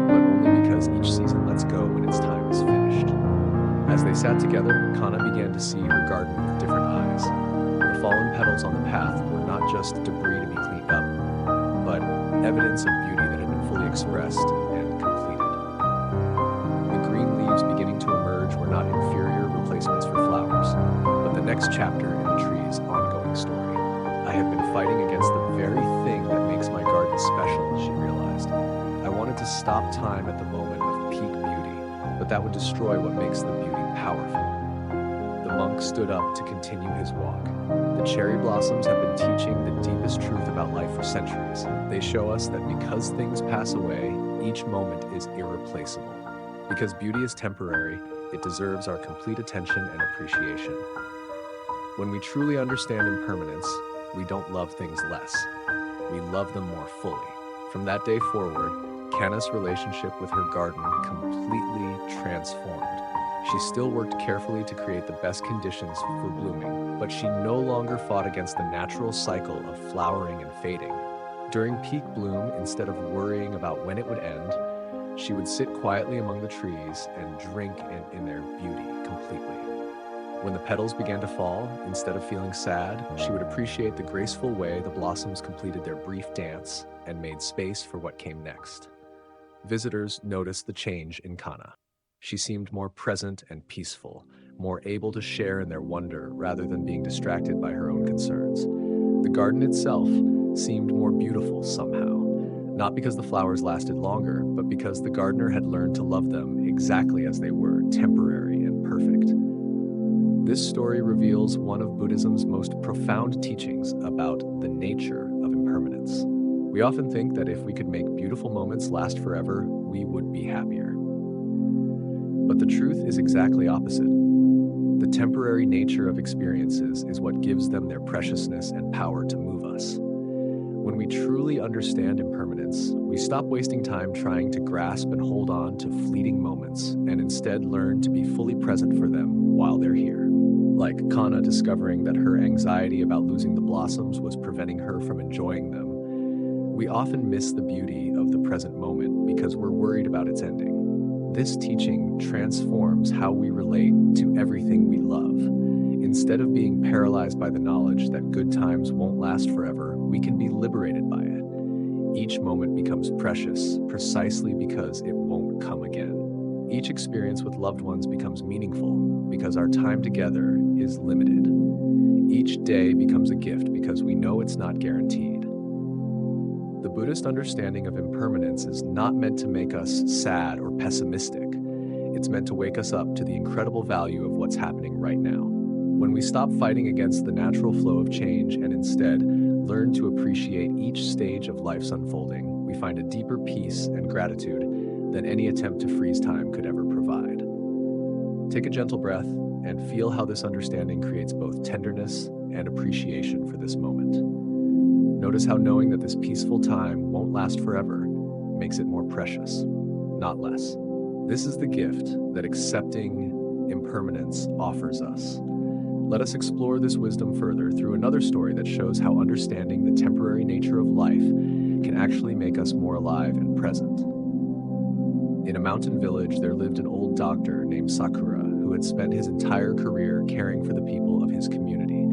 but only because each season lets go when its time is finished." As they sat together, Kana began to see her garden with different eyes. The fallen petals on the path were not just debris to be cleaned up, but evidence of beauty that had been fully expressed and completed. The green leaves beginning to emerge were not inferior replacements for flowers, but the next chapter in the tree's ongoing story. "I have been fighting against the very thing that makes my garden special," she realized. "I wanted to stop time at the moment of peak beauty, but that would destroy what makes the beauty powerful." The monk stood up to continue his walk. "The cherry blossoms have been teaching the deepest truth about life for centuries. They show us that because things pass away, each moment is irreplaceable. Because beauty is temporary, it deserves our complete attention and appreciation. When we truly understand impermanence, we don't love things less. We love them more fully." From that day forward, Kana's relationship with her garden completely transformed. She still worked carefully to create the best conditions for blooming, but she no longer fought against the natural cycle of flowering and fading. During peak bloom, instead of worrying about when it would end, she would sit quietly among the trees and drink in their beauty completely. When the petals began to fall, instead of feeling sad, she would appreciate the graceful way the blossoms completed their brief dance and made space for what came next. Visitors noticed the change in Kana. She seemed more present and peaceful, more able to share in their wonder rather than being distracted by her own concerns. The garden itself seemed more beautiful somehow, not because the flowers lasted longer, but because the gardener had learned to love them exactly as they were, temporary and perfect. This story reveals one of Buddhism's most profound teachings about the nature of impermanence. We often think that if we could make beautiful moments last forever, we would be happier. But the truth is exactly opposite. The temporary nature of experiences is what gives them their preciousness and power to move us. When we truly understand impermanence, we stop wasting time trying to grasp and hold on to fleeting moments and instead learn to be fully present for them while they're here. Like Kana discovering that her anxiety about losing the blossoms was preventing her from enjoying them, we often miss the beauty of the present moment because we're worried about its ending. This teaching transforms how we relate to everything we love. Instead of being paralyzed by the knowledge that good times won't last forever, we can be liberated by it. Each moment becomes precious precisely because it won't come again. Each experience with loved ones becomes meaningful because our time together is limited. Each day becomes a gift because we know it's not guaranteed. The Buddhist understanding of impermanence is not meant to make us sad or pessimistic. It's meant to wake us up to the incredible value of what's happening right now. When we stop fighting against the natural flow of change and instead learn to appreciate each stage of life's unfolding, we find a deeper peace and gratitude than any attempt to freeze time could ever provide. Take a gentle breath and feel how this understanding creates both tenderness and appreciation for this moment. Notice how knowing that this peaceful time won't last forever makes it more precious, not less. This is the gift that accepting impermanence offers us. Let us explore this wisdom further through another story that shows how understanding the temporary nature of life can actually make us more alive and present. In a mountain village, there lived an old doctor named Sakura who had spent his entire career caring for the people of his community.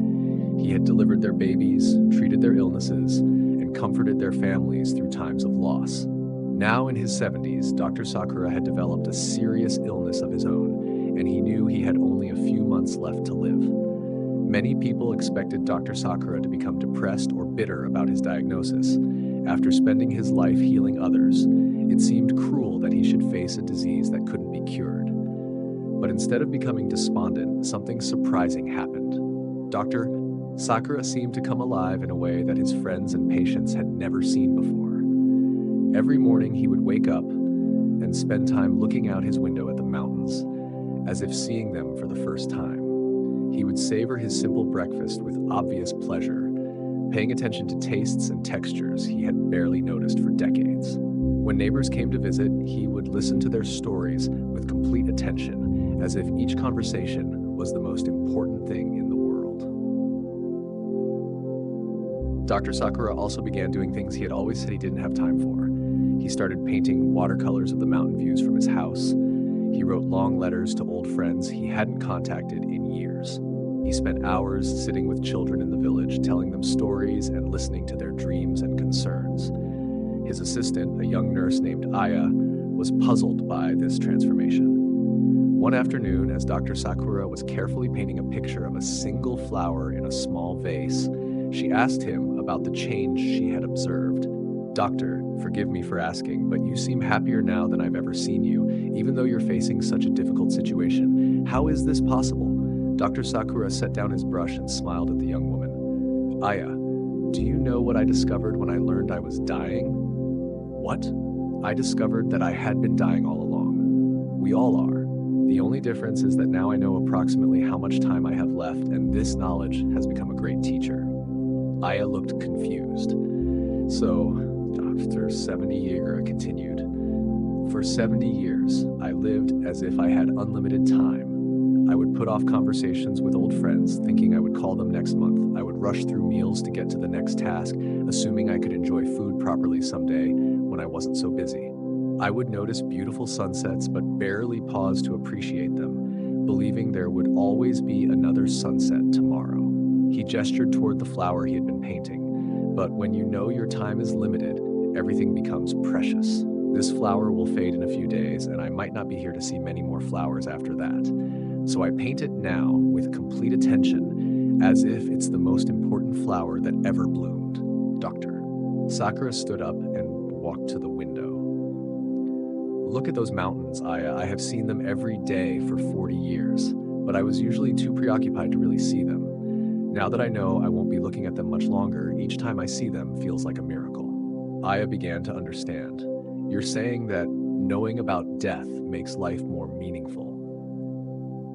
He had delivered their babies, treated their illnesses, and comforted their families through times of loss. Now in his 70s, Dr. Sakura had developed a serious illness of his own, and he knew he had only a few months left to live. Many people expected Dr. Sakura to become depressed or bitter about his diagnosis. After spending his life healing others, it seemed cruel that he should face a disease that couldn't be cured. But instead of becoming despondent, something surprising happened. Dr. Sakura seemed to come alive in a way that his friends and patients had never seen before. Every morning he would wake up and spend time looking out his window at the mountains, as if seeing them for the first time. He would savor his simple breakfast with obvious pleasure, paying attention to tastes and textures he had barely noticed for decades. When neighbors came to visit, he would listen to their stories with complete attention, as if each conversation was the most important thing in the world. Dr. Sakura also began doing things he had always said he didn't have time for. He started painting watercolors of the mountain views from his house. He wrote long letters to old friends he hadn't contacted in years. He spent hours sitting with children in the village, telling them stories and listening to their dreams and concerns. His assistant, a young nurse named Aya, was puzzled by this transformation. One afternoon, as Dr. Sakura was carefully painting a picture of a single flower in a small vase, she asked him about the change she had observed. "Doctor, forgive me for asking, but you seem happier now than I've ever seen you, even though you're facing such a difficult situation. How is this possible?" Dr. Sakura set down his brush and smiled at the young woman. "Aya, do you know what I discovered when I learned I was dying?" "What?" "I discovered that I had been dying all along. We all are. The only difference is that now I know approximately how much time I have left, and this knowledge has become a great teacher." Aya looked confused. "So, Dr. 70 Yeager continued, for 70 years, I lived as if I had unlimited time. I would put off conversations with old friends, thinking I would call them next month. I would rush through meals to get to the next task, assuming I could enjoy food properly someday when I wasn't so busy. I would notice beautiful sunsets, but barely pause to appreciate them, believing there would always be another sunset tomorrow." He gestured toward the flower he had been painting. "But when you know your time is limited, everything becomes precious. This flower will fade in a few days, and I might not be here to see many more flowers after that. So I paint it now with complete attention, as if it's the most important flower that ever bloomed." Dr. Sakura stood up and walked to the window. "Look at those mountains, Aya. I have seen them every day for 40 years, but I was usually too preoccupied to really see them. Now that I know I won't be looking at them much longer, each time I see them feels like a miracle." Aya began to understand. "You're saying that knowing about death makes life more meaningful.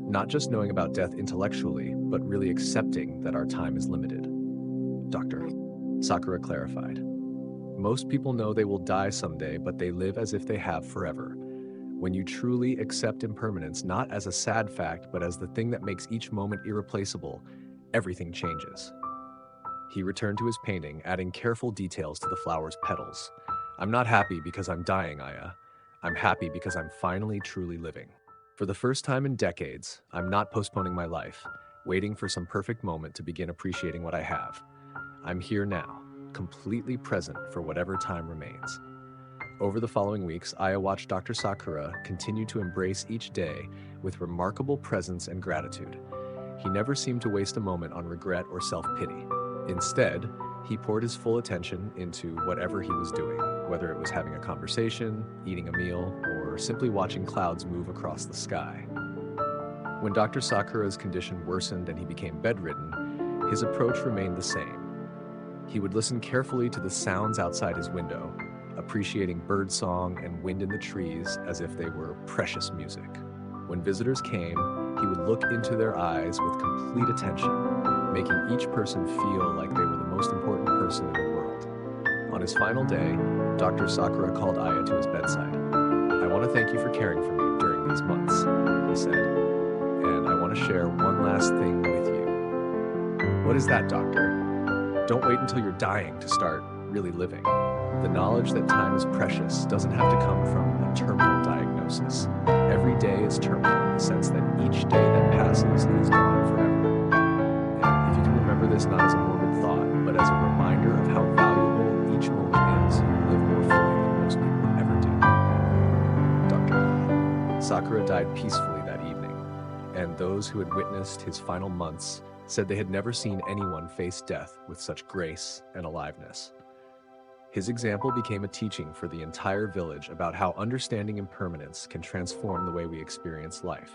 Not just knowing about death intellectually, but really accepting that our time is limited." Dr. Sakura clarified. "Most people know they will die someday, but they live as if they have forever. When you truly accept impermanence, not as a sad fact, but as the thing that makes each moment irreplaceable, everything changes." He returned to his painting, adding careful details to the flower's petals. "I'm not happy because I'm dying, Aya. I'm happy because I'm finally truly living. For the first time in decades, I'm not postponing my life, waiting for some perfect moment to begin appreciating what I have. I'm here now, completely present for whatever time remains." Over the following weeks, Aya watched Dr. Sakura continue to embrace each day with remarkable presence and gratitude. He never seemed to waste a moment on regret or self-pity. Instead, he poured his full attention into whatever he was doing, whether it was having a conversation, eating a meal, or simply watching clouds move across the sky. When Dr. Sakura's condition worsened and he became bedridden, his approach remained the same. He would listen carefully to the sounds outside his window, appreciating birdsong and wind in the trees as if they were precious music. When visitors came, he would look into their eyes with complete attention, making each person feel like they were the most important person in the world. On his final day, Dr. Sakura called Aya to his bedside. "I want to thank you for caring for me. want to share one last thing with you. What is that, doctor? Don't wait until you're dying to start really living. The knowledge that time is precious doesn't have to come from a terminal diagnosis. Every day is terminal in the sense that each day that passes is gone forever. And if you can remember this not as a morbid thought, but as a reminder of how valuable each moment is, you live more fully than most people ever do. Dr. Sakura died peacefully that evening, and those who had witnessed his final months said they had never seen anyone face death with such grace and aliveness. His example became a teaching for the entire village about how understanding impermanence can transform the way we experience life.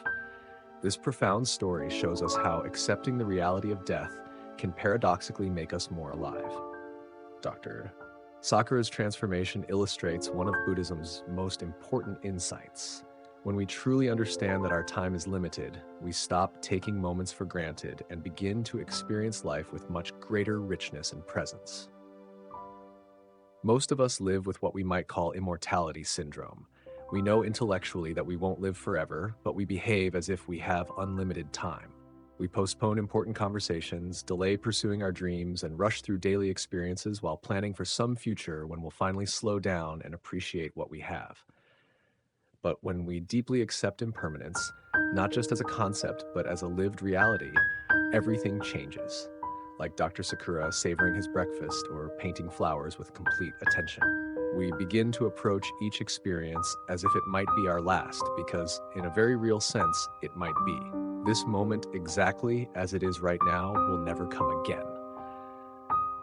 This profound story shows us how accepting the reality of death can paradoxically make us more alive. Dr. Sakura's transformation illustrates one of Buddhism's most important insights. When we truly understand that our time is limited, we stop taking moments for granted and begin to experience life with much greater richness and presence. Most of us live with what we might call immortality syndrome. We know intellectually that we won't live forever, but we behave as if we have unlimited time. We postpone important conversations, delay pursuing our dreams, and rush through daily experiences while planning for some future when we'll finally slow down and appreciate what we have. But when we deeply accept impermanence, not just as a concept, but as a lived reality, everything changes. Like Dr. Sakura savoring his breakfast or painting flowers with complete attention. We begin to approach each experience as if it might be our last, because in a very real sense, it might be. This moment, exactly as it is right now, will never come again.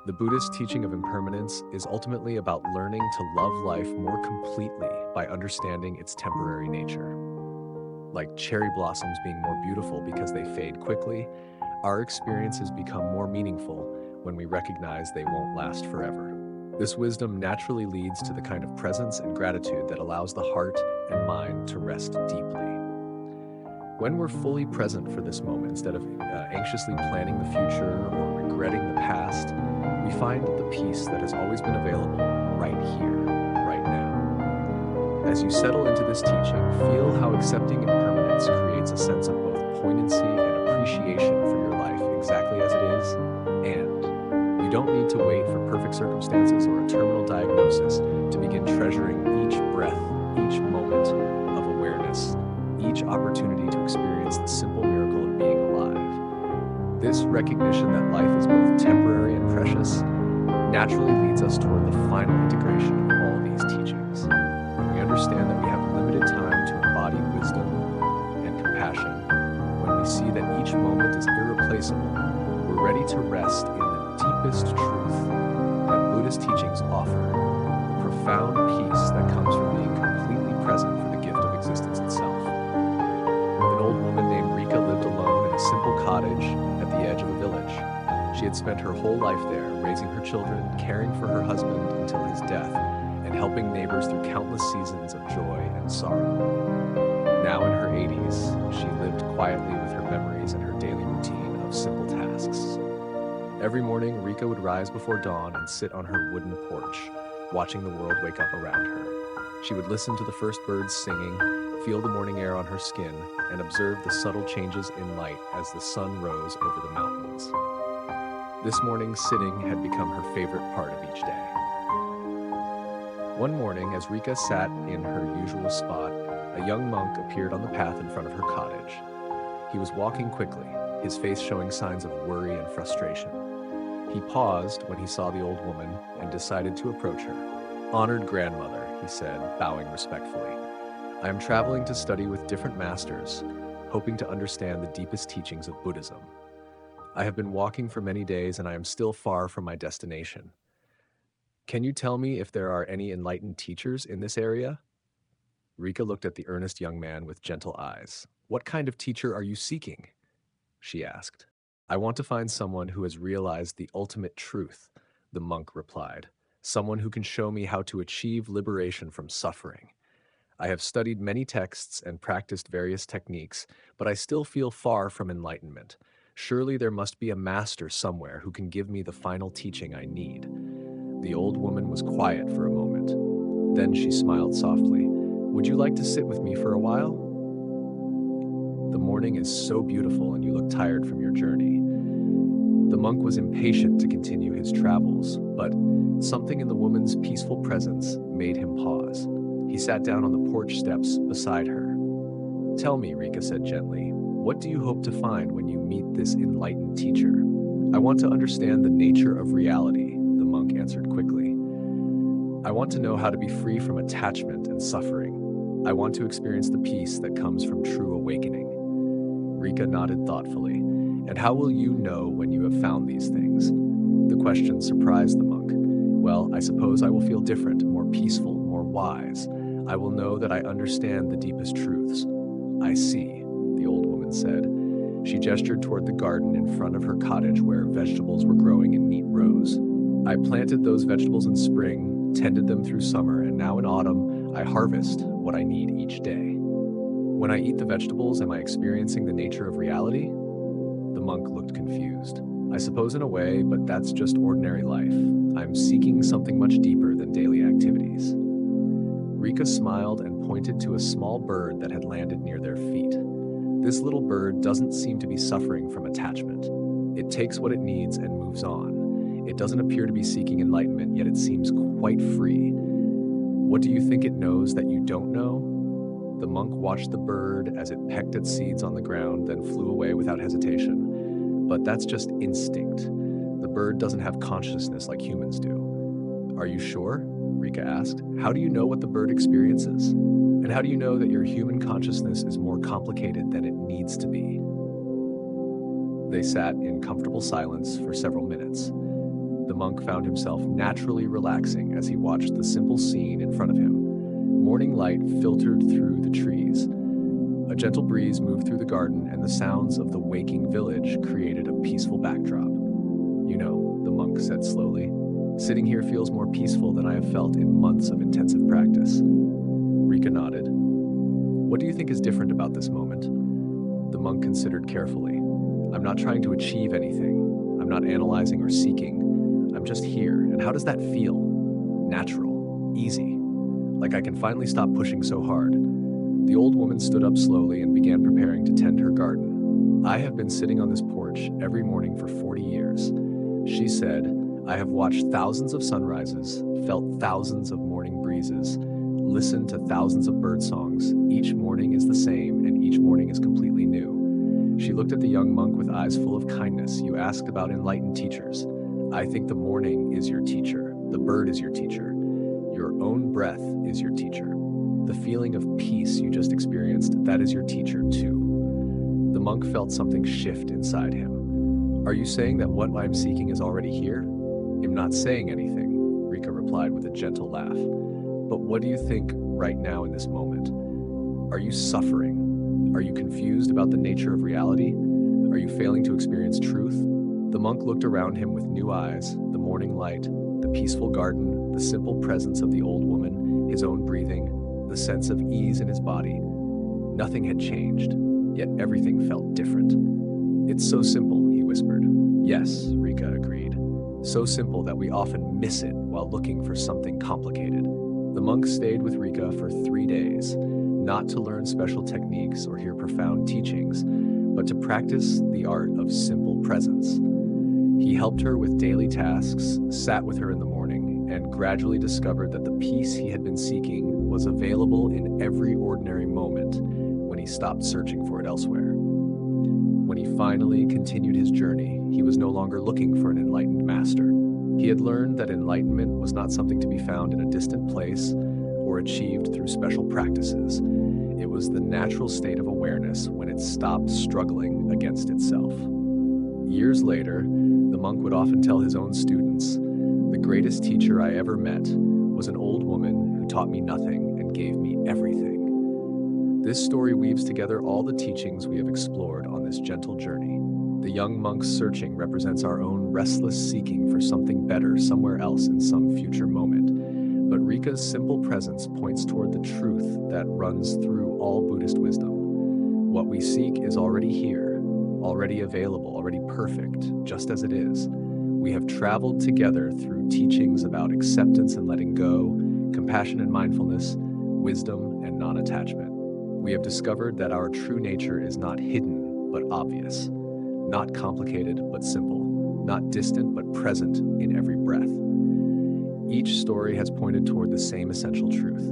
The Buddhist teaching of impermanence is ultimately about learning to love life more completely by understanding its temporary nature. Like cherry blossoms being more beautiful because they fade quickly, our experiences become more meaningful when we recognize they won't last forever. This wisdom naturally leads to the kind of presence and gratitude that allows the heart and mind to rest deeply. When we're fully present for this moment, instead of anxiously planning the future or regretting the past, we find the peace that has always been available right here, right now. As you settle into this teaching, feel how accepting impermanence creates a sense of both poignancy and appreciation for your life exactly as it is, and you don't need to wait for perfect circumstances or a terminal diagnosis to begin treasuring each breath, each moment of awareness, each opportunity to experience the simple miracle of being alive. This recognition that life is both temporary and precious naturally leads us toward the final integration of all these teachings. We understand that we have limited time to embody wisdom and compassion. When we see that each moment is irreplaceable, we're ready to rest in the deepest truth that Buddhist teachings offer, the profound peace that comes from being completely present for the gift of existence itself. An old woman named Rika lived alone in a simple cottage at the edge of a village. She had spent her whole life there, raising her children, caring for her husband until his death, and helping neighbors through countless seasons of joy and sorrow. Now in her 80s, she lived quietly with her memories and her daily routine of simple tasks. Every morning, Rika would rise before dawn and sit on her wooden porch, watching the world wake up around her. She would listen to the first birds singing, feel the morning air on her skin, and observe the subtle changes in light as the sun rose over the mountains. This morning, sitting had become her favorite part of each day. One morning, as Rika sat in her usual spot, a young monk appeared on the path in front of her cottage. He was walking quickly, his face showing signs of worry and frustration. He paused when he saw the old woman and decided to approach her. "Honored grandmother," he said, bowing respectfully. "I am traveling to study with different masters, hoping to understand the deepest teachings of Buddhism. I have been walking for many days and I am still far from my destination. Can you tell me if there are any enlightened teachers in this area?" Rika looked at the earnest young man with gentle eyes. "What kind of teacher are you seeking?" she asked. "I want to find someone who has realized the ultimate truth," the monk replied. "Someone who can show me how to achieve liberation from suffering. I have studied many texts and practiced various techniques, but I still feel far from enlightenment. Surely there must be a master somewhere who can give me the final teaching I need." The old woman was quiet for a moment. Then she smiled softly. "Would you like to sit with me for a while?" The morning is so beautiful and you look tired from your journey. The monk was impatient to continue his travels, but something in the woman's peaceful presence made him pause. He sat down on the porch steps beside her. "Tell me," Rika said gently, "what do you hope to find when you meet this enlightened teacher?" "I want to understand the nature of reality," the monk answered quickly. "I want to know how to be free from attachment and suffering. I want to experience the peace that comes from true awakening." Rika nodded thoughtfully. "And how will you know when you have found these things?" The question surprised the monk. "Well, I suppose I will feel different, more peaceful, more wise. I will know that I understand the deepest truths." "I see," the old woman said. She gestured toward the garden in front of her cottage where vegetables were growing in neat rows. "I planted those vegetables in spring, tended them through summer, and now in autumn, I harvest what I need each day. When I eat the vegetables, am I experiencing the nature of reality?" The monk looked confused. "I suppose in a way, but that's just ordinary life. I'm seeking something much deeper than daily activities." Rika smiled and pointed to a small bird that had landed near their feet. "This little bird doesn't seem to be suffering from attachment. It takes what it needs and moves on. It doesn't appear to be seeking enlightenment, yet it seems quite free. What do you think it knows that you don't know?" The monk watched the bird as it pecked at seeds on the ground, then flew away without hesitation. "But that's just instinct. The bird doesn't have consciousness like humans do." "Are you sure?" Rika asked. "How do you know what the bird experiences? And how do you know that your human consciousness is more complicated than it needs to be?" They sat in comfortable silence for several minutes. The monk found himself naturally relaxing as he watched the simple scene in front of him. Morning light filtered through the trees. A gentle breeze moved through the garden, and the sounds of the waking village created a peaceful backdrop. "You know," the monk said slowly, "sitting here feels more peaceful than I have felt in months of intensive practice." Rika nodded. "What do you think is different about this moment?" The monk considered carefully. "I'm not trying to achieve anything. I'm not analyzing or seeking. I'm just here. And how does that feel? Natural. Easy. Like I can finally stop pushing so hard." The old woman stood up slowly and began preparing to tend her garden. "I have been sitting on this porch every morning for 40 years. She said, "I have watched thousands of sunrises, felt thousands of morning breezes, listened to thousands of bird songs. Each morning is the same, and each morning is completely new." She looked at the young monk with eyes full of kindness. "You asked about enlightened teachers. I think the morning is your teacher. The bird is your teacher. Your own breath is your teacher. The feeling of peace you just experienced, that is your teacher too." The monk felt something shift inside him. "Are you saying that what I'm seeking is already here?" "I'm not saying anything," Rika replied with a gentle laugh. "But what do you think right now in this moment? Are you suffering? Are you confused about the nature of reality? Are you failing to experience truth?" The monk looked around him with new eyes, the morning light, the peaceful garden, the simple presence of the old woman, his own breathing, the sense of ease in his body. Nothing had changed, yet everything felt different. "It's so simple," he whispered. "Yes," Rika agreed. "So simple that we often miss it while looking for something complicated." The monk stayed with Rika for 3 days, not to learn special techniques or hear profound teachings, but to practice the art of simple presence. He helped her with daily tasks, sat with her in the morning, and gradually discovered that the peace he had been seeking was available in every ordinary moment when he stopped searching for it elsewhere. When he finally continued his journey, he was no longer looking for an enlightened master. He had learned that enlightenment was not something to be found in a distant place or achieved through special practices. It was the natural state of awareness when it stopped struggling against itself. Years later, the monk would often tell his own students, "The greatest teacher I ever met was an old woman who taught me nothing and gave me everything." This story weaves together all the teachings we have explored on this gentle journey. The young monk's searching represents our own restless seeking for something better somewhere else in some future moment. But Rika's simple presence points toward the truth that runs through all Buddhist wisdom. What we seek is already here, already available, already perfect, just as it is. We have traveled together through teachings about acceptance and letting go, compassion and mindfulness, wisdom and non-attachment. We have discovered that our true nature is not hidden, but obvious, not complicated, but simple, not distant, but present in every breath. Each story has pointed toward the same essential truth.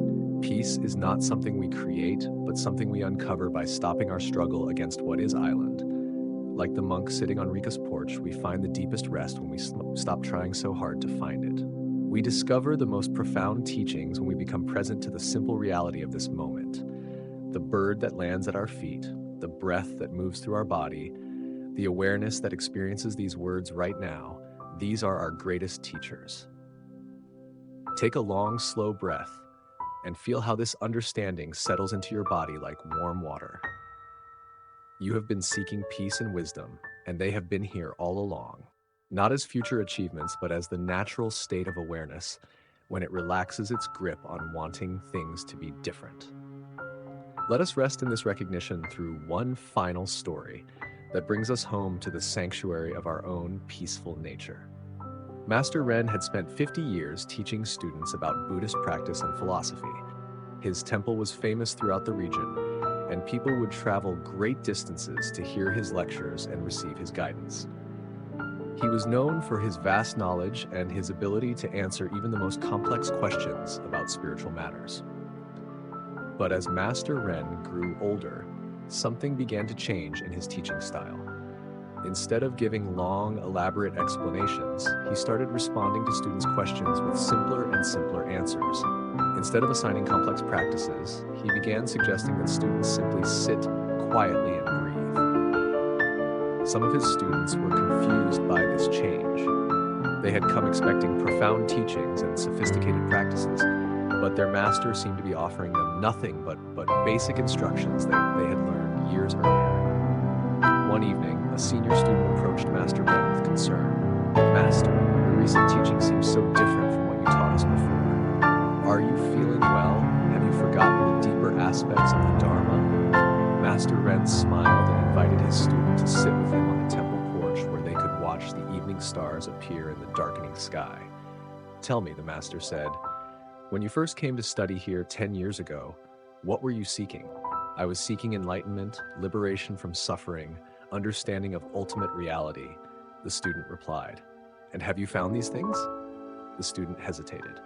Peace is not something we create, but something we uncover by stopping our struggle against what is island. Like the monk sitting on Rika's porch, we find the deepest rest when we stop trying so hard to find it. We discover the most profound teachings when we become present to the simple reality of this moment. The bird that lands at our feet, the breath that moves through our body, the awareness that experiences these words right now, these are our greatest teachers. Take a long, slow breath and feel how this understanding settles into your body like warm water. You have been seeking peace and wisdom, and they have been here all along. Not as future achievements, but as the natural state of awareness when it relaxes its grip on wanting things to be different. Let us rest in this recognition through one final story that brings us home to the sanctuary of our own peaceful nature. Master Ren had spent 50 years teaching students about Buddhist practice and philosophy. His temple was famous throughout the region, and people would travel great distances to hear his lectures and receive his guidance. He was known for his vast knowledge and his ability to answer even the most complex questions about spiritual matters. But as Master Ren grew older, something began to change in his teaching style. Instead of giving long, elaborate explanations, he started responding to students' questions with simpler and simpler answers. Instead of assigning complex practices, he began suggesting that students simply sit quietly and breathe. Some of his students were confused by this change. They had come expecting profound teachings and sophisticated practices, but their master seemed to be offering them nothing but basic instructions that they had learned years earlier. One evening, a senior student approached Master Ren with concern. "Master, your recent teaching seems so different from what you taught us before. Are you feeling well? Have you forgotten the deeper aspects of the Dharma?" Master Ren smiled and invited his student to sit with him on the temple porch where they could watch the evening stars appear in the darkening sky. "Tell me," the master said, "when you first came to study here 10 years ago, what were you seeking?" "I was seeking enlightenment, liberation from suffering, understanding of ultimate reality," the student replied. "And have you found these things?" The student hesitated.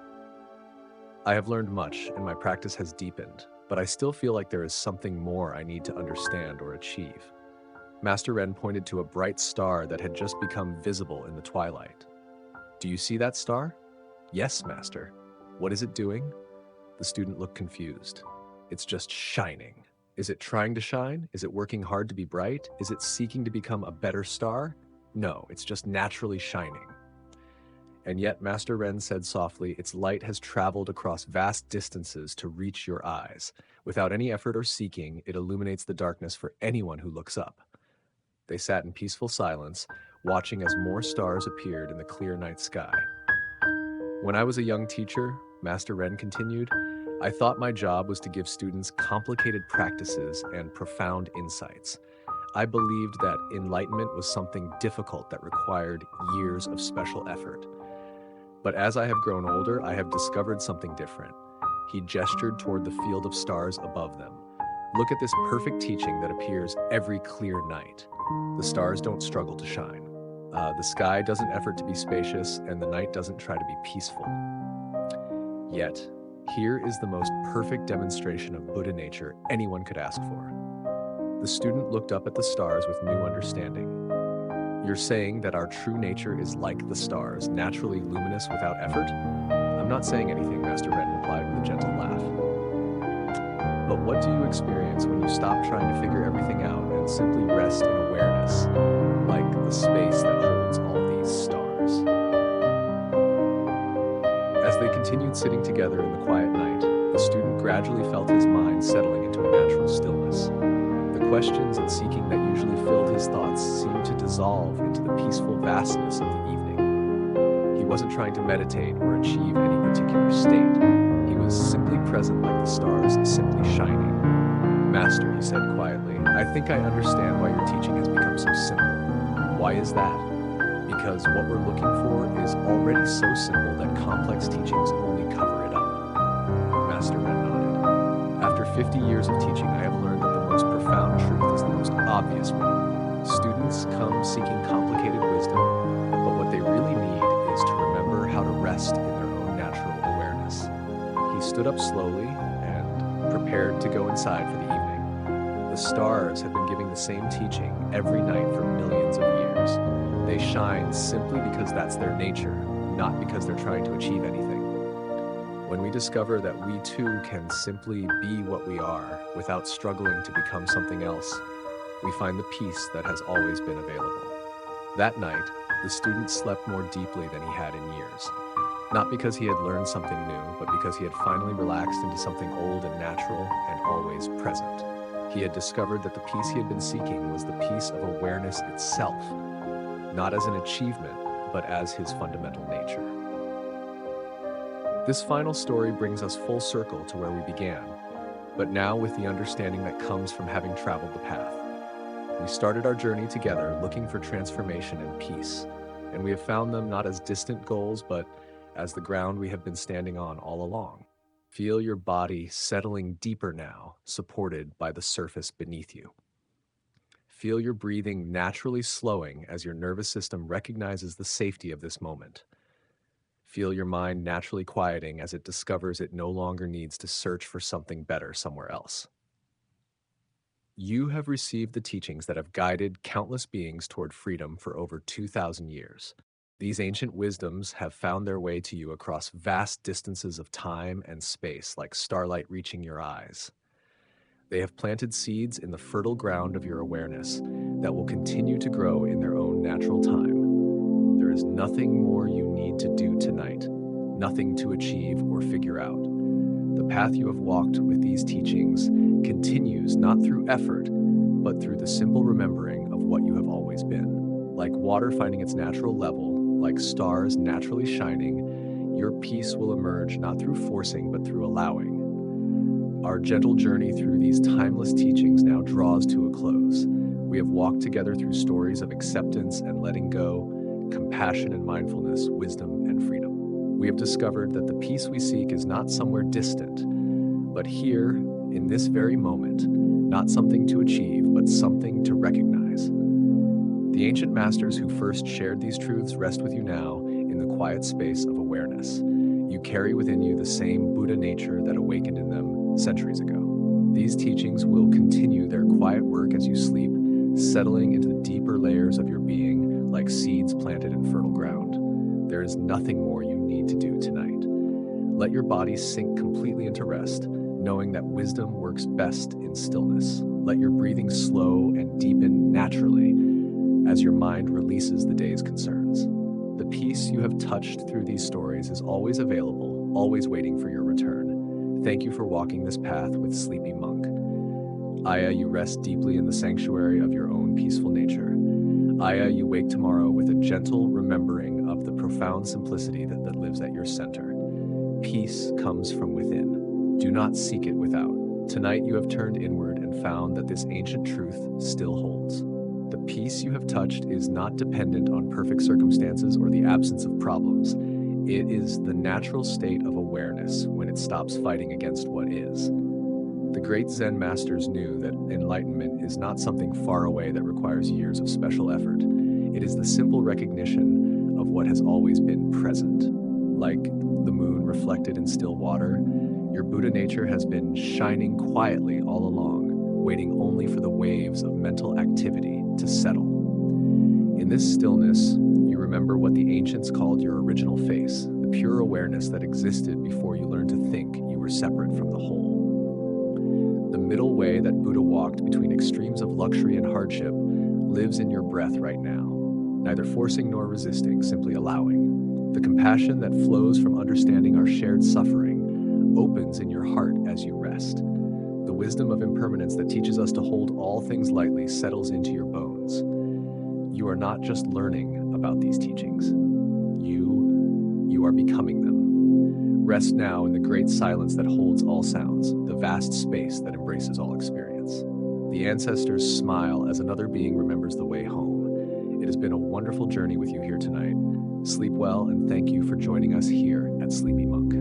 "I have learned much, and my practice has deepened, but I still feel like there is something more I need to understand or achieve." Master Ren pointed to a bright star that had just become visible in the twilight. "Do you see that star?" "Yes, Master." "What is it doing?" The student looked confused. "It's just shining." "Is it trying to shine? Is it working hard to be bright? Is it seeking to become a better star?" "No, it's just naturally shining." And yet, Master Ren said softly, "Its light has traveled across vast distances to reach your eyes. Without any effort or seeking, it illuminates the darkness for anyone who looks up." They sat in peaceful silence, watching as more stars appeared in the clear night sky. "When I was a young teacher," Master Ren continued, "I thought my job was to give students complicated practices and profound insights. I believed that enlightenment was something difficult that required years of special effort. But as I have grown older, I have discovered something different." He gestured toward the field of stars above them. "Look at this perfect teaching that appears every clear night. The stars don't struggle to shine. The sky doesn't effort to be spacious, and the night doesn't try to be peaceful. Yet, here is the most perfect demonstration of Buddha nature anyone could ask for." The student looked up at the stars with new understanding. "You're saying that our true nature is like the stars, naturally luminous without effort?" "I'm not saying anything," Master Ren replied with a gentle laugh. "But what do you experience when you stop trying to figure everything out and simply rest in awareness, like the space that holds all these stars?" As they continued sitting together in the quiet night, the student gradually felt his mind settling into a natural stillness. The questions and seeking that usually filled his thoughts seemed to dissolve into the peaceful vastness of the evening. He wasn't trying to meditate or achieve any particular state. He was simply present like the stars, simply shining. "Master," he said quietly, "I think I understand why your teaching has become so simple." "Why is that?" "Because what we're looking for is already so simple that complex teachings only cover it up." Master Ren nodded. "After 50 years of teaching, I have learned obvious one. Students come seeking complicated wisdom, but what they really need is to remember how to rest in their own natural awareness. He stood up slowly and prepared to go inside for the evening. The stars have been giving the same teaching every night for millions of years. They shine simply because that's their nature, not because they're trying to achieve anything. When we discover that we too can simply be what we are without struggling to become something else, we find the peace that has always been available. That night, the student slept more deeply than he had in years. Not because he had learned something new, but because he had finally relaxed into something old and natural and always present. He had discovered that the peace he had been seeking was the peace of awareness itself, not as an achievement, but as his fundamental nature. This final story brings us full circle to where we began, but now with the understanding that comes from having traveled the path. We started our journey together looking for transformation and peace, and we have found them not as distant goals, but as the ground we have been standing on all along. Feel your body settling deeper now, supported by the surface beneath you. Feel your breathing naturally slowing as your nervous system recognizes the safety of this moment. Feel your mind naturally quieting as it discovers it no longer needs to search for something better somewhere else. You have received the teachings that have guided countless beings toward freedom for over 2,000 years. These ancient wisdoms have found their way to you across vast distances of time and space, like starlight reaching your eyes. They have planted seeds in the fertile ground of your awareness that will continue to grow in their own natural time. There is nothing more you need to do tonight, nothing to achieve or figure out. The path you have walked with these teachings continues not through effort, but through the simple remembering of what you have always been. Like water finding its natural level, like stars naturally shining, your peace will emerge not through forcing, but through allowing. Our gentle journey through these timeless teachings now draws to a close. We have walked together through stories of acceptance and letting go, compassion and mindfulness, wisdom and freedom. We have discovered that the peace we seek is not somewhere distant, but here, in this very moment, not something to achieve, but something to recognize. The ancient masters who first shared these truths rest with you now in the quiet space of awareness. You carry within you the same Buddha nature that awakened in them centuries ago. These teachings will continue their quiet work as you sleep, settling into the deeper layers of your being like seeds planted in fertile ground. There is nothing more you need to do tonight. Let your body sink completely into rest, knowing that wisdom works best in stillness. Let your breathing slow and deepen naturally as your mind releases the day's concerns. The peace you have touched through these stories is always available, always waiting for your return. Thank you for walking this path with Sleepy Monk. Aya, you rest deeply in the sanctuary of your own peaceful nature. Aya, you wake tomorrow with a gentle remembering of the profound simplicity that lives at your center. Peace comes from within. Do not seek it without. Tonight you have turned inward and found that this ancient truth still holds. The peace you have touched is not dependent on perfect circumstances or the absence of problems. It is the natural state of awareness when it stops fighting against what is. The great Zen masters knew that enlightenment is not something far away that requires years of special effort. It is the simple recognition of what has always been present. Like the moon reflected in still water, your Buddha nature has been shining quietly all along, waiting only for the waves of mental activity to settle. In this stillness, you remember what the ancients called your original face, the pure awareness that existed before you learned to think you were separate from the whole. The middle way that Buddha walked between extremes of luxury and hardship lives in your breath right now, neither forcing nor resisting, simply allowing. The compassion that flows from understanding our shared suffering opens in your heart as you rest. The wisdom of impermanence that teaches us to hold all things lightly settles into your bones. You are not just learning about these teachings. You are becoming them. Rest now in the great silence that holds all sounds, the vast space that embraces all experience. The ancestors smile as another being remembers the way home. It has been a wonderful journey with you here tonight. Sleep well, and thank you for joining us here at Sleepy Monk.